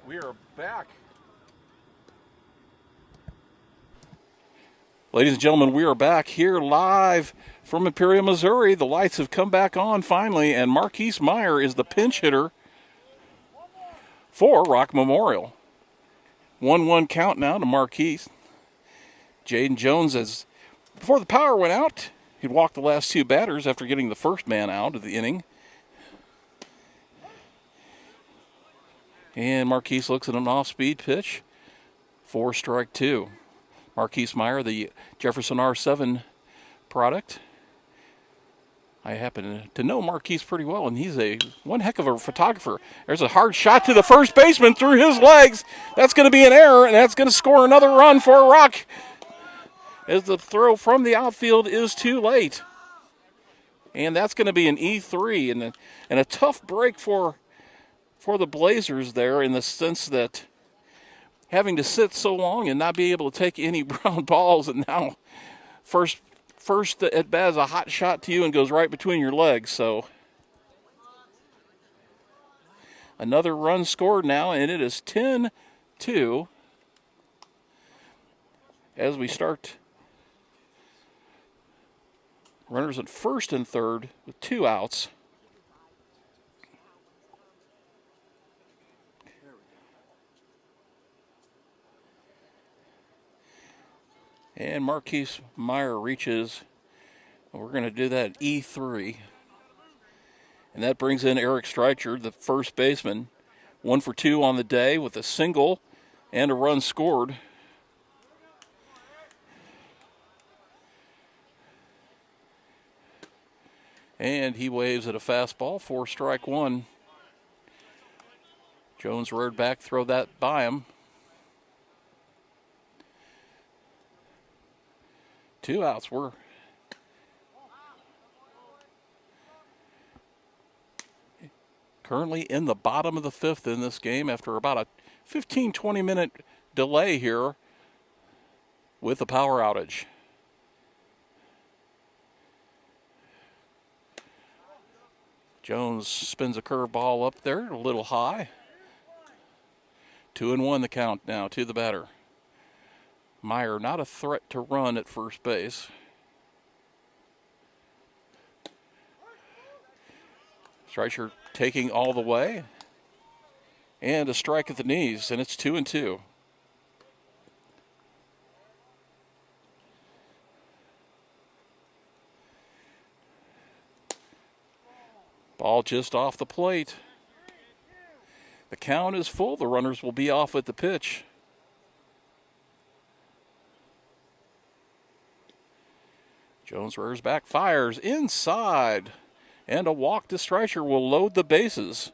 S2: we are back. Ladies and gentlemen, we are back here live from Imperial, Missouri. The lights have come back on finally, and Marquise Meyer is the pinch hitter for Rock Memorial. 1-1 count now to Marquise. Jayden Jones, before the power went out, he'd walked the last 2 batters after getting the first man out of the inning. And Marquise looks at an off-speed pitch for strike 2. Marquise Meyer, the Jefferson R7 product. I happen to know Marquise pretty well, and he's one heck of a photographer. There's a hard shot to the first baseman through his legs. That's going to be an error, and that's going to score another run for Rock, as the throw from the outfield is too late. And that's going to be an E3, and a tough break for the Blazers there, in the sense that having to sit so long and not be able to take any ground balls, and now first at bat is a hot shot to you and goes right between your legs. So another run scored now, and it is 10-2 as we start. Runners at first and third with 2 outs. And Marquise Meyer reaches, and we're going to do that at E3. And that brings in Eric Streicher, the first baseman. 1 for 2 on the day with a single and a run scored. And he waves at a fastball for strike 1. Jones reared back, throw that by him. 2 outs. We're currently in the bottom of the 5th in this game after about a 15-20 minute delay here with the power outage. Jones spins a curveball up there, a little high. 2-1 the count now to the batter. Meyer not a threat to run at first base. Streicher taking all the way. And a strike at the knees, and it's 2-2. Ball just off the plate. The count is full. The runners will be off at the pitch. Jones rears back, fires inside, and a walk to Streicher will load the bases.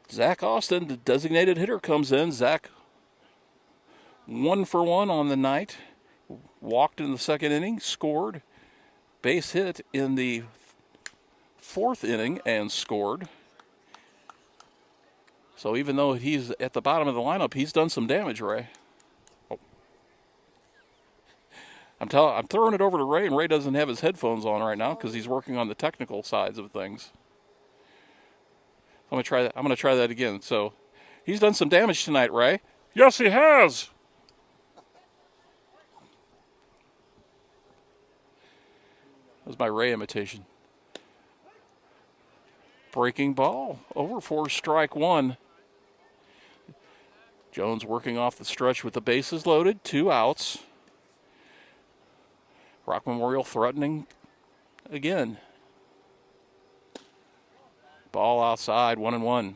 S2: Zach Austin, the designated hitter, comes in. Zach 1 for 1 on the night. Walked in the second inning, scored base hit in the 4th inning and scored. So even though he's at the bottom of the lineup, he's done some damage, Ray. Oh. I'm throwing it over to Ray, and Ray doesn't have his headphones on right now because he's working on the technical sides of things. I'm going to try that again. So he's done some damage tonight, Ray. Yes, he has. That was my Ray imitation. Breaking ball over for strike 1. Jones working off the stretch with the bases loaded, 2 outs. Rock Memorial threatening again. Ball outside, 1-1.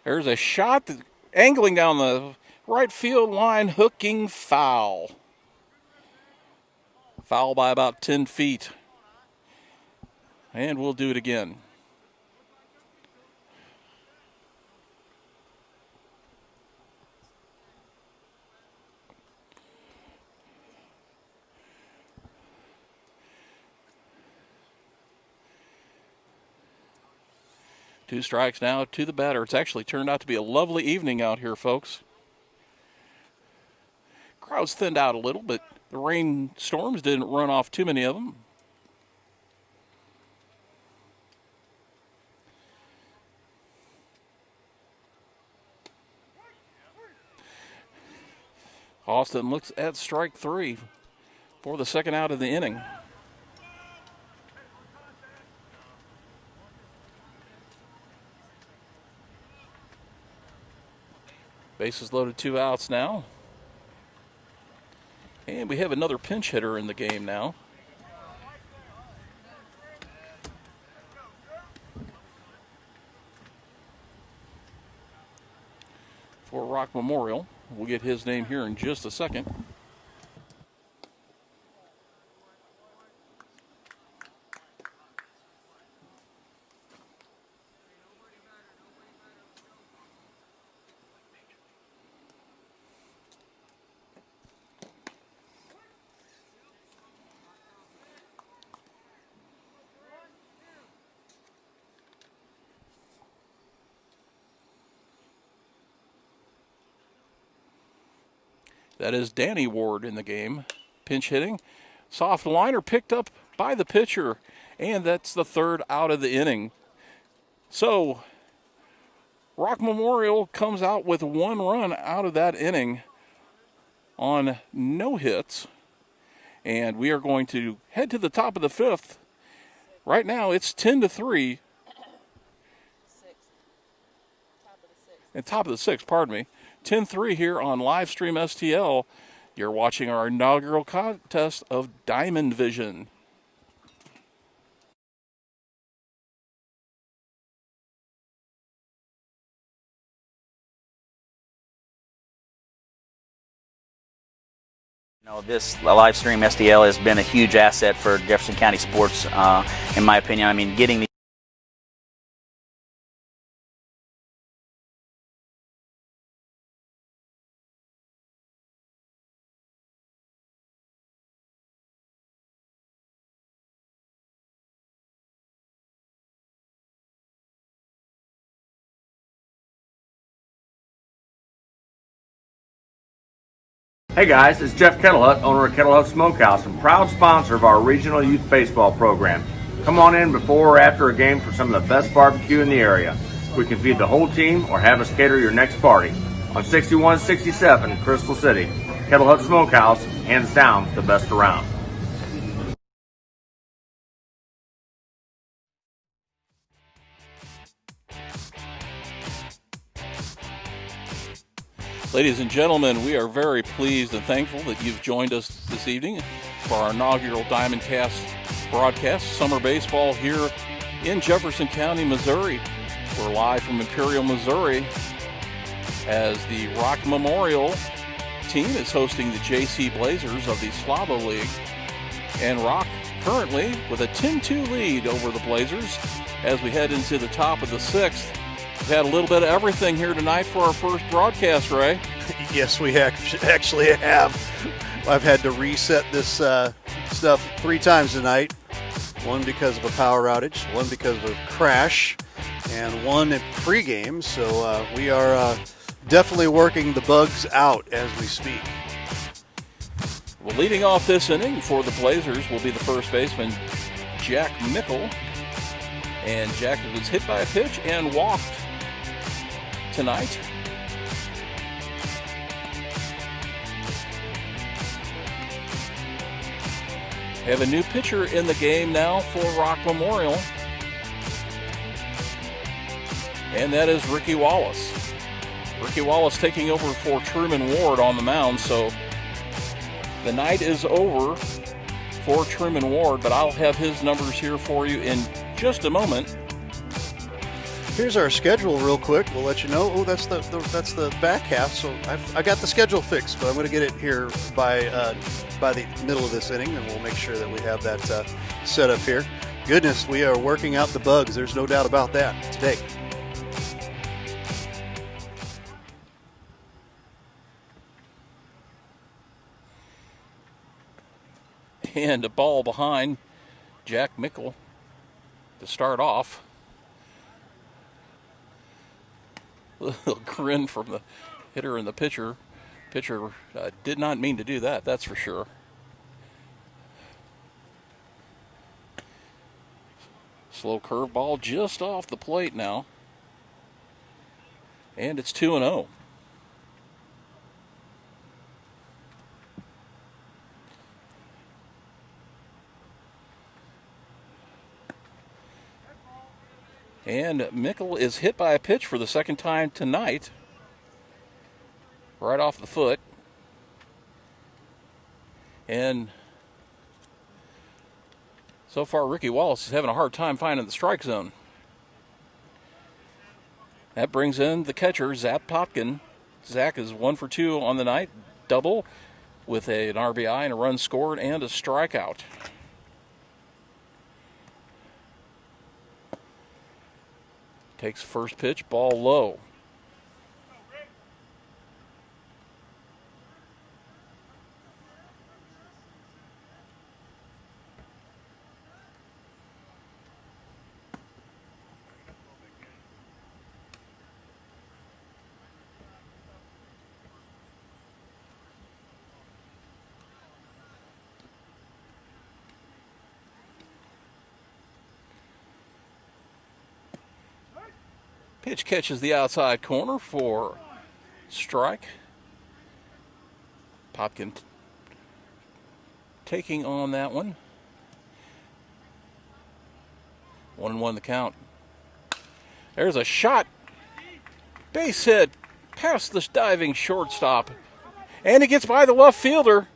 S2: There's a shot angling down the right field line, hooking foul. Foul by about 10 feet. And we'll do it again. Two strikes now to the batter. It's actually turned out to be a lovely evening out here, folks. Crowd's thinned out a little, but the rainstorms didn't run off too many of them. Austin looks at strike 3 for the second out of the inning. Bases loaded, 2 outs now. And we have another pinch hitter in the game now. For Rock Memorial. We'll get his name here in just a second. That is Danny Ward in the game, pinch hitting. Soft liner picked up by the pitcher, and that's the 3rd out of the inning. So, Rock Memorial comes out with 1 run out of that inning on no hits. And we are going to head to the top of the 5th. Right now, it's 10-3. And top of the 6th, pardon me. 10-3 here on Livestream STL. You're watching our inaugural contest of Diamond Vision.
S8: You know, this Livestream STL has been a huge asset for Jefferson County sports, in my opinion. I mean, getting the
S4: Hey guys, it's Jeff Kettlehut, owner of Kettlehut Smokehouse and proud sponsor of our regional youth baseball program. Come on in before or after a game for some of the best barbecue in the area. We can feed the whole team or have us cater your next party. On 6167 Crystal City, Kettlehut Smokehouse, hands down the best around.
S2: Ladies and gentlemen, we are very pleased and thankful that you've joined us this evening for our inaugural DIAMONDCAST broadcast, summer baseball here in Jefferson County, Missouri. We're live from Imperial, Missouri, as the Rock Memorial team is hosting the JC Blazers of the Slava League. And Rock currently with a 10-2 lead over the Blazers as we head into the top of the 6th. We've had a little bit of everything here tonight for our first broadcast, Ray.
S1: Yes, we actually have. I've had to reset this stuff 3 times tonight. One because of a power outage, one because of a crash, and one at pregame. So we are definitely working the bugs out as we speak.
S2: Well, leading off this inning for the Blazers will be the first baseman, Jack Mickle. And Jack was hit by a pitch and walked tonight. We have a new pitcher in the game now for Rock Memorial. And that is Ricky Wallace. Ricky Wallace taking over for Truman Ward on the mound. So the night is over for Truman Ward, but I'll have his numbers here for you in just a moment.
S1: Here's our schedule real quick. We'll let you know. Oh, that's the back half. So I got the schedule fixed, but I'm going to get it here by the middle of this inning, and we'll make sure that we have that set up here. Goodness, we are working out the bugs. There's no doubt about that today.
S2: And a ball behind Jack Mickle to start off. A little grin from the hitter and the pitcher. Pitcher did not mean to do that, that's for sure. Slow curveball just off the plate now. And it's 2-0. And Mickle is hit by a pitch for the second time tonight. Right off the foot. And so far, Ricky Wallace is having a hard time finding the strike zone. That brings in the catcher, Zach Popkin. Zach is 1 for 2 on the night. Double with an RBI and a run scored and a strikeout. Takes first pitch, ball low. Pitch catches the outside corner for strike. Popkin taking on that one. 1-1 the count. There's a shot. Base hit past the diving shortstop. And it gets by the left fielder.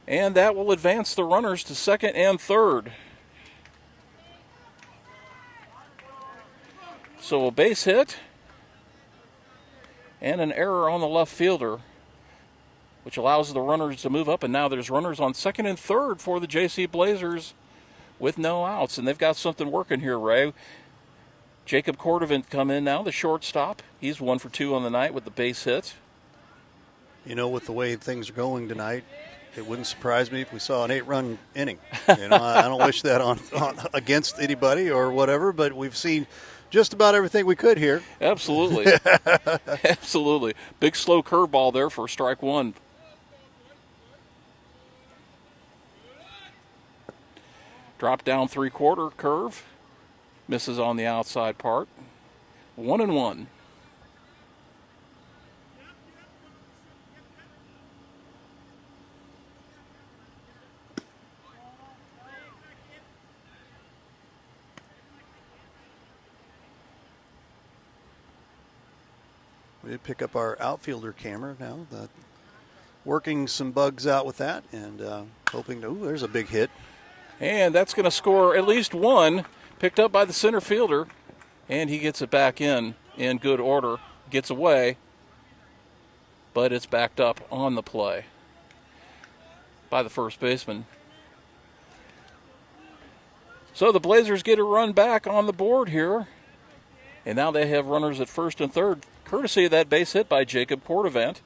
S2: And that will advance the runners to second and third. So a base hit and an error on the left fielder, which allows the runners to move up. And now there's runners on second and third for the JC Blazers with no outs. And they've got something working here, Ray. Jacob Cordovant come in now, the shortstop. He's 1 for 2 on the night with the base hit.
S1: You know, with the way things are going tonight, it wouldn't surprise me if we saw an 8-run inning. You know, I don't wish that on against anybody or whatever, but we've seen just about everything we could here.
S2: Absolutely. Absolutely. Big slow curveball there for strike one. Drop down 3/4 curve. Misses on the outside part. 1-1.
S1: We did pick up our outfielder camera now. Working some bugs out with that and hoping to, there's a big hit.
S2: And that's going to score at least one. Picked up by the center fielder. And he gets it back in good order. Gets away. But it's backed up on the play by the first baseman, So the Blazers get a run back on the board here. And now they have runners at first and third, courtesy of that base hit by Jacob Portavant.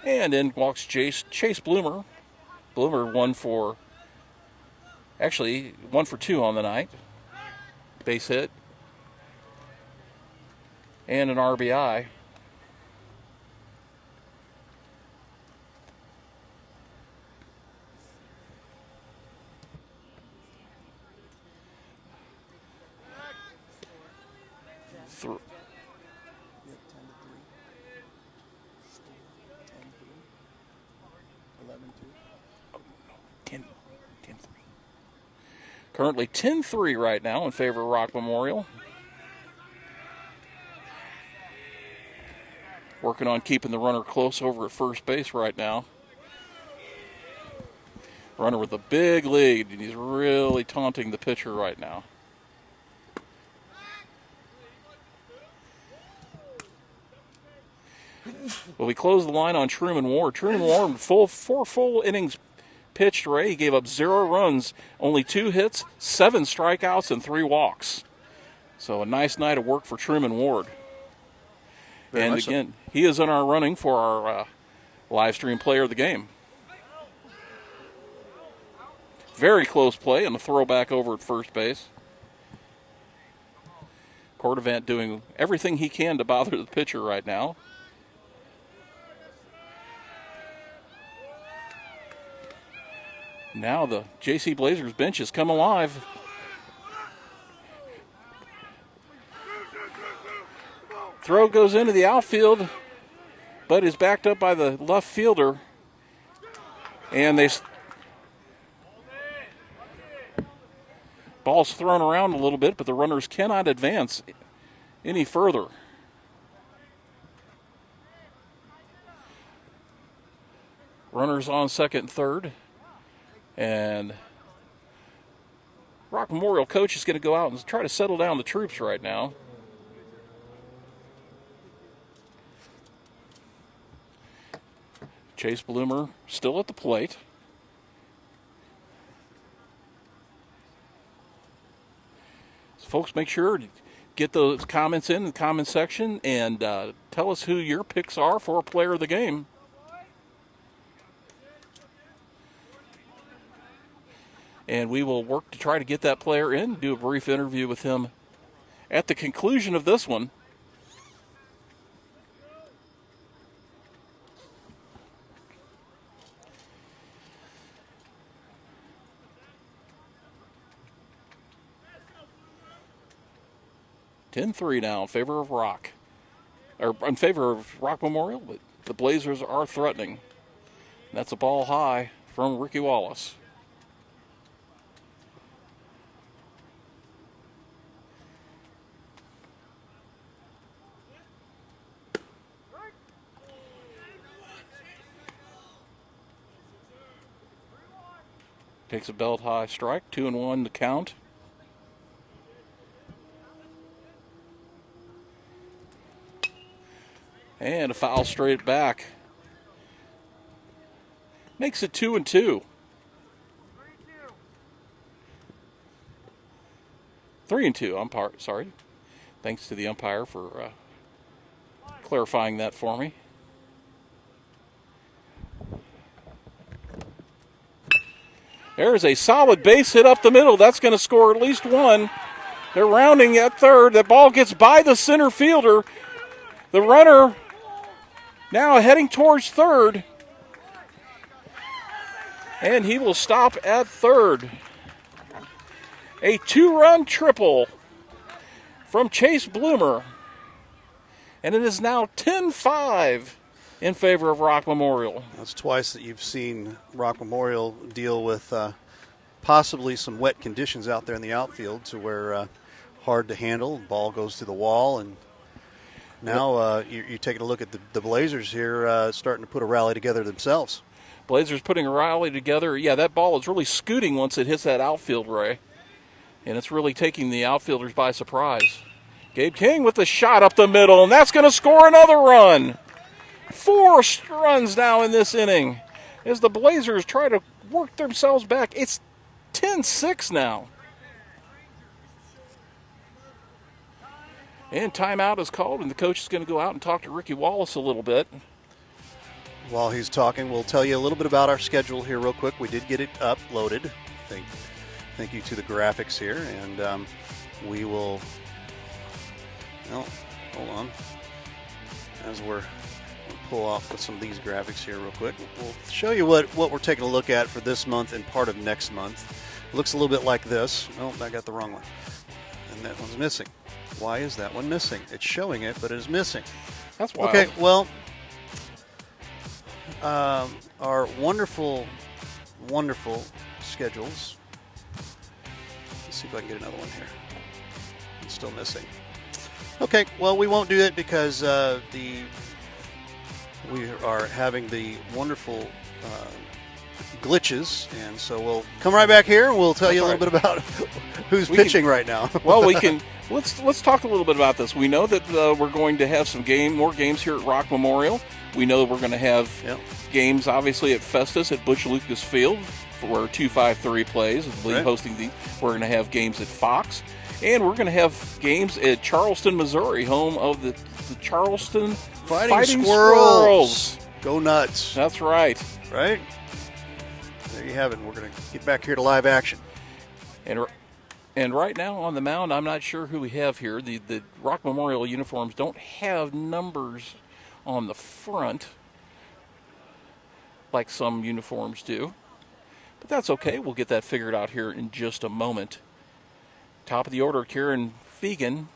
S2: And in walks Chase Bloomer. Bloomer one for 2 on the night. Base hit. And an RBI. Through. 10-3. Currently 10-3 right now in favor of Rock Memorial. Working on keeping the runner close over at first base right now. Runner with a big lead, and he's really taunting the pitcher right now. Well, we close the line on Truman Ward. Truman Ward, four full innings pitched, Ray. He gave up 0 runs, only 2 hits, 7 strikeouts, and 3 walks. So a nice night of work for Truman Ward. And again, he is in our running for our live stream player of the game. Very close play and a throwback over at first base. Portavant doing everything he can to bother the pitcher right now. Now the JC Blazers bench has come alive. Throw goes into the outfield, but is backed up by the left fielder. And ball's thrown around a little bit, but the runners cannot advance any further. Runners on second and third. And Rock Memorial coach is going to go out and try to settle down the troops right now. Chase Bloomer still at the plate. So folks, make sure to get those comments in the comment section and tell us who your picks are for player of the game. And we will work to try to get that player in, do a brief interview with him at the conclusion of this one. (10-3) now in favor of Rock. Or in favor of Rock Memorial, but the Blazers are threatening. That's a ball high from Ricky Wallace. Takes a belt high strike, 2-1 to count. And a foul straight back. Makes it 2-2. 3-2, umpire, sorry. Thanks to the umpire for clarifying that for me. There's a solid base hit up the middle. That's going to score at least one. They're rounding at third. The ball gets by the center fielder. The runner now heading towards third. And he will stop at third. A 2-run triple from Chase Bloomer. And it is now 10-5 in favor of Rock Memorial.
S1: That's twice that you've seen Rock Memorial deal with possibly some wet conditions out there in the outfield to where hard to handle. Ball goes to the wall, and now you're taking a look at the Blazers here starting to put a rally together themselves.
S2: Blazers putting a rally together. Yeah, that ball is really scooting once it hits that outfield, Ray. And it's really taking the outfielders by surprise. Gabe King with the shot up the middle, and that's going to score another run. 4 runs now in this inning. as the Blazers try to work themselves back. It's 10-6 now. And timeout is called, and the coach is going to go out and talk to Ricky Wallace a little bit.
S1: While he's talking, we'll tell you a little bit about our schedule here real quick. We did get it uploaded. Thank you to the graphics here, and we will, well, hold on, as we'll pull off with some of these graphics here real quick. We'll show you what we're taking a look at for this month and part of next month. It looks a little bit like this. Oh, I got the wrong one. And that one's missing. Why is that one missing? It's showing it, but it is missing.
S2: That's wild.
S1: Okay, well, our wonderful, wonderful schedules. Let's see if I can get another one here. It's still missing. Okay, well, we won't do it because we are having the wonderful glitches, and so we'll come right back here and we'll tell you a little bit about who's pitching right now.
S2: Well, we can let's talk a little bit about this. We know that we're going to have more games here at Rock Memorial. We know that we're going to have games, obviously, at Festus at Butch Lucas Field, where 253 plays. Right. Hosting these. We're going to have games at Fox, and we're going to have games at Charleston, Missouri, home of the Charleston Fighting Squirrels.
S1: Go nuts!
S2: That's right.
S1: Right. There you have it. We're going to get back here to live action.
S2: And right now on the mound, I'm not sure who we have here. The Rock Memorial uniforms don't have numbers on the front like some uniforms do. But that's okay. We'll get that figured out here in just a moment. Top of the order, Kieran Fegan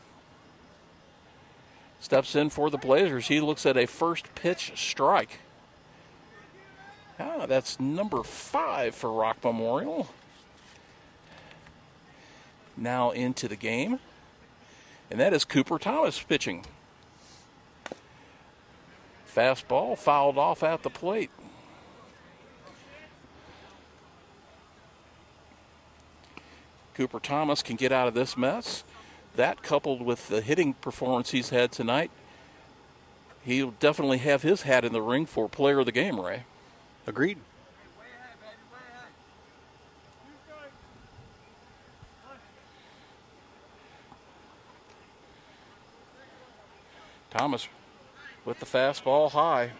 S2: steps in for the Blazers. He looks at a first pitch strike. That's number 5 for Rock Memorial. Now into the game. And that is Cooper Thomas pitching. Fastball fouled off at the plate. Cooper Thomas can get out of this mess. That, coupled with the hitting performance he's had tonight, he'll definitely have his hat in the ring for player of the game, Ray.
S1: Agreed.
S2: Thomas with the fastball high.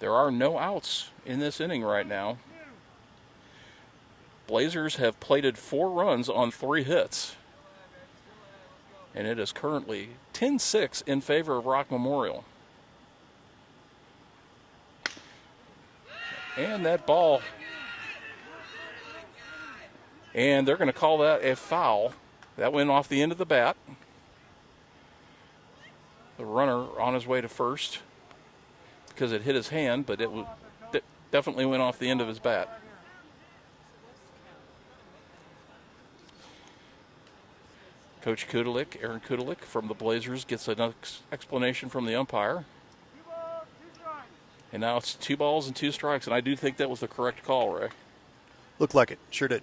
S2: There are no outs in this inning right now. Blazers have plated 4 runs on 3 hits. And it is currently 10-6 in favor of Rock Memorial. And that ball. And they're going to call that a foul. That went off the end of the bat. The runner on his way to first because it hit his hand, but it definitely went off the end of his bat. Coach Kudelik, Aaron Kudelik from the Blazers, gets an explanation from the umpire. And now it's 2 balls and 2 strikes, and I do think that was the correct call, Ray.
S1: Looked like it. Sure did.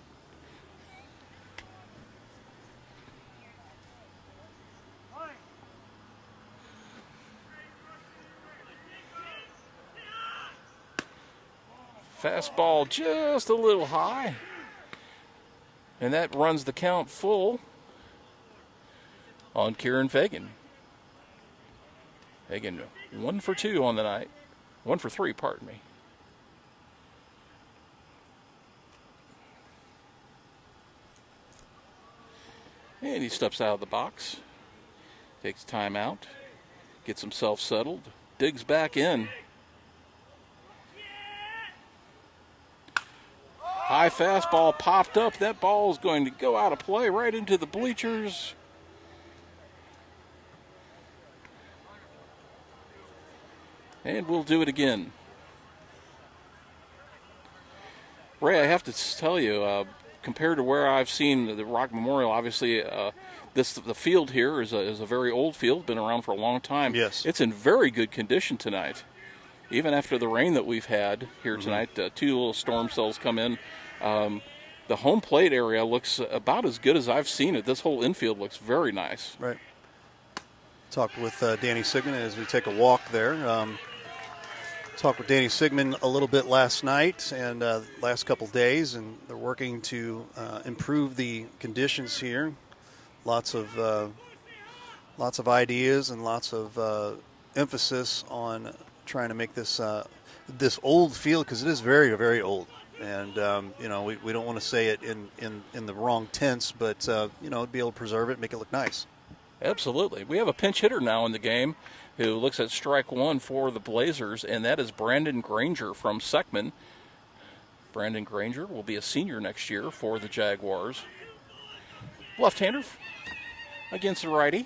S2: Fastball just a little high. And that runs the count full on Kieran Fagan. Fagan 1 for 2 on the night. 1 for 3, pardon me. And he steps out of the box. Takes time out. Gets himself settled. Digs back in. High fastball popped up. That ball is going to go out of play right into the bleachers. And we'll do it again. Ray, I have to tell you, compared to where I've seen the Rock Memorial, obviously the field here is a very old field, been around for a long time.
S1: Yes.
S2: It's in very good condition tonight. Even after the rain that we've had here tonight, 2 little storm cells come in. The home plate area looks about as good as I've seen it. This whole infield looks very nice.
S1: Right. Talked with Danny Sigmund as we take a walk there. Talked with Danny Sigmund a little bit last night and last couple days, and they're working to improve the conditions here. Lots of ideas and lots of emphasis on trying to make this this old field, because it is very, very old. And we don't want to say it in the wrong tense, but be able to preserve it, make it look nice.
S2: Absolutely. We have a pinch hitter now in the game who looks at strike one for the Blazers, and that is Brandon Granger from Sigmund. Brandon Granger will be a senior next year for the Jaguars. Left-hander against the righty.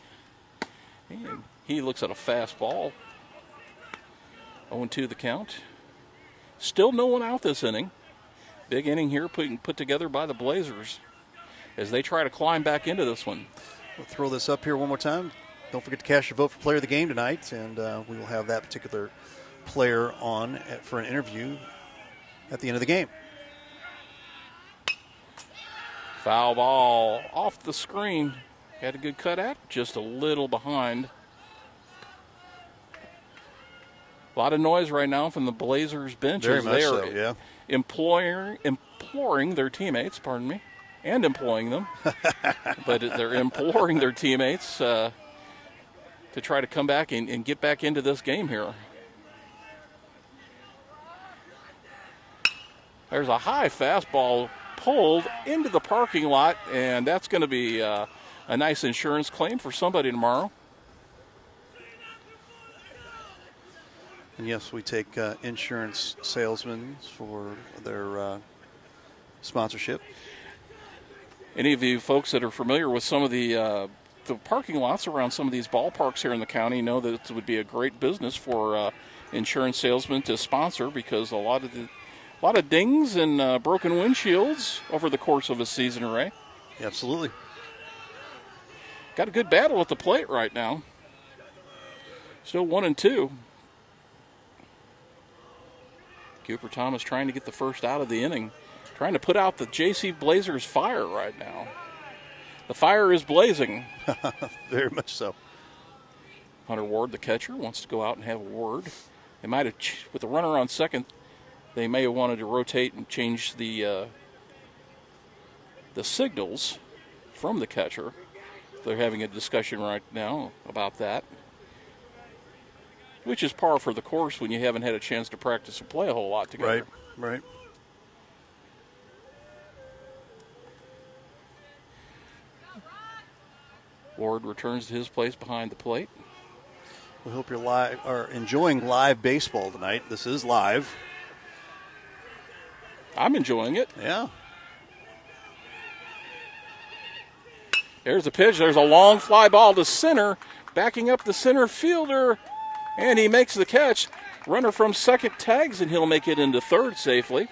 S2: And he looks at a fastball. 0-2 the count. Still no one out this inning. Big inning here put together by the Blazers as they try to climb back into this one.
S1: We'll throw this up here one more time. Don't forget to cast your vote for player of the game tonight, and we will have that particular player on for an interview at the end of the game.
S2: Foul ball off the screen. Had a good cut at, just a little behind. A lot of noise right now from the Blazers bench
S1: Very
S2: as
S1: much
S2: they
S1: so,
S2: are
S1: yeah.
S2: imploring their teammates, and employing them. But they're imploring their teammates to try to come back and get back into this game here. There's a high fastball pulled into the parking lot, and that's going to be a nice insurance claim for somebody tomorrow.
S1: And yes, we take insurance salesmen for their sponsorship.
S2: Any of you folks that are familiar with some of the parking lots around some of these ballparks here in the county know that it would be a great business for insurance salesmen to sponsor, because a lot of dings and broken windshields over the course of a season, Ray.
S1: Absolutely.
S2: Got a good battle at the plate right now. Still 1-2. Cooper Thomas trying to get the first out of the inning. Trying to put out the JC Blazers fire right now. The fire is blazing.
S1: Very much so.
S2: Hunter Ward, the catcher, wants to go out and have a word. They might have, with the runner on second, they may have wanted to rotate and change the signals from the catcher. They're having a discussion right now about that, which is par for the course when you haven't had a chance to practice and play a whole lot together.
S1: Right.
S2: Ward returns to his place behind the plate.
S1: We hope you're enjoying live baseball tonight. This is live.
S2: I'm enjoying it.
S1: Yeah.
S2: There's a pitch. There's a long fly ball to center, backing up the center fielder, and he makes the catch. Runner from second tags, and he'll make it into third safely.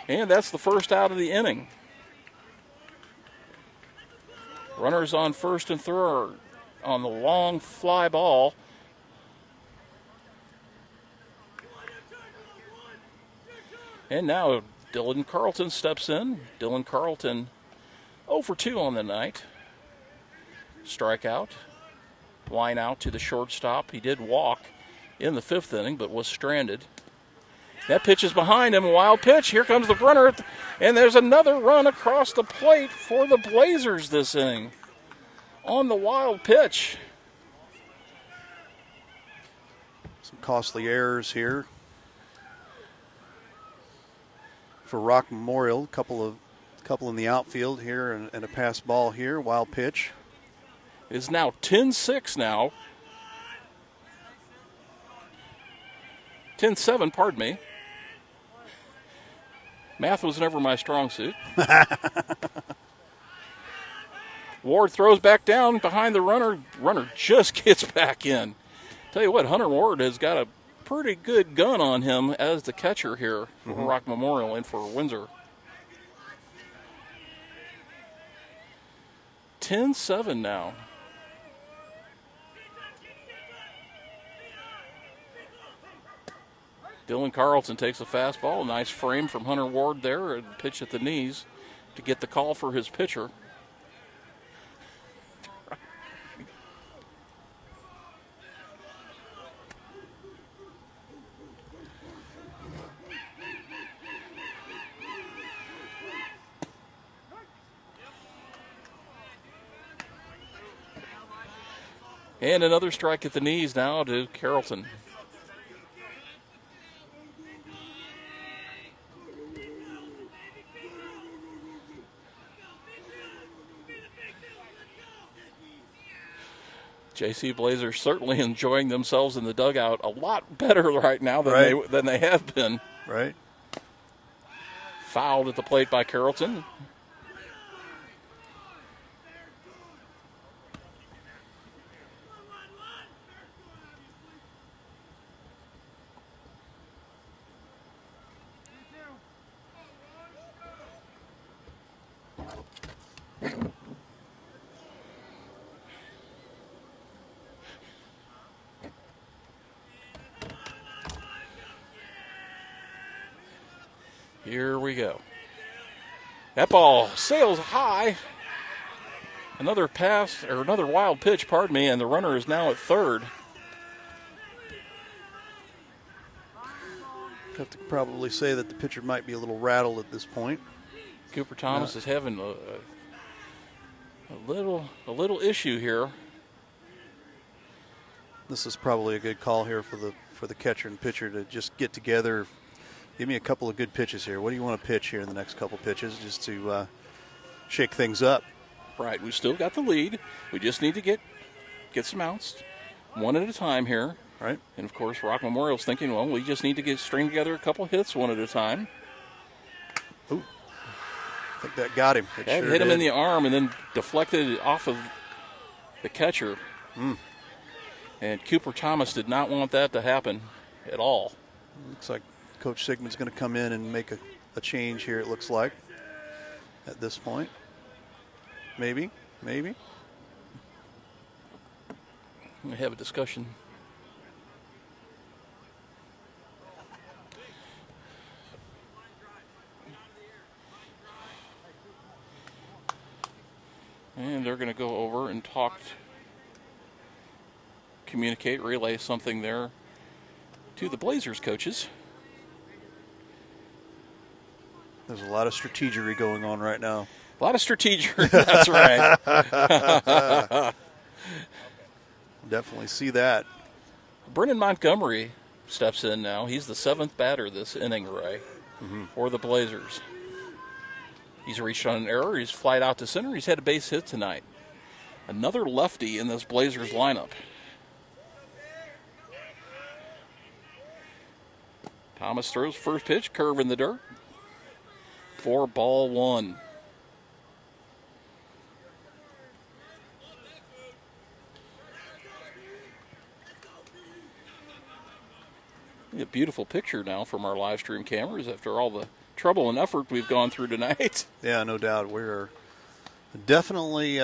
S2: And that's the first out of the inning. Runners on first and third on the long fly ball. And now Dylan Carlton steps in. Dylan Carlton 0 for 2 on the night. Strikeout. Line out to the shortstop. He did walk in the fifth inning, but was stranded. That pitch is behind him. A wild pitch. Here comes the runner. And there's another run across the plate for the Blazers this inning on the wild pitch.
S1: Some costly errors here for Rock Memorial. Couple in the outfield here and a pass ball here. Wild pitch.
S2: It is now 10-6 now. 10-7, pardon me. Math was never my strong suit. Ward throws back down behind the runner. Runner just gets back in. Tell you what, Hunter Ward has got a pretty good gun on him as the catcher here for Rock Memorial and for Windsor. 10-7 now. Dylan Carlton takes a fastball. Nice frame from Hunter Ward there, and pitch at the knees to get the call for his pitcher. And another strike at the knees now to Carlton. JC Blazers certainly enjoying themselves in the dugout a lot better right now than they have been.
S1: Right.
S2: Fouled at the plate by Carlton. Here we go. That ball sails high. Another pass, or another wild pitch, pardon me, and the runner is now at third.
S1: Have to probably say that the pitcher might be a little rattled at this point.
S2: Cooper Thomas is having a little issue here.
S1: This is probably a good call here for the catcher and pitcher to just get together. Give me a couple of good pitches here. What do you want to pitch here in the next couple pitches just to shake things up?
S2: Right, we've still got the lead. We just need to get some outs, one at a time here.
S1: Right.
S2: And, of course, Rock Memorial's thinking, well, we just need to string together a couple of hits one at a time.
S1: Ooh, I think that got him.
S2: That hit him in the arm and then deflected off of the catcher. And Cooper Thomas did not want that to happen at all.
S1: Looks like Coach Sigmund's going to come in and make a change here, it looks like, at this point. Maybe.
S2: We have a discussion. And they're going to go over and communicate, relay something there to the Blazers coaches.
S1: There's a lot of strategery going on right now.
S2: A lot of strategery, that's right.
S1: Definitely see that.
S2: Brennan Montgomery steps in now. He's the seventh batter this inning, Ray, for the Blazers. He's reached on an error. He's flied out to center. He's had a base hit tonight. Another lefty in this Blazers lineup. Thomas throws first pitch, curve in the dirt. 4-1. A beautiful picture now from our live stream cameras after all the trouble and effort we've gone through tonight.
S1: Yeah, no doubt. We're definitely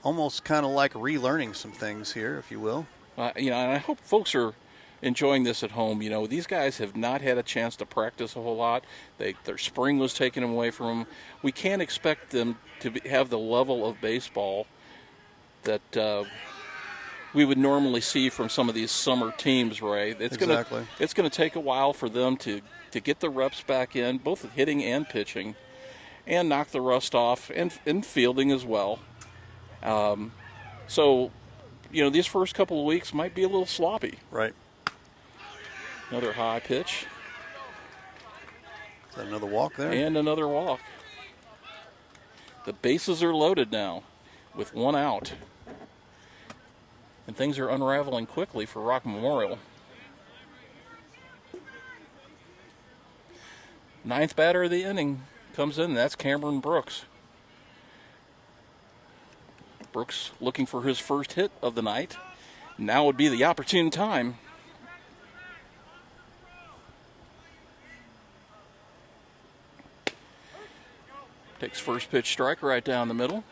S1: almost kind of like relearning some things here, if you will.
S2: And I hope folks are enjoying this at home. You know, these guys have not had a chance to practice a whole lot. Their spring was taken away from them. We can't expect them to have the level of baseball that we would normally see from some of these summer teams, Ray. It's going to take a while for them to get the reps back in, both hitting and pitching, and knock the rust off, and fielding as well. So, these first couple of weeks might be a little sloppy.
S1: Right.
S2: Another high pitch.
S1: Is that another walk there?
S2: And another walk. The bases are loaded now with one out. And things are unraveling quickly for Rock Memorial. Ninth batter of the inning comes in. That's Cameron Brooks. Brooks looking for his first hit of the night. Now would be the opportune time. Takes first pitch strike right down the middle.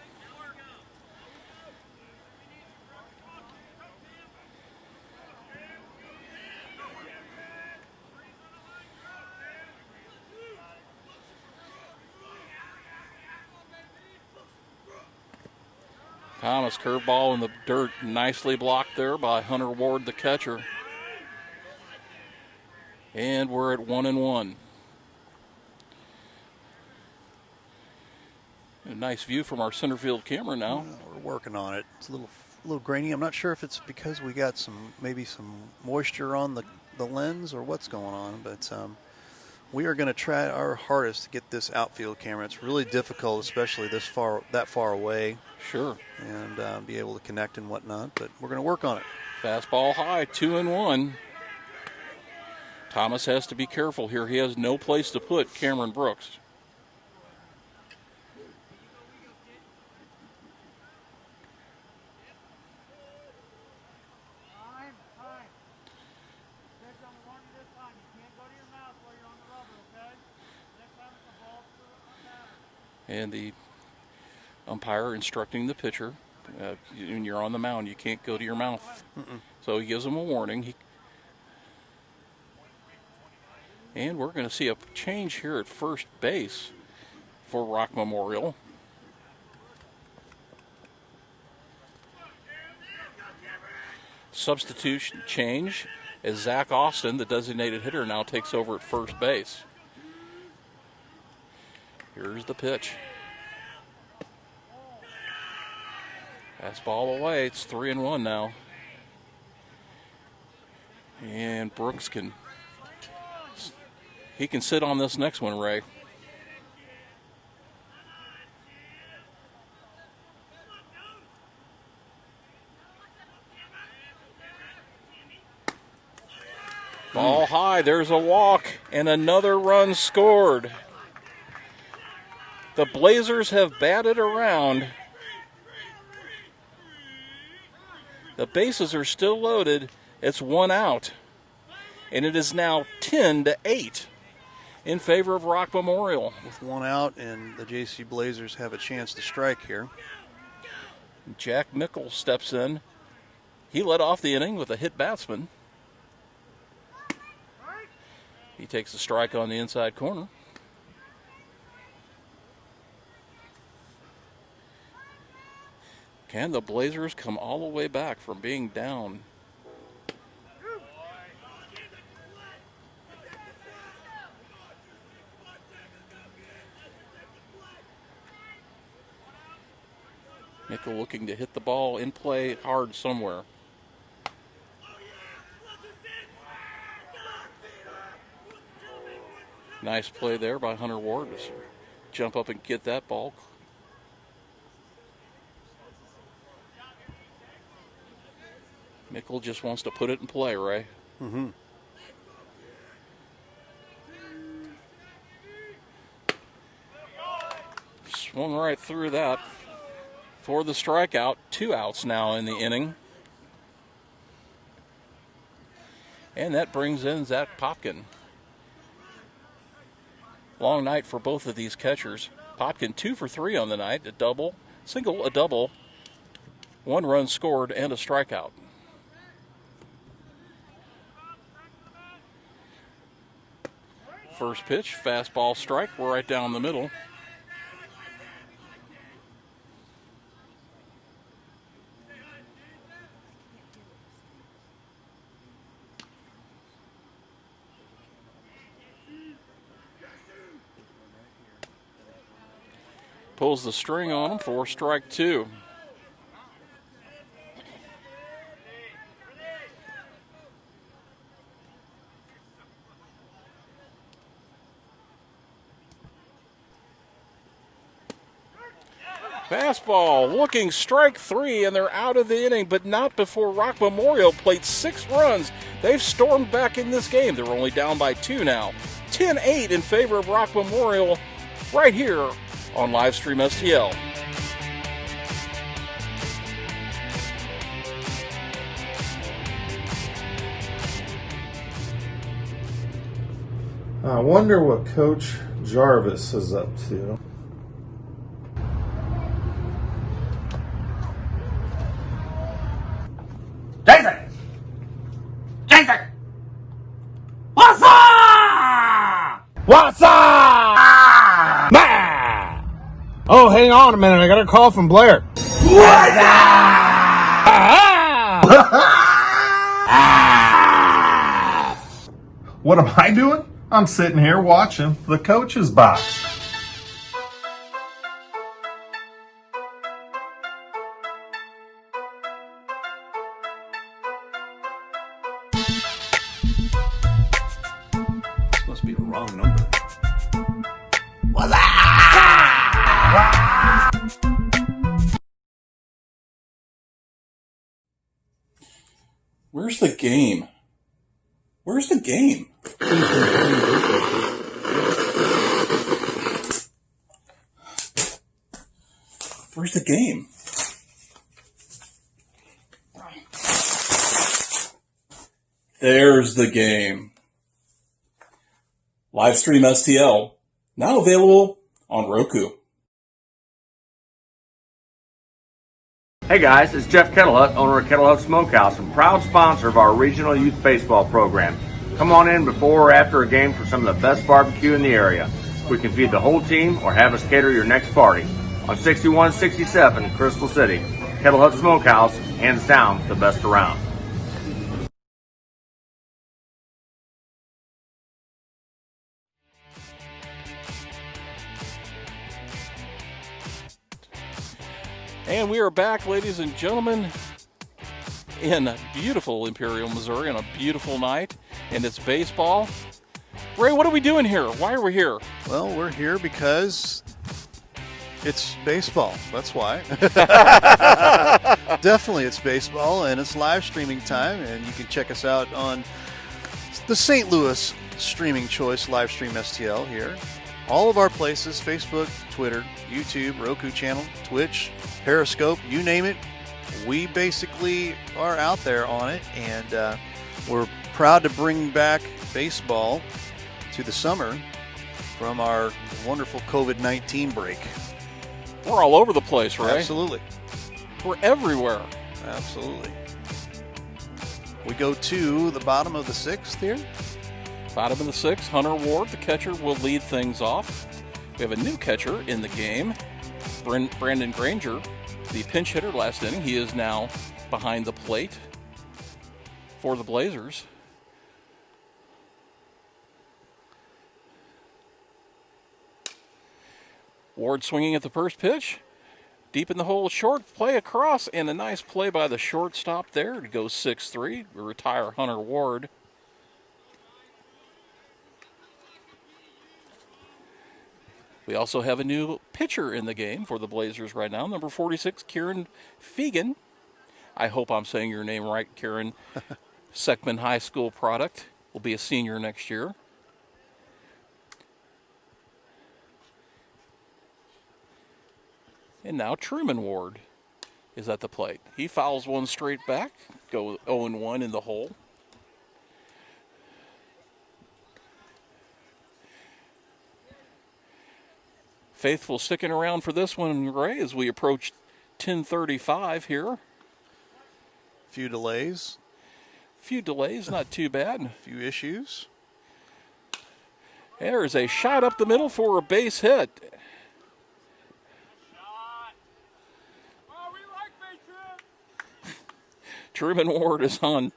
S2: Thomas curveball in the dirt, nicely blocked there by Hunter Ward, the catcher. And we're at 1-1. A nice view from our center field camera now.
S1: We're working on it. It's a little little grainy. I'm not sure if it's because we got maybe some moisture on the lens or what's going on, but we are going to try our hardest to get this outfield camera. It's really difficult, especially that far away.
S2: Sure.
S1: And be able to connect and whatnot, but we're going to work on it.
S2: Fastball high, 2-1. Thomas has to be careful here. He has no place to put Cameron Brooks. And the umpire instructing the pitcher, when you're on the mound, you can't go to your mouth. So he gives him a warning. And we're going to see a change here at first base for Rock Memorial. Substitution change as Zach Austin, the designated hitter, now takes over at first base. Here's the pitch. Fastball away. It's 3-1 now. And Brooks can sit on this next one, Ray. Ball high. There's a walk and another run scored. The Blazers have batted around. The bases are still loaded. It's 1 out. And it is now 10-8 in favor of Rock Memorial.
S1: With 1 out, and the JC Blazers have a chance to strike here.
S2: Jack Mickle steps in. He led off the inning with a hit batsman. He takes a strike on the inside corner. Can the Blazers come all the way back from being down? Mickle looking to hit the ball in play hard somewhere. Nice play there by Hunter Ward to jump up and get that ball. Mickle just wants to put it in play, Ray.
S1: Mm-hmm.
S2: Swung right through that for the strikeout. 2 outs now in the inning. And that brings in Zach Popkin. Long night for both of these catchers. Popkin 2 for 3 on the night. A double, single, a double. 1 run scored and a strikeout. First pitch, fastball strike. We're right down the middle. Pulls the string on him for strike 2. Fastball, looking strike 3, and they're out of the inning, but not before Rock Memorial played 6 runs. They've stormed back in this game. They're only down by 2 now. 10-8 in favor of Rock Memorial right here on Livestream STL.
S3: I wonder what Coach Jarvis is up to.
S5: Jason! What's up? What's up? Man! Oh, hang on a minute. I got a call from Blair. What's up?
S3: What am I doing? I'm sitting here watching the coach's box.
S6: Where's the game? Where's the game? Where's the game? There's the game. Livestream STL, now available on Roku.
S4: Hey guys, it's Jeff Kettlehut, owner of Kettlehut Smokehouse and proud sponsor of our regional youth baseball program. Come on in before or after a game for some of the best barbecue in the area. We can feed the whole team or have us cater your next party. On 6167 Crystal City, Kettlehut Smokehouse, hands down the best around.
S2: And we are back, ladies and gentlemen, in beautiful Imperial, Missouri, on a beautiful night, and it's baseball. Ray, what are we doing here? Why are we here?
S1: Well, we're here because it's baseball. That's why. Definitely it's baseball, and it's live streaming time, and you can check us out on the St. Louis streaming choice, Livestream STL here. All of our places, Facebook, Twitter, YouTube, Roku channel, Twitch, Periscope, you name it. We basically are out there on it, and we're proud to bring back baseball to the summer from our wonderful COVID-19 break.
S2: We're all over the place, right?
S1: Absolutely.
S2: We're everywhere.
S1: Absolutely. We go to the bottom of the sixth here.
S2: Bottom of the sixth, Hunter Ward, the catcher, will lead things off. We have a new catcher in the game, Brandon Granger, the pinch hitter last inning. He is now behind the plate for the Blazers. Ward swinging at the first pitch. Deep in the hole, short play across, and a nice play by the shortstop there to go 6-3. We retire Hunter Ward. We also have a new pitcher in the game for the Blazers right now, number 46, Kieran Fegan. I hope I'm saying your name right, Kieran. Sigmund High School product. Will be a senior next year. And now Truman Ward is at the plate. He fouls one straight back, go 0-1 in the hole. Faithful sticking around for this one, Ray, as we approach 10:35 here.
S1: Few delays.
S2: Not too bad.
S1: Few issues.
S2: There's a shot up the middle for a base hit. Truman Ward is on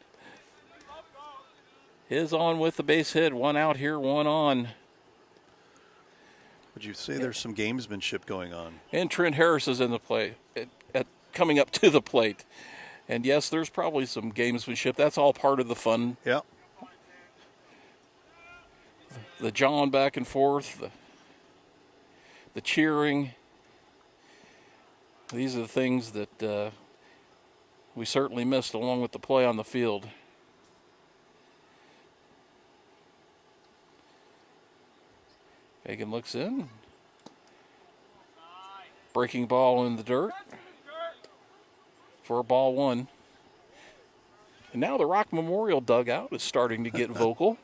S2: with the base hit. One out here, one on.
S1: Would you say there's some gamesmanship going on?
S2: And Trent Harris is in the play, coming up to the plate. And yes, there's probably some gamesmanship. That's all part of the fun.
S1: Yeah.
S2: The jawing back and forth, the cheering. These are the things that we certainly missed along with the play on the field. Fagan looks in. Breaking ball in the dirt for a ball one. And now the Rock Memorial dugout is starting to get vocal.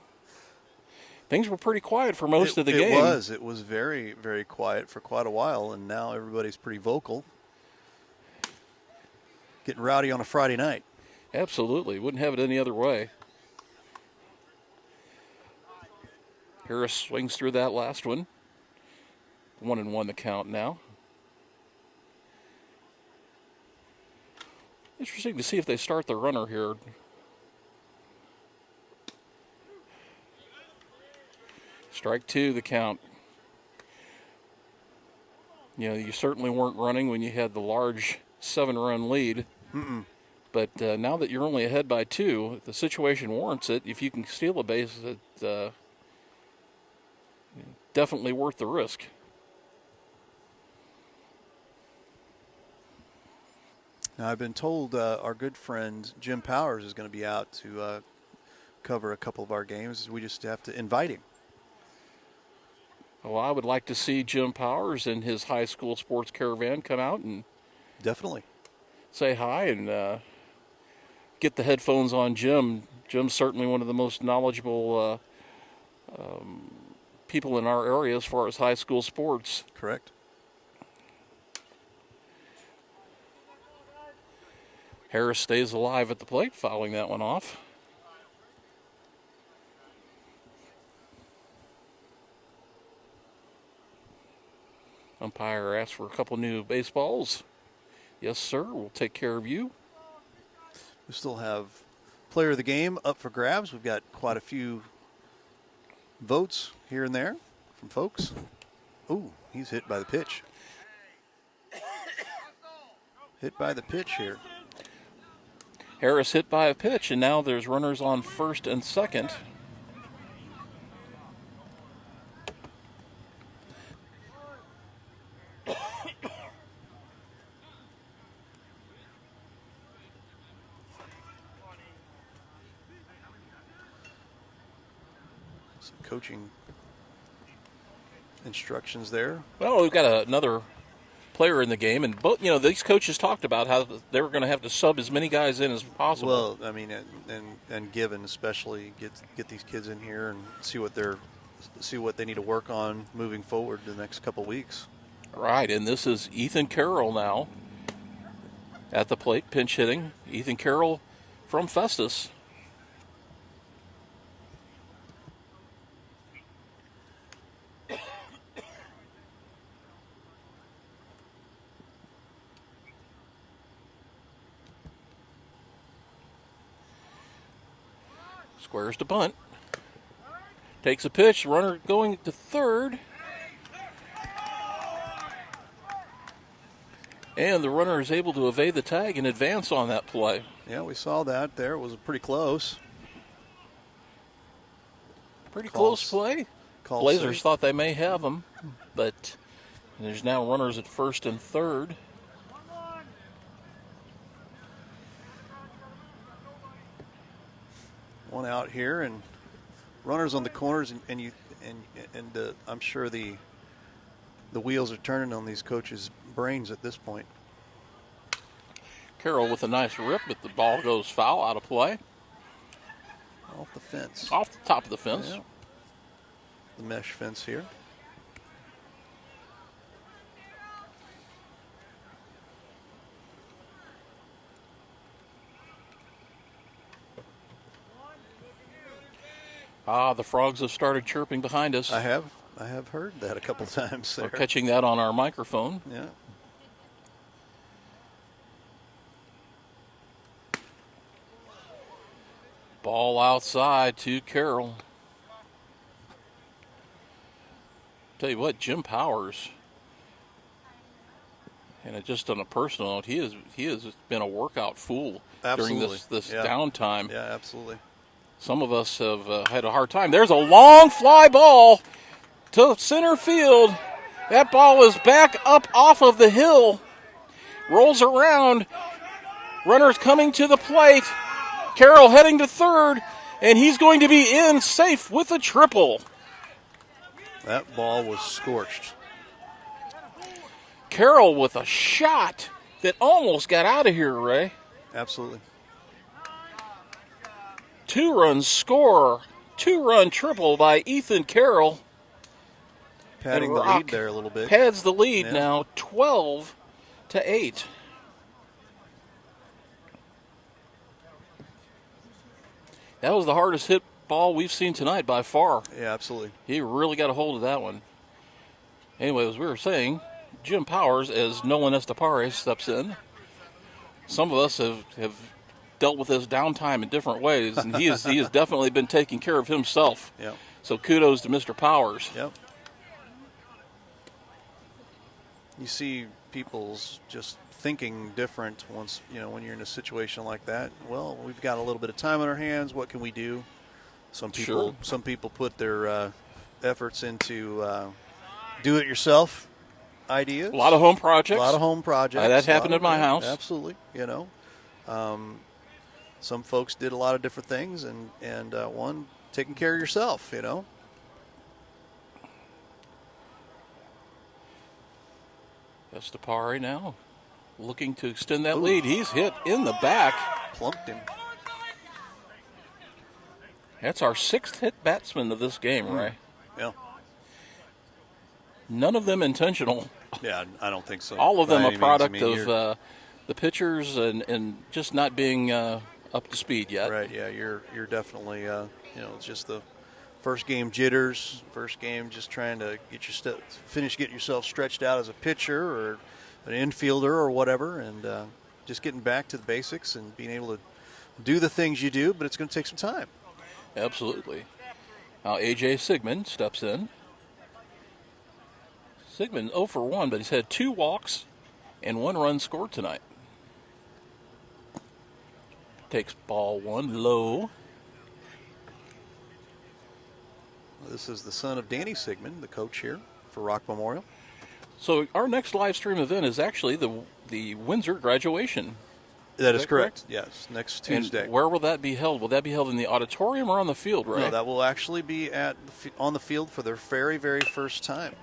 S2: Things were pretty quiet for most of the game.
S1: It was very, very quiet for quite a while, and now everybody's pretty vocal. Getting rowdy on a Friday night.
S2: Absolutely. Wouldn't have it any other way. Harris swings through that last one. 1-1 the count now. Interesting to see if they start the runner here. Strike two, the count. You know, you certainly weren't running when you had the large 7-run lead.
S1: Mm-mm.
S2: But now that you're only ahead by two, if the situation warrants it, if you can steal a base, it's definitely worth the risk.
S1: Now, I've been told our good friend Jim Powers is going to be out to cover a couple of our games. We just have to invite him.
S2: Well, I would like to see Jim Powers and his high school sports caravan come out and
S1: definitely
S2: say hi and get the headphones on Jim. Jim's certainly one of the most knowledgeable people in our area as far as high school sports.
S1: Correct.
S2: Harris stays alive at the plate, fouling that one off. Umpire asks for a couple new baseballs. Yes, sir. We'll take care of you.
S1: We still have player of the game up for grabs. We've got quite a few votes here and there from folks. Ooh, he's hit by the pitch. Hit by the pitch here.
S2: Harris hit by a pitch, and now there's runners on first and second.
S1: Some coaching instructions there.
S2: Well, we've got another player in the game, and both, these coaches talked about how they were going to have to sub as many guys in as possible.
S1: Well, I mean, and Given especially get these kids in here and see what they need to work on moving forward the next couple weeks.
S2: Right, and this is Ethan Carroll now at the plate, pinch hitting. Ethan Carroll from Festus. Squares to bunt. Takes a pitch. Runner going to third. And the runner is able to evade the tag and advance on that play.
S1: Yeah, we saw that there. It was pretty close.
S2: Pretty close play. Blazers
S1: safe.
S2: thought they may have him, but there's now runners at first and third.
S1: One out here, and runners on the corners, and I'm sure the wheels are turning on these coaches' brains at this point.
S2: Carroll with a nice rip, but the ball goes foul, out of play.
S1: Off the fence.
S2: Off the top of the fence.
S1: Yeah. The mesh fence here.
S2: The frogs have started chirping behind us.
S1: I have heard that a couple times there.
S2: We're catching that on our microphone.
S1: Yeah.
S2: Ball outside to Carroll. Tell you what, Jim Powers, and just on a personal note, he has been a workout fool during this downtime.
S1: Yeah, absolutely.
S2: Some of us have had a hard time. There's a long fly ball to center field. That ball is back up off of the hill. Rolls around. Runners coming to the plate. Carroll heading to third, and he's going to be in safe with a triple.
S1: That ball was scorched.
S2: Carroll with a shot that almost got out of here, Ray.
S1: Absolutely.
S2: 2-run score, 2-run triple by Ethan Carroll.
S1: Padding the lead there a little bit.
S2: Pads the lead now, 12-8. That was the hardest hit ball we've seen tonight by far.
S1: Yeah, absolutely.
S2: He really got a hold of that one. Anyway, as we were saying, Jim Powers, as Nolan Estepare steps in. Some of us have dealt with his downtime in different ways, and he has definitely been taking care of himself.
S1: Yep.
S2: So kudos to Mr. Powers.
S1: Yep. You see people's just thinking different once, when you're in a situation like that. Well, we've got a little bit of time on our hands. What can we do? Some people put their efforts into do it yourself ideas.
S2: A lot of home projects.
S1: A lot of home projects.
S2: That happened at my house.
S1: Absolutely. Some folks did a lot of different things, and one, taking care of yourself,
S2: Estepari now looking to extend that lead. He's hit in the back.
S1: Plunked him.
S2: That's our 6th hit batsman of this game, Ray.
S1: Yeah.
S2: None of them intentional.
S1: Yeah, I don't think so.
S2: All of them
S1: By
S2: a product
S1: any means.
S2: of the pitchers and just not being up to speed yet.
S1: Right, yeah, you're definitely, it's just the first game jitters, first game just trying to get getting yourself stretched out as a pitcher or an infielder or whatever, and just getting back to the basics and being able to do the things you do, but it's going to take some time.
S2: Absolutely. Now A.J. Sigmund steps in. Sigmund 0 for 1, but he's had 2 walks and 1 run scored tonight. Takes ball 1 low.
S1: This is the son of Danny Sigmund, the coach here for Rock Memorial.
S2: So our next live stream event is actually the Windsor graduation.
S1: That is correct. Yes, next Tuesday.
S2: And where will that be held? Will that be held in the auditorium or on the field, right?
S1: No, that will actually be on the field for their very, very first time.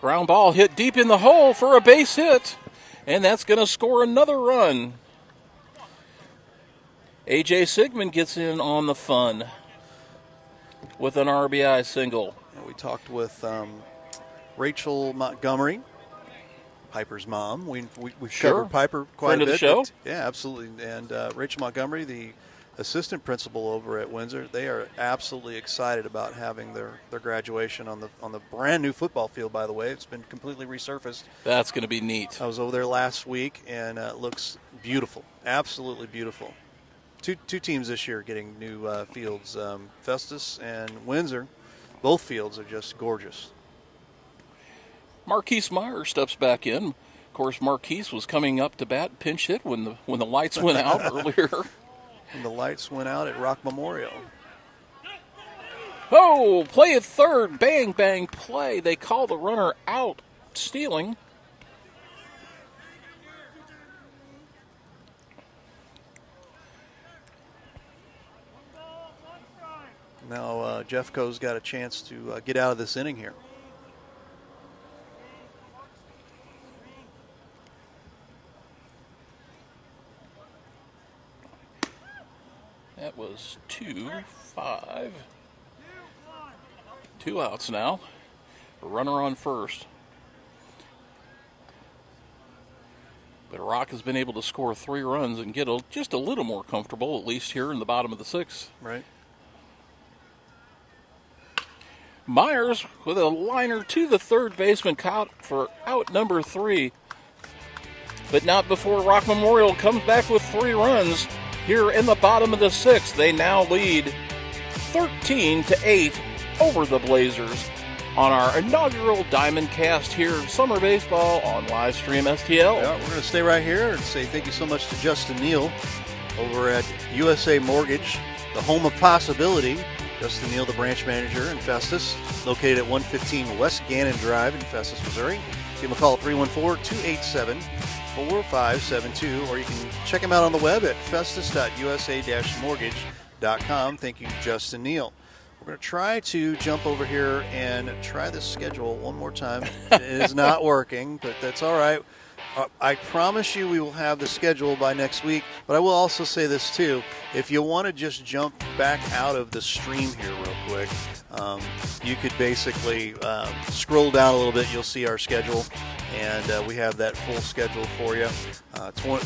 S2: Ground ball hit deep in the hole for a base hit, and that's going to score another run. A.J. Sigmund gets in on the fun with an RBI single.
S1: And we talked with Rachel Montgomery, Piper's mom. We've covered Piper quite
S2: Friend
S1: a bit.
S2: Of the show?
S1: Yeah, absolutely. And Rachel Montgomery, the assistant principal over at Windsor, they are absolutely excited about having their graduation on the brand new football field, by the way. It's been completely resurfaced.
S2: That's going to be neat.
S1: I was over there last week, and it looks beautiful, absolutely beautiful. Two teams this year getting new fields, Festus and Windsor. Both fields are just gorgeous.
S2: Marquise Meyer steps back in. Of course, Marquise was coming up to bat, pinch hit when the lights went out earlier.
S1: And the lights went out at Rock Memorial.
S2: Oh, play at third. Bang, bang, play. They call the runner out, stealing.
S1: Now JEFFCO's got a chance to get out of this inning here.
S2: That was 2-5. 2 outs now. Runner on first. But Rock has been able to score 3 runs and get just a little more comfortable, at least here in the bottom of the 6th.
S1: Right.
S2: Myers with a liner to the third baseman caught for out number 3. But not before Rock Memorial comes back with 3 runs here in the bottom of the 6th. They now lead 13-8 over the Blazers on our inaugural DIAMONDCAST here in summer baseball on Livestream STL.
S1: Yeah, we're going to stay right here and say thank you so much to Justin Neal over at USA Mortgage, the home of possibility. Justin Neal, the branch manager in Festus, located at 115 West Gannon Drive in Festus, Missouri. Give him a call at 314-287-4572, or you can check him out on the web at festus.usa-mortgage.com. Thank you, Justin Neal. We're going to try to jump over here and try this schedule one more time. It is not working, but that's all right. I promise you we will have the schedule by next week, but I will also say this too. If you want to just jump back out of the stream here real quick, you could basically scroll down a little bit. You'll see our schedule, and we have that full schedule for you.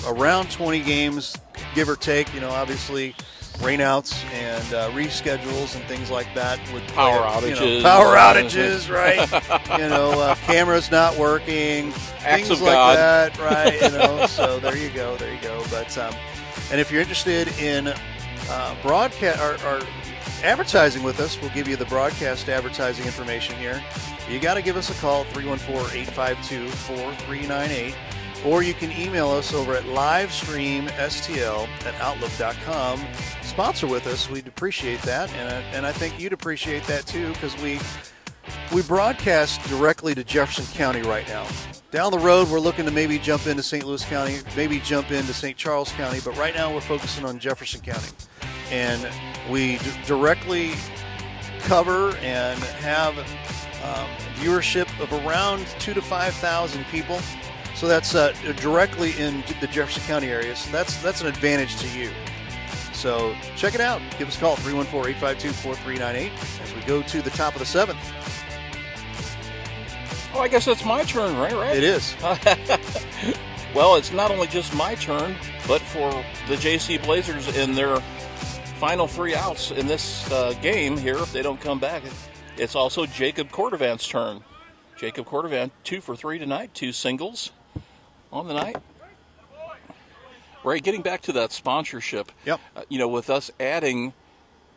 S1: Around 20 games, give or take. Obviously rainouts and reschedules and things like that with
S2: power outages.
S1: Power outages, right? Cameras not working,
S2: Acts
S1: things
S2: of
S1: like
S2: God.
S1: that, right? So there you go. But and if you're interested in broadcast or advertising with us, we'll give you the broadcast advertising information here. You got to give us a call, 314-852-4398. Or you can email us over at livestreamstl@outlook.com. Sponsor with us. We'd appreciate that. And I think you'd appreciate that too, because we broadcast directly to Jefferson County right now. Down the road, we're looking to maybe jump into St. Louis County, maybe jump into St. Charles County, but right now we're focusing on Jefferson County. And we directly cover and have viewership of around 2,000 to 5,000 people. So that's directly in the Jefferson County area. So that's an advantage to you. So check it out. Give us a call, 314-852-4398, as we go to the top of the 7th.
S2: Oh, I guess it's my turn, right?
S1: It is.
S2: Well, it's not only just my turn, but for the JC Blazers in their final 3 outs in this game here, if they don't come back, it's also Jacob Cordovan's turn. Jacob Cordovan, 2 for 3 tonight, 2 singles on the night. Ray, getting back to that sponsorship,
S1: yep.
S2: With us adding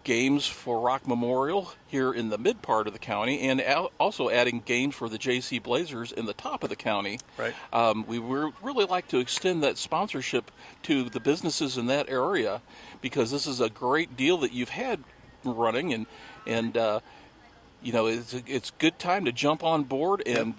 S2: games for Rock Memorial here in the mid part of the county, and also adding games for the JC Blazers in the top of the county.
S1: Right.
S2: We would really like to extend that sponsorship to the businesses in that area, because this is a great deal that you've had running, and it's a good time to jump on board, and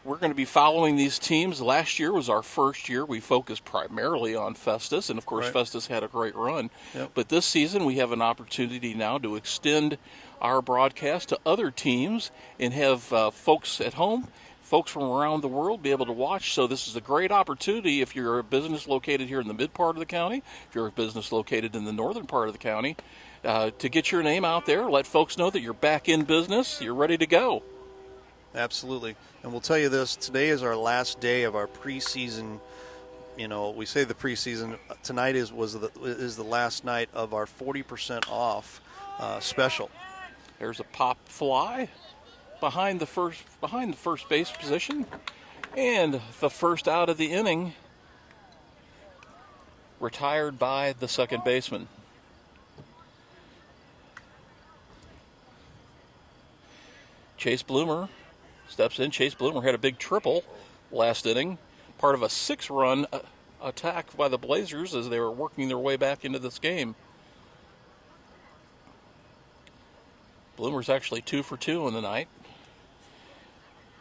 S2: we're going to be following these teams. Last year was our first year. We focused primarily on Festus, and of course Festus had a great run.
S1: Yep.
S2: But this season we have an opportunity now to extend our broadcast to other teams and have folks at home, folks from around the world be able to watch. So this is a great opportunity if you're a business located here in the mid part of the county, if you're a business located in the northern part of the county, to get your name out there, let folks know that you're back in business, you're ready to go.
S1: Absolutely. And we'll tell you this, today is our last day of our preseason. We say the preseason. Tonight is the last night of our 40% off special.
S2: There's a pop fly behind the first base position, and the first out of the inning retired by the second baseman. Chase Bloomer steps in. Chase Bloomer had a big triple last inning, part of a 6-run attack by the Blazers as they were working their way back into this game. Bloomer's actually 2 for 2 on the night.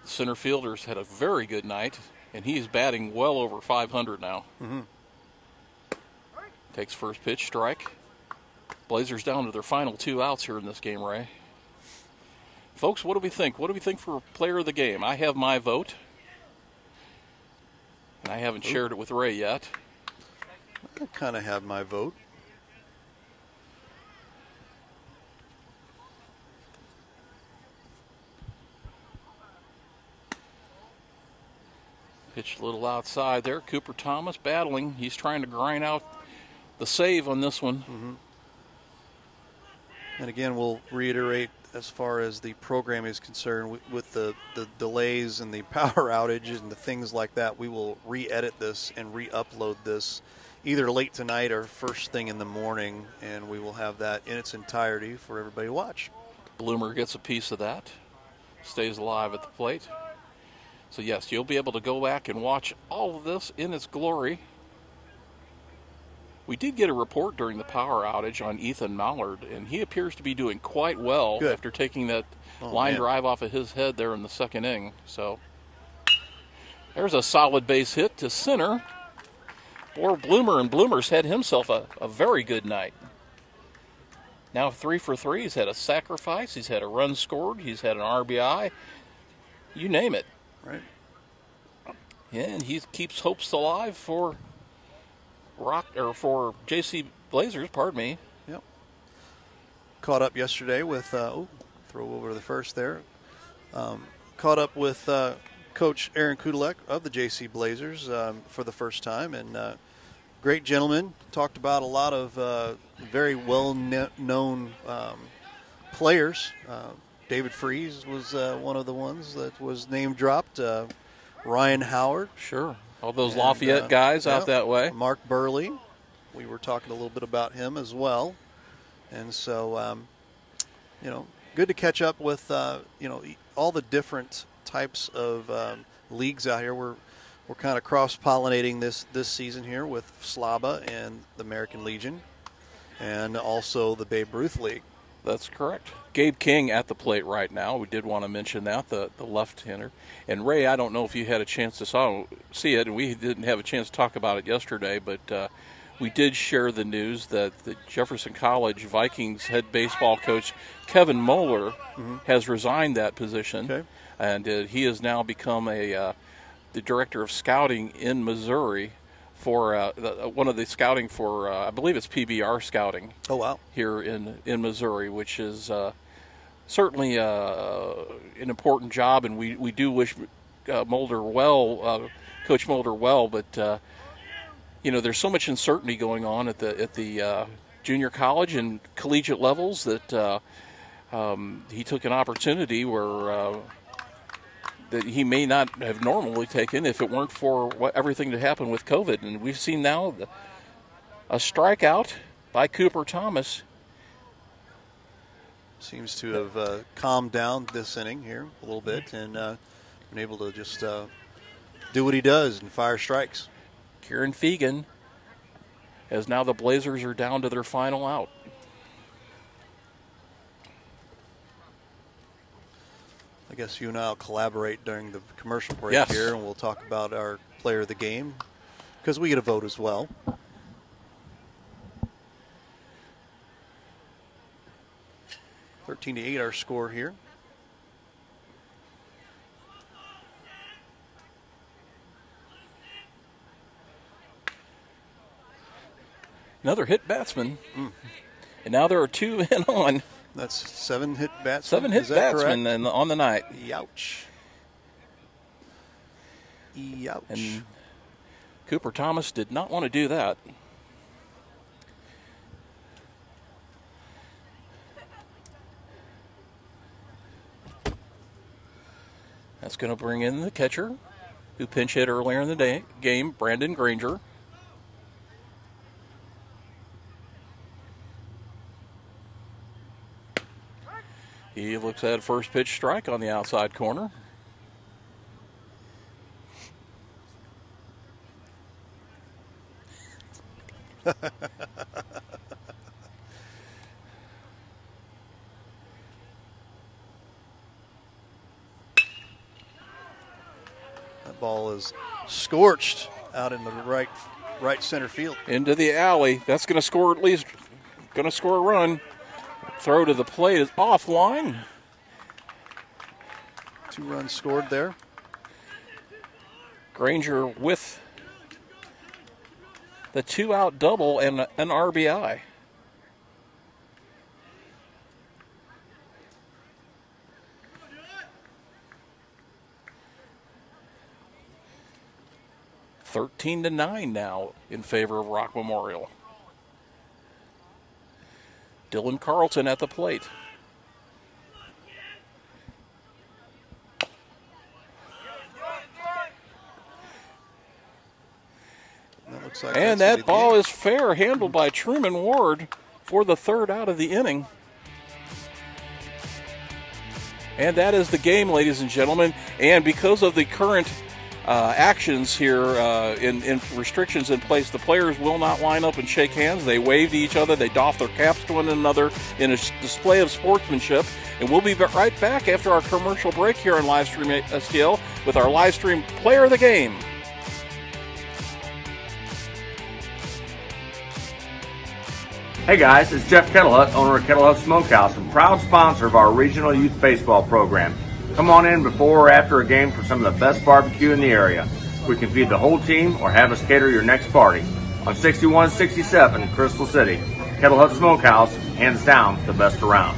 S2: The center fielder's had a very good night, and he's batting well over 500 now.
S1: Mm-hmm.
S2: Takes first pitch, strike. Blazers down to their final 2 outs here in this game, Ray. Folks, what do we think? What do we think for player of the game? I have my vote, and I haven't shared it with Ray yet.
S1: I kind of have my vote.
S2: Pitched a little outside there. Cooper Thomas battling. He's trying to grind out the save on this one.
S1: Mm-hmm. And again, we'll reiterate, as far as the program is concerned, with the delays and the power outages and the things like that, we will re-edit this and re-upload this either late tonight or first thing in the morning, and we will have that in its entirety for everybody to watch.
S2: Bloomer gets a piece of that, stays alive at the plate. So yes, you'll be able to go back and watch all of this in its glory. We did get a report during the power outage on Ethan Mallard, and he appears to be doing quite well after taking that line drive off of his head there in the second inning. So there's a solid base hit to center for Bloomer, and Bloomer's had himself a very good night. Now 3 for 3. He's had a sacrifice. He's had a run scored. He's had an RBI. You name it.
S1: Right.
S2: Yeah, and he keeps hopes alive for JC Blazers, pardon me.
S1: Yep. Caught up yesterday with, throw over to the first there. Caught up with Coach Aaron Kudelek of the JC Blazers for the first time, and great gentleman. Talked about a lot of very well-known players. David Freese was one of the ones that was name-dropped. Ryan Howard.
S2: Sure. All those Lafayette guys out that way.
S1: Mark Burley. We were talking a little bit about him as well. And so, good to catch up with, all the different types of leagues out here. We're kind of cross-pollinating this season here with Slaba and the American Legion, and also the Babe Ruth League.
S2: That's correct. Gabe King at the plate right now. We did want to mention that, the left-hander. And Ray, I don't know if you had a chance to see it, and we didn't have a chance to talk about it yesterday, but we did share the news that the Jefferson College Vikings head baseball coach Kevin Moeller has resigned that position.
S1: Okay.
S2: And he has now become the director of scouting in Missouri for one of the scouting for, I believe it's PBR scouting.
S1: Oh, wow.
S2: Here in Missouri, which is certainly an important job, and we do wish Mulder well, Coach Mulder well, but there's so much uncertainty going on at the junior college and collegiate levels that he took an opportunity where that he may not have normally taken if it weren't for everything that happened with COVID. And we've seen now a strikeout by Cooper Thomas.
S1: Seems to have calmed down this inning here a little bit and been able to just do what he does and fire strikes.
S2: Kieran Fegan, as now the Blazers are down to their final out.
S1: I guess you and I will collaborate during the commercial break here, and we'll talk about our player of the game because we get a vote as well. – 13-8 our score here.
S2: Another hit batsman. And now there are 2 in on.
S1: That's 7 hit batsmen.
S2: 7 hit batsmen on the night.
S1: Youch. Youch.
S2: And Cooper Thomas did not want to do that. That's going to bring in the catcher, who pinch hit earlier in the game, Brandon Granger. He looks at a first pitch strike on the outside corner.
S1: That ball is scorched out in the right center field.
S2: Into the alley. That's going to score at least, going to score a run. Throw to the plate is offline.
S1: 2 runs scored there.
S2: Granger with the 2-out double and an RBI. (13-9) now in favor of Rock Memorial. Dylan Carlton at the plate. And that ball is fair, handled by Truman Ward for the 3rd out of the inning. And that is the game, ladies and gentlemen. And because of the current actions here in restrictions in place, the players will not line up and shake hands. They wave to each other. They doff their caps to one another in a display of sportsmanship. And we'll be right back after our commercial break here on Livestream STL with our Livestream Player of the Game.
S4: Hey guys, it's Jeff Kettlehut, owner of Kettlehut Smokehouse and proud sponsor of our regional youth baseball program. Come on in before or after a game for some of the best barbecue in the area. We can feed the whole team or have us cater your next party. On 6167 Crystal City, Kettlehut Smokehouse, hands down the best around.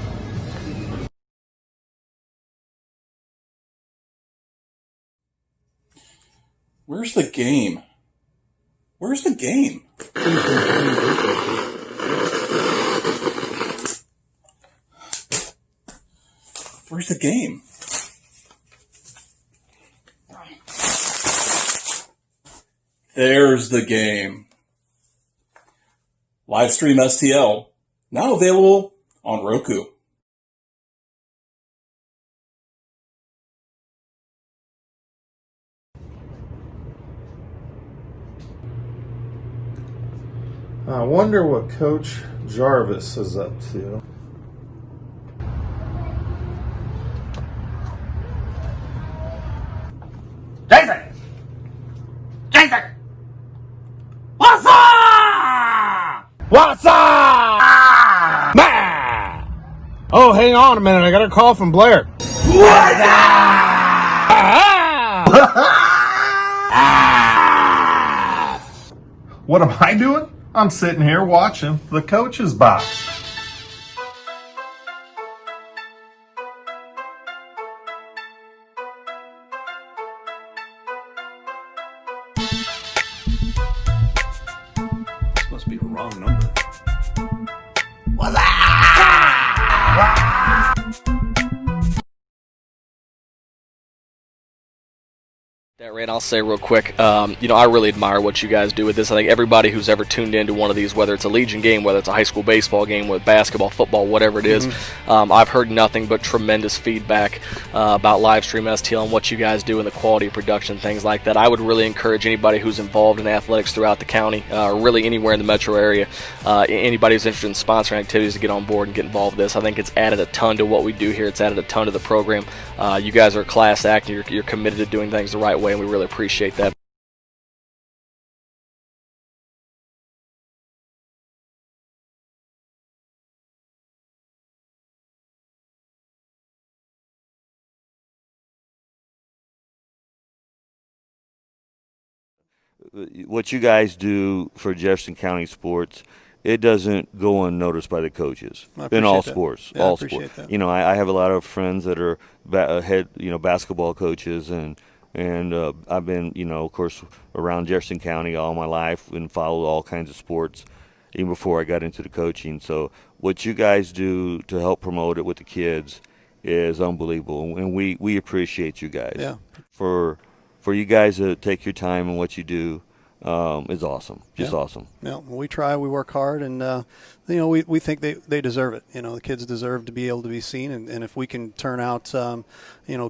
S6: Where's the game? Where's the game? Where's the game? There's the game. Livestream STL, now available on Roku.
S3: I wonder what Coach Jarvis is up to.
S5: Isaac! What's up? What's up? Man! Oh, hang on a minute. I got a call from Blair. What's up?
S3: What am I doing? I'm sitting here watching the coach's box.
S6: This must be a wrong number.
S9: That Ray, I'll say real quick, I really admire what you guys do with this. I think everybody who's ever tuned into one of these, whether it's a Legion game, whether it's a high school baseball game, with basketball, football, whatever it is, I've heard nothing but tremendous feedback about Livestream STL and what you guys do and the quality of production, things like that. I would really encourage anybody who's involved in athletics throughout the county, or really anywhere in the metro area, anybody who's interested in sponsoring activities to get on board and get involved with this. I think it's added a ton to what we do here. It's added a ton to the program. You guys are a class act, and you're committed to doing things the right way, and we really appreciate that.
S7: What you guys do for Jefferson County sports, it doesn't go unnoticed by the coaches in all sports.
S1: Yeah,
S7: all
S1: I appreciate
S7: sports.
S1: that.
S7: You know, I have a lot of friends that are head basketball coaches, and I've been, of course, around Jefferson County all my life and followed all kinds of sports even before I got into the coaching. So what you guys do to help promote it with the kids is unbelievable, and we appreciate you guys.
S1: Yeah.
S7: For you guys to take your time and what you do is awesome. Just awesome.
S1: Yeah, well, we try, we work hard, and we think they deserve it. The kids deserve to be able to be seen, and if we can turn out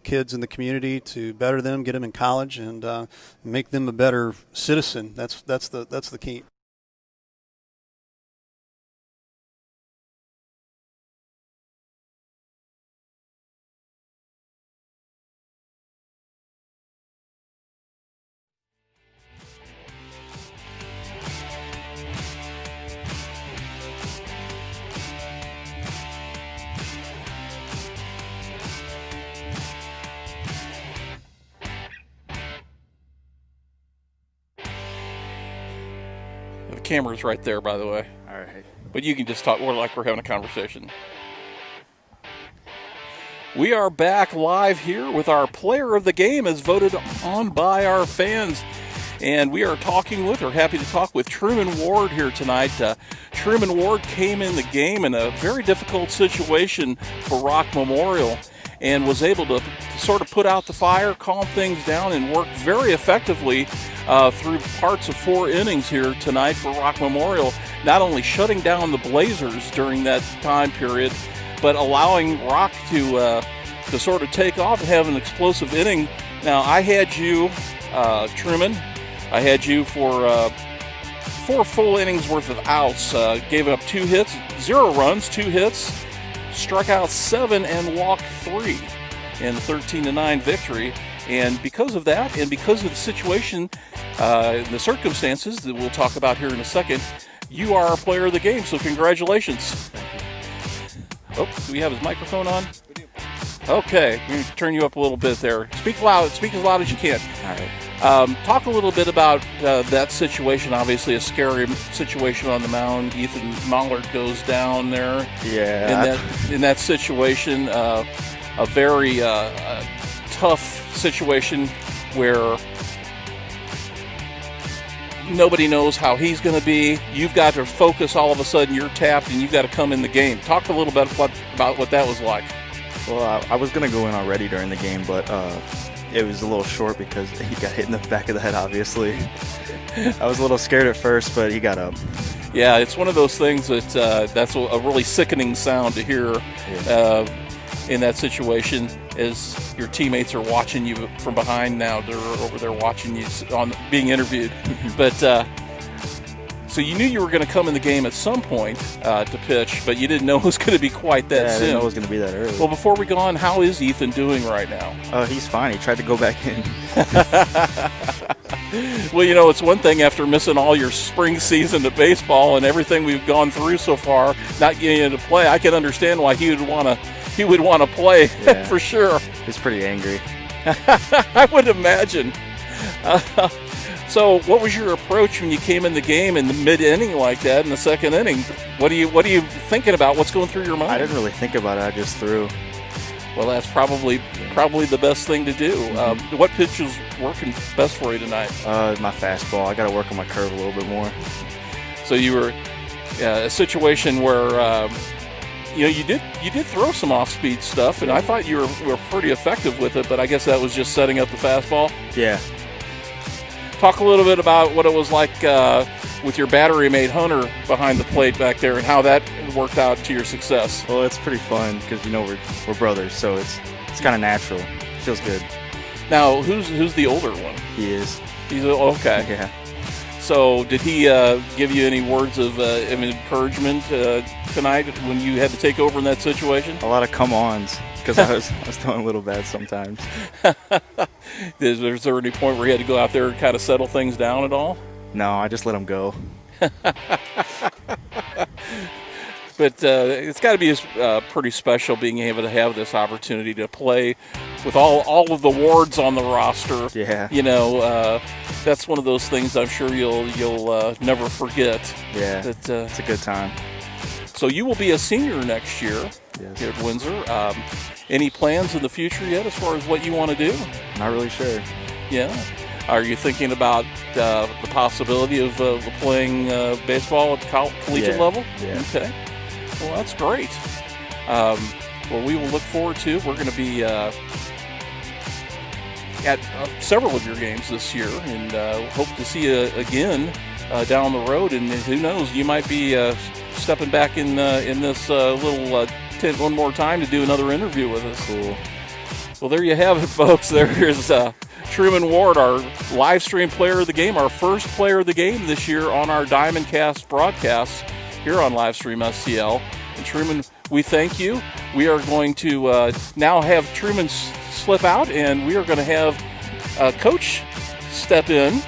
S1: kids in the community to better them, get them in college, and make them a better citizen, that's the key.
S2: The camera's right there, by the way.
S10: All right.
S2: But you can just talk. We're having a conversation. We are back live here with our player of the game as voted on by our fans. And we are happy to talk with Truman Ward here tonight. Truman Ward came in the game in a very difficult situation for Rock Memorial and was able to sort of put out the fire, calm things down, and work very effectively through parts of 4 innings here tonight for Rock Memorial, not only shutting down the Blazers during that time period, but allowing Rock to sort of take off and have an explosive inning. Now, I had you, Truman, I had you for 4 full innings worth of outs, gave up 2 hits, 0 runs, 2 hits, struck out 7 and walked 3 in the 13-9 victory. And because of that, and because of the situation, the circumstances that we'll talk about here in a second, you are our player of the game, so congratulations. Oh, do we have his microphone on? We do. Okay, I'm going to turn you up a little bit there. Speak loud as you can.
S10: All right.
S2: Talk a little bit about that situation. Obviously, a scary situation on the mound. Ethan Mollard goes down there.
S10: Yeah.
S2: In that situation, a very tough situation where nobody knows how he's going to be. You've got to focus. All of a sudden, you're tapped, and you've got to come in the game. Talk a little bit about what that was like.
S10: Well, I was going to go in already during the game, but it was a little short because he got hit in the back of the head, obviously. I was a little scared at first, but he got up.
S2: Yeah, it's one of those things that's a really sickening sound to hear in that situation, as your teammates are watching you from behind now. They're over there watching you being interviewed. But so you knew you were going to come in the game at some point to pitch, but you didn't know it was going to be quite that soon.
S10: I didn't know it was going to be that early.
S2: Well, before we go on, how is Ethan doing right now?
S10: He's fine. He tried to go back in.
S2: Well, it's one thing after missing all your spring season to baseball and everything we've gone through so far, not getting to play. I can understand why he would want to play for sure.
S10: He's pretty angry.
S2: I would imagine. So, what was your approach when you came in the game in the mid-inning like that in the second inning? What are you thinking about? What's going through your mind?
S10: I didn't really think about it. I just threw.
S2: Well, that's probably the best thing to do. What pitch is working best for you tonight?
S10: My fastball. I got to work on my curve a little bit more.
S2: So you were a situation where you did throw some off-speed stuff, and I thought you were pretty effective with it. But I guess that was just setting up the fastball.
S10: Yeah.
S2: Talk a little bit about what it was like with your battery mate Hunter behind the plate back there, and how that worked out to your success.
S10: Well, it's pretty fun because we're brothers, so it's kind of natural. It feels good.
S2: Now, who's the older one?
S10: He is.
S2: He's okay.
S10: Yeah.
S2: So, did he give you any words of encouragement tonight when you had to take over in that situation?
S10: A lot of come-ons because I was doing a little bad sometimes.
S2: Is there any point where you had to go out there and kind of settle things down at all?
S10: No, I just let him go.
S2: But it's got to be pretty special being able to have this opportunity to play with all of the wards on the roster.
S10: Yeah.
S2: That's one of those things I'm sure you'll never forget.
S10: Yeah. It's a good time.
S2: So you will be a senior next year here at Windsor. Any plans in the future yet as far as what you want to do?
S10: Not really sure.
S2: Yeah. Are you thinking about the possibility of playing baseball at the collegiate level?
S10: Yeah.
S2: Okay. Well, that's great. Well, we will look forward to it. We're going to be at several of your games this year, and hope to see you again down the road. And who knows, you might be stepping back in this little tent one more time to do another interview with us.
S10: Cool.
S2: Well, there you have it, folks. There's Truman Ward, our live stream player of the game, our first player of the game this year on our DIAMONDCAST broadcasts here on Livestream STL. And Truman, we thank you. We are going to now have Truman slip out, and we are going to have Coach step in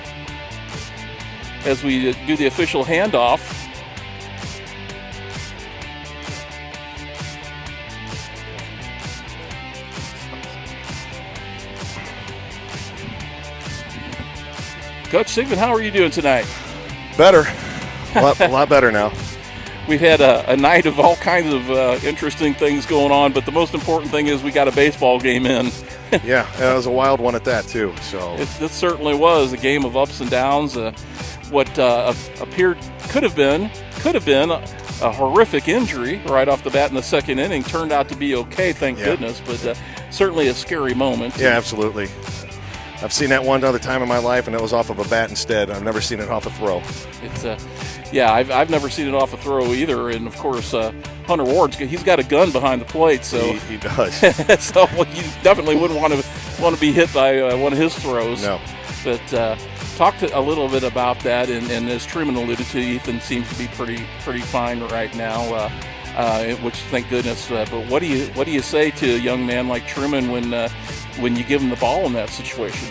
S2: as we do the official handoff. Coach Sigmund, how are you doing tonight?
S11: Better. A lot better now.
S2: We've had a night of all kinds of interesting things going on, but the most important thing is we got a baseball game in.
S11: Yeah, and it was a wild one at that, too. So
S2: it certainly was a game of ups and downs. What could have been a horrific injury right off the bat in the second inning turned out to be okay, thank goodness, but certainly a scary moment.
S11: Yeah, absolutely. I've seen that one other time in my life, and it was off of a bat instead. I've never seen it off a throw.
S2: It's I've never seen it off a throw either. And of course, Hunter Ward's he's got a gun behind the plate, so
S11: he does.
S2: So you definitely wouldn't want to be hit by one of his throws.
S11: No.
S2: But talk a little bit about that, and as Truman alluded to, Ethan seems to be pretty fine right now. Which thank goodness. But what do you say to a young man like Truman when you give him the ball in that situation?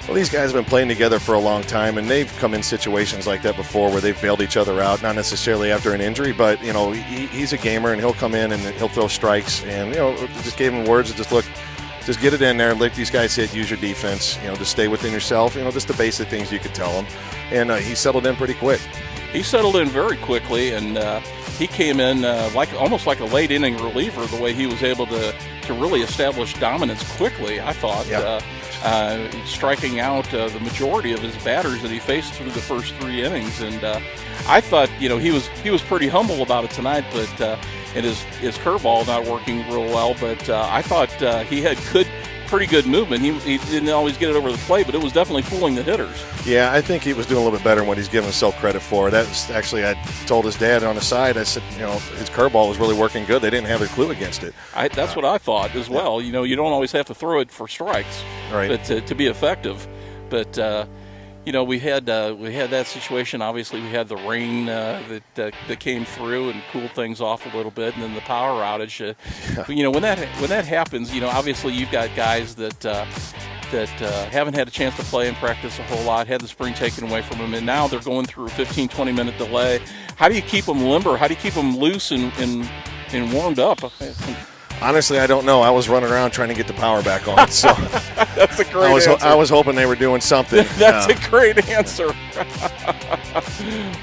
S11: Well, these guys have been playing together for a long time, and they've come in situations like that before where they've bailed each other out, not necessarily after an injury, but, he's a gamer, and he'll come in and he'll throw strikes, and, just gave him words of just get it in there, let these guys hit, use your defense, just stay within yourself, just the basic things you could tell him. And he settled in pretty quick.
S2: He settled in very quickly, and he came in almost like a late inning reliever, the way he was able to really establish dominance quickly, I thought.
S11: Yeah.
S2: Striking out the majority of his batters that he faced through the first 3 innings, and I thought he was pretty humble about it tonight, but and his curveball not working real well, but I thought he had pretty good movement. He didn't always get it over the plate, but it was definitely fooling the hitters.
S11: Yeah, I think he was doing a little bit better than what he's giving himself credit for. That was actually, I told his dad on the side, I said, his curveball was really working good. They didn't have a clue against it.
S2: That's what I thought as well. You don't always have to throw it for strikes,
S11: right?
S2: But to be effective. But we had that situation. Obviously, we had the rain that came through and cooled things off a little bit, and then the power outage. When that happens, obviously you've got guys that that haven't had a chance to play and practice a whole lot, had the spring taken away from them, and now they're going through a 15, 20-minute delay. How do you keep them limber? How do you keep them loose and warmed up?
S11: Honestly, I don't know. I was running around trying to get the power back on. So
S2: that's a great answer.
S11: I was hoping they were doing something.
S2: That's a great answer.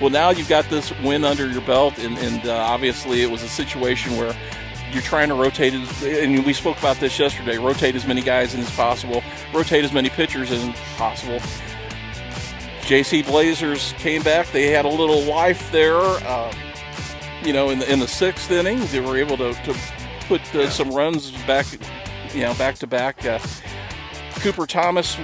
S2: Well, now you've got this win under your belt, and obviously it was a situation where you're trying to rotate, and we spoke about this yesterday, rotate as many guys as possible, rotate as many pitchers as possible. JC Blazers came back. They had a little life there, in the sixth inning. They were able to put some runs back to back. Cooper Thomas,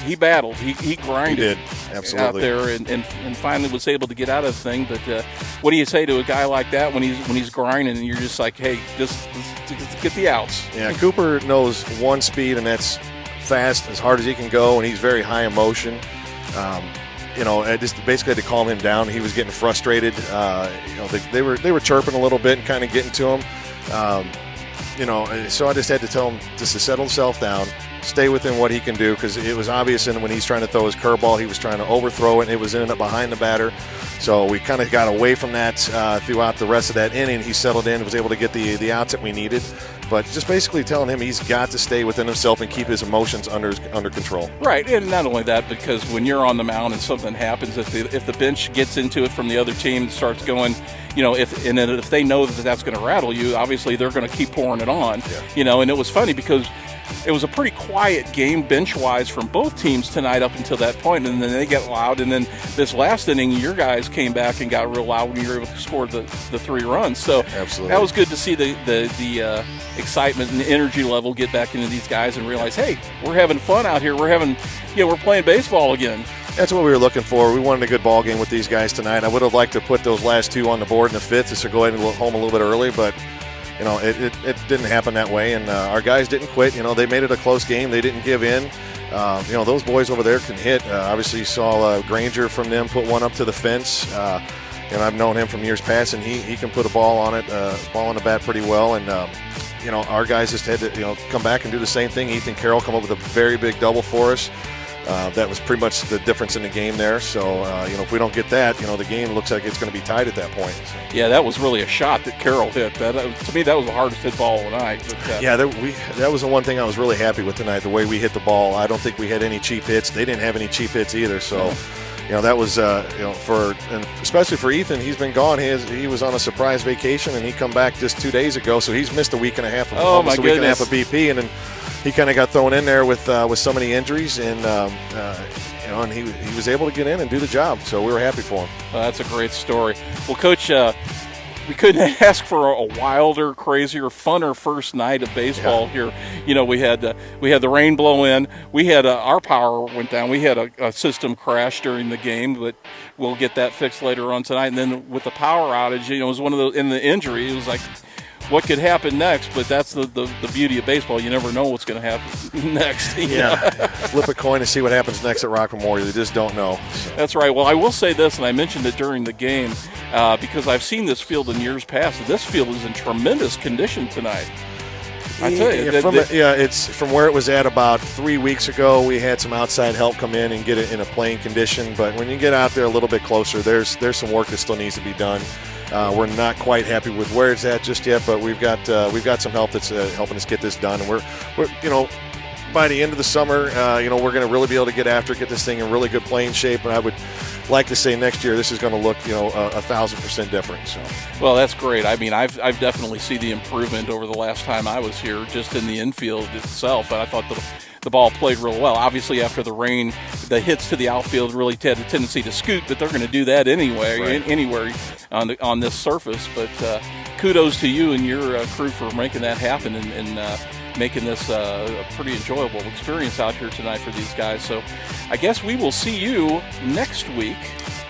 S2: he battled. He grinded.
S11: He did. Absolutely.
S2: Out there and finally was able to get out of the thing. But what do you say to a guy like that when he's grinding and you're just like, hey, just get the outs?
S11: Yeah, Cooper knows one speed, and that's fast, as hard as he can go, and he's very high emotion. I just basically had to calm him down. He was getting frustrated. They were chirping a little bit and kind of getting to him. So I just had to tell him just to settle himself down, stay within what he can do, because it was obvious when he's trying to throw his curveball, he was trying to overthrow it. It was ended up behind the batter. So we kind of got away from that throughout the rest of that inning. He settled in, was able to get the outs that we needed. But just basically telling him he's got to stay within himself and keep his emotions under control.
S2: Right, and not only that, because when you're on the mound and something happens, if the bench gets into it from the other team and starts going, if they know that that's going to rattle you, obviously they're going to keep pouring it on. Yeah. And it was funny because it was a pretty quiet game bench-wise from both teams tonight up until that point, and then they get loud. And then this last inning, your guys came back and got real loud when you were able to score the 3 runs. So
S11: absolutely,
S2: that was good to see the excitement and the energy level get back into these guys and realize, hey, we're having fun out here. We're playing baseball again.
S11: That's what we were looking for. We wanted a good ball game with these guys tonight. I would have liked to put those last 2 on the board in the 5th just to go ahead and go home a little bit early, but it didn't happen that way, and our guys didn't quit. They made it a close game. They didn't give in. Those boys over there can hit. Obviously, you saw Granger from them put one up to the fence. I've known him from years past, and he can put a ball on the bat pretty well. And our guys just had to come back and do the same thing. Ethan Carroll come up with a very big double for us. That was pretty much the difference in the game there. So, if we don't get that, the game looks like it's going to be tied at that point. So.
S2: Yeah, that was really a shot that Carroll hit. To me, that was the hardest hit ball of the night. But,
S11: that was the one thing I was really happy with tonight, the way we hit the ball. I don't think we had any cheap hits. They didn't have any cheap hits either. So, that was, and especially for Ethan, he's been gone. He was on a surprise vacation, and he come back just 2 days ago. So he's missed a week and a half of BP, and then he kind of got thrown in there with so many injuries, and and he was able to get in and do the job. So we were happy for him.
S2: That's a great story. Well, Coach, we couldn't ask for a wilder, crazier, funner first night of baseball here. We had the rain blow in. We had our power went down. We had a system crash during the game, but we'll get that fixed later on tonight. And then with the power outage, it was one of those. In the injury, it was like, what could happen next? But that's the beauty of baseball. You never know what's going to happen next.
S11: Flip a coin to see what happens next at Rock Memorial. You just don't know. So.
S2: That's right. Well, I will say this, and I mentioned it during the game, because I've seen this field in years past. This field is in tremendous condition tonight. I tell you,
S11: it's from where it was at about 3 weeks ago. We had some outside help come in and get it in a playing condition. But when you get out there a little bit closer, there's some work that still needs to be done. We're not quite happy with where it's at just yet, but we've got some help that's helping us get this done. And we're by the end of the summer, we're going to really be able to get after it, get this thing in really good playing shape. And I would like to say next year this is going to look 1,000% different. So.
S2: Well, that's great. I mean, I've definitely seen the improvement over the last time I was here, just in the infield itself. And I thought the ball played real well. Obviously, after the rain, the hits to the outfield really had a tendency to scoot, but they're going to do that anyway, anywhere on this surface. But kudos to you and your crew for making that happen and making this a pretty enjoyable experience out here tonight for these guys. So I guess we will see you next week.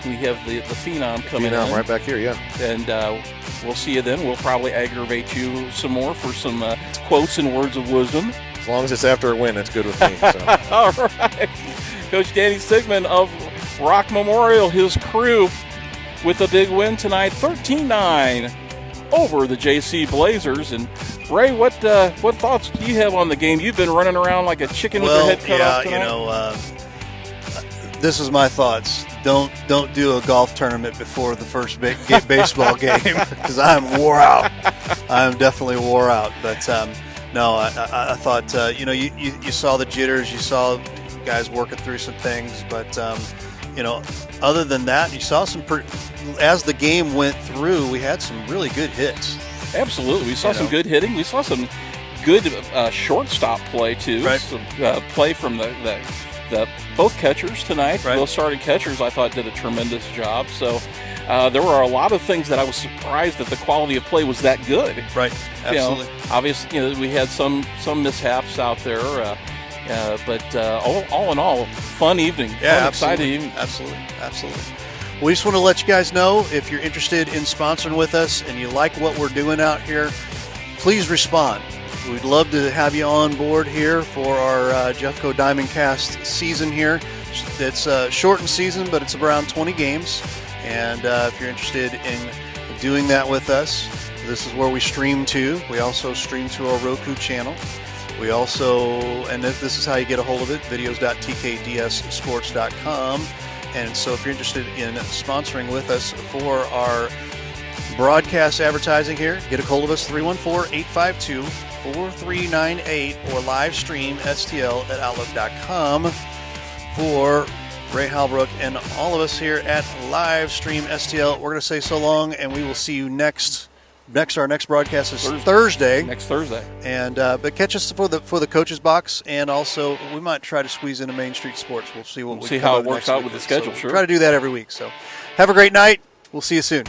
S2: We have the Phenom coming in.
S11: Right back here, yeah.
S2: And we'll see you then. We'll probably aggravate you some more for some quotes and words of wisdom.
S11: As long as it's after a win, that's good with me. So.
S2: All right. Coach Danny Sigmund of Rock Memorial, his crew with a big win tonight, 13-9 over the JC Blazers. And Ray, what thoughts do you have on the game? You've been running around like a chicken with your head cut off tonight.
S1: This is my thoughts. Don't do a golf tournament before the first baseball game because I'm wore out. I'm definitely wore out. But no, I thought you saw the jitters, you saw guys working through some things, but other than that, you saw some. As the game went through, we had some really good hits.
S2: Absolutely, we saw some good hitting. We saw some good shortstop play too.
S1: Right.
S2: Some play from the both catchers tonight.
S1: Right.
S2: Both starting catchers, I thought, did a tremendous job. So there were a lot of things that I was surprised that the quality of play was that good.
S1: Right. Absolutely.
S2: Obviously, we had some mishaps out there, but all in all, fun evening.
S1: Yeah,
S2: fun,
S1: absolutely.
S2: exciting evening.
S1: Absolutely. We just want to let you guys know, if you're interested in sponsoring with us and you like what we're doing out here, please respond. We'd love to have you on board here for our JEFFCO DIAMONDCAST season here. It's a shortened season, but it's around 20 games. And if you're interested in doing that with us, this is where we stream to. We also stream to our Roku channel. We also, and this is how you get a hold of it, videos.tkdssports.com. And so if you're interested in sponsoring with us for our broadcast advertising here, get a hold of us, 314-852-4398, or live stream stl@outlook.com. For Ray Halbrook and all of us here at Live Stream STL, we're going to say so long, and we will see you next. Our next broadcast is Thursday.
S2: Next Thursday.
S1: And but catch us for the coaches box, and also we might try to squeeze into Main Street Sports. We'll see what
S2: see how it works out with the schedule.
S1: So
S2: sure.
S1: Try to do that every week. So have a great night. We'll see you soon.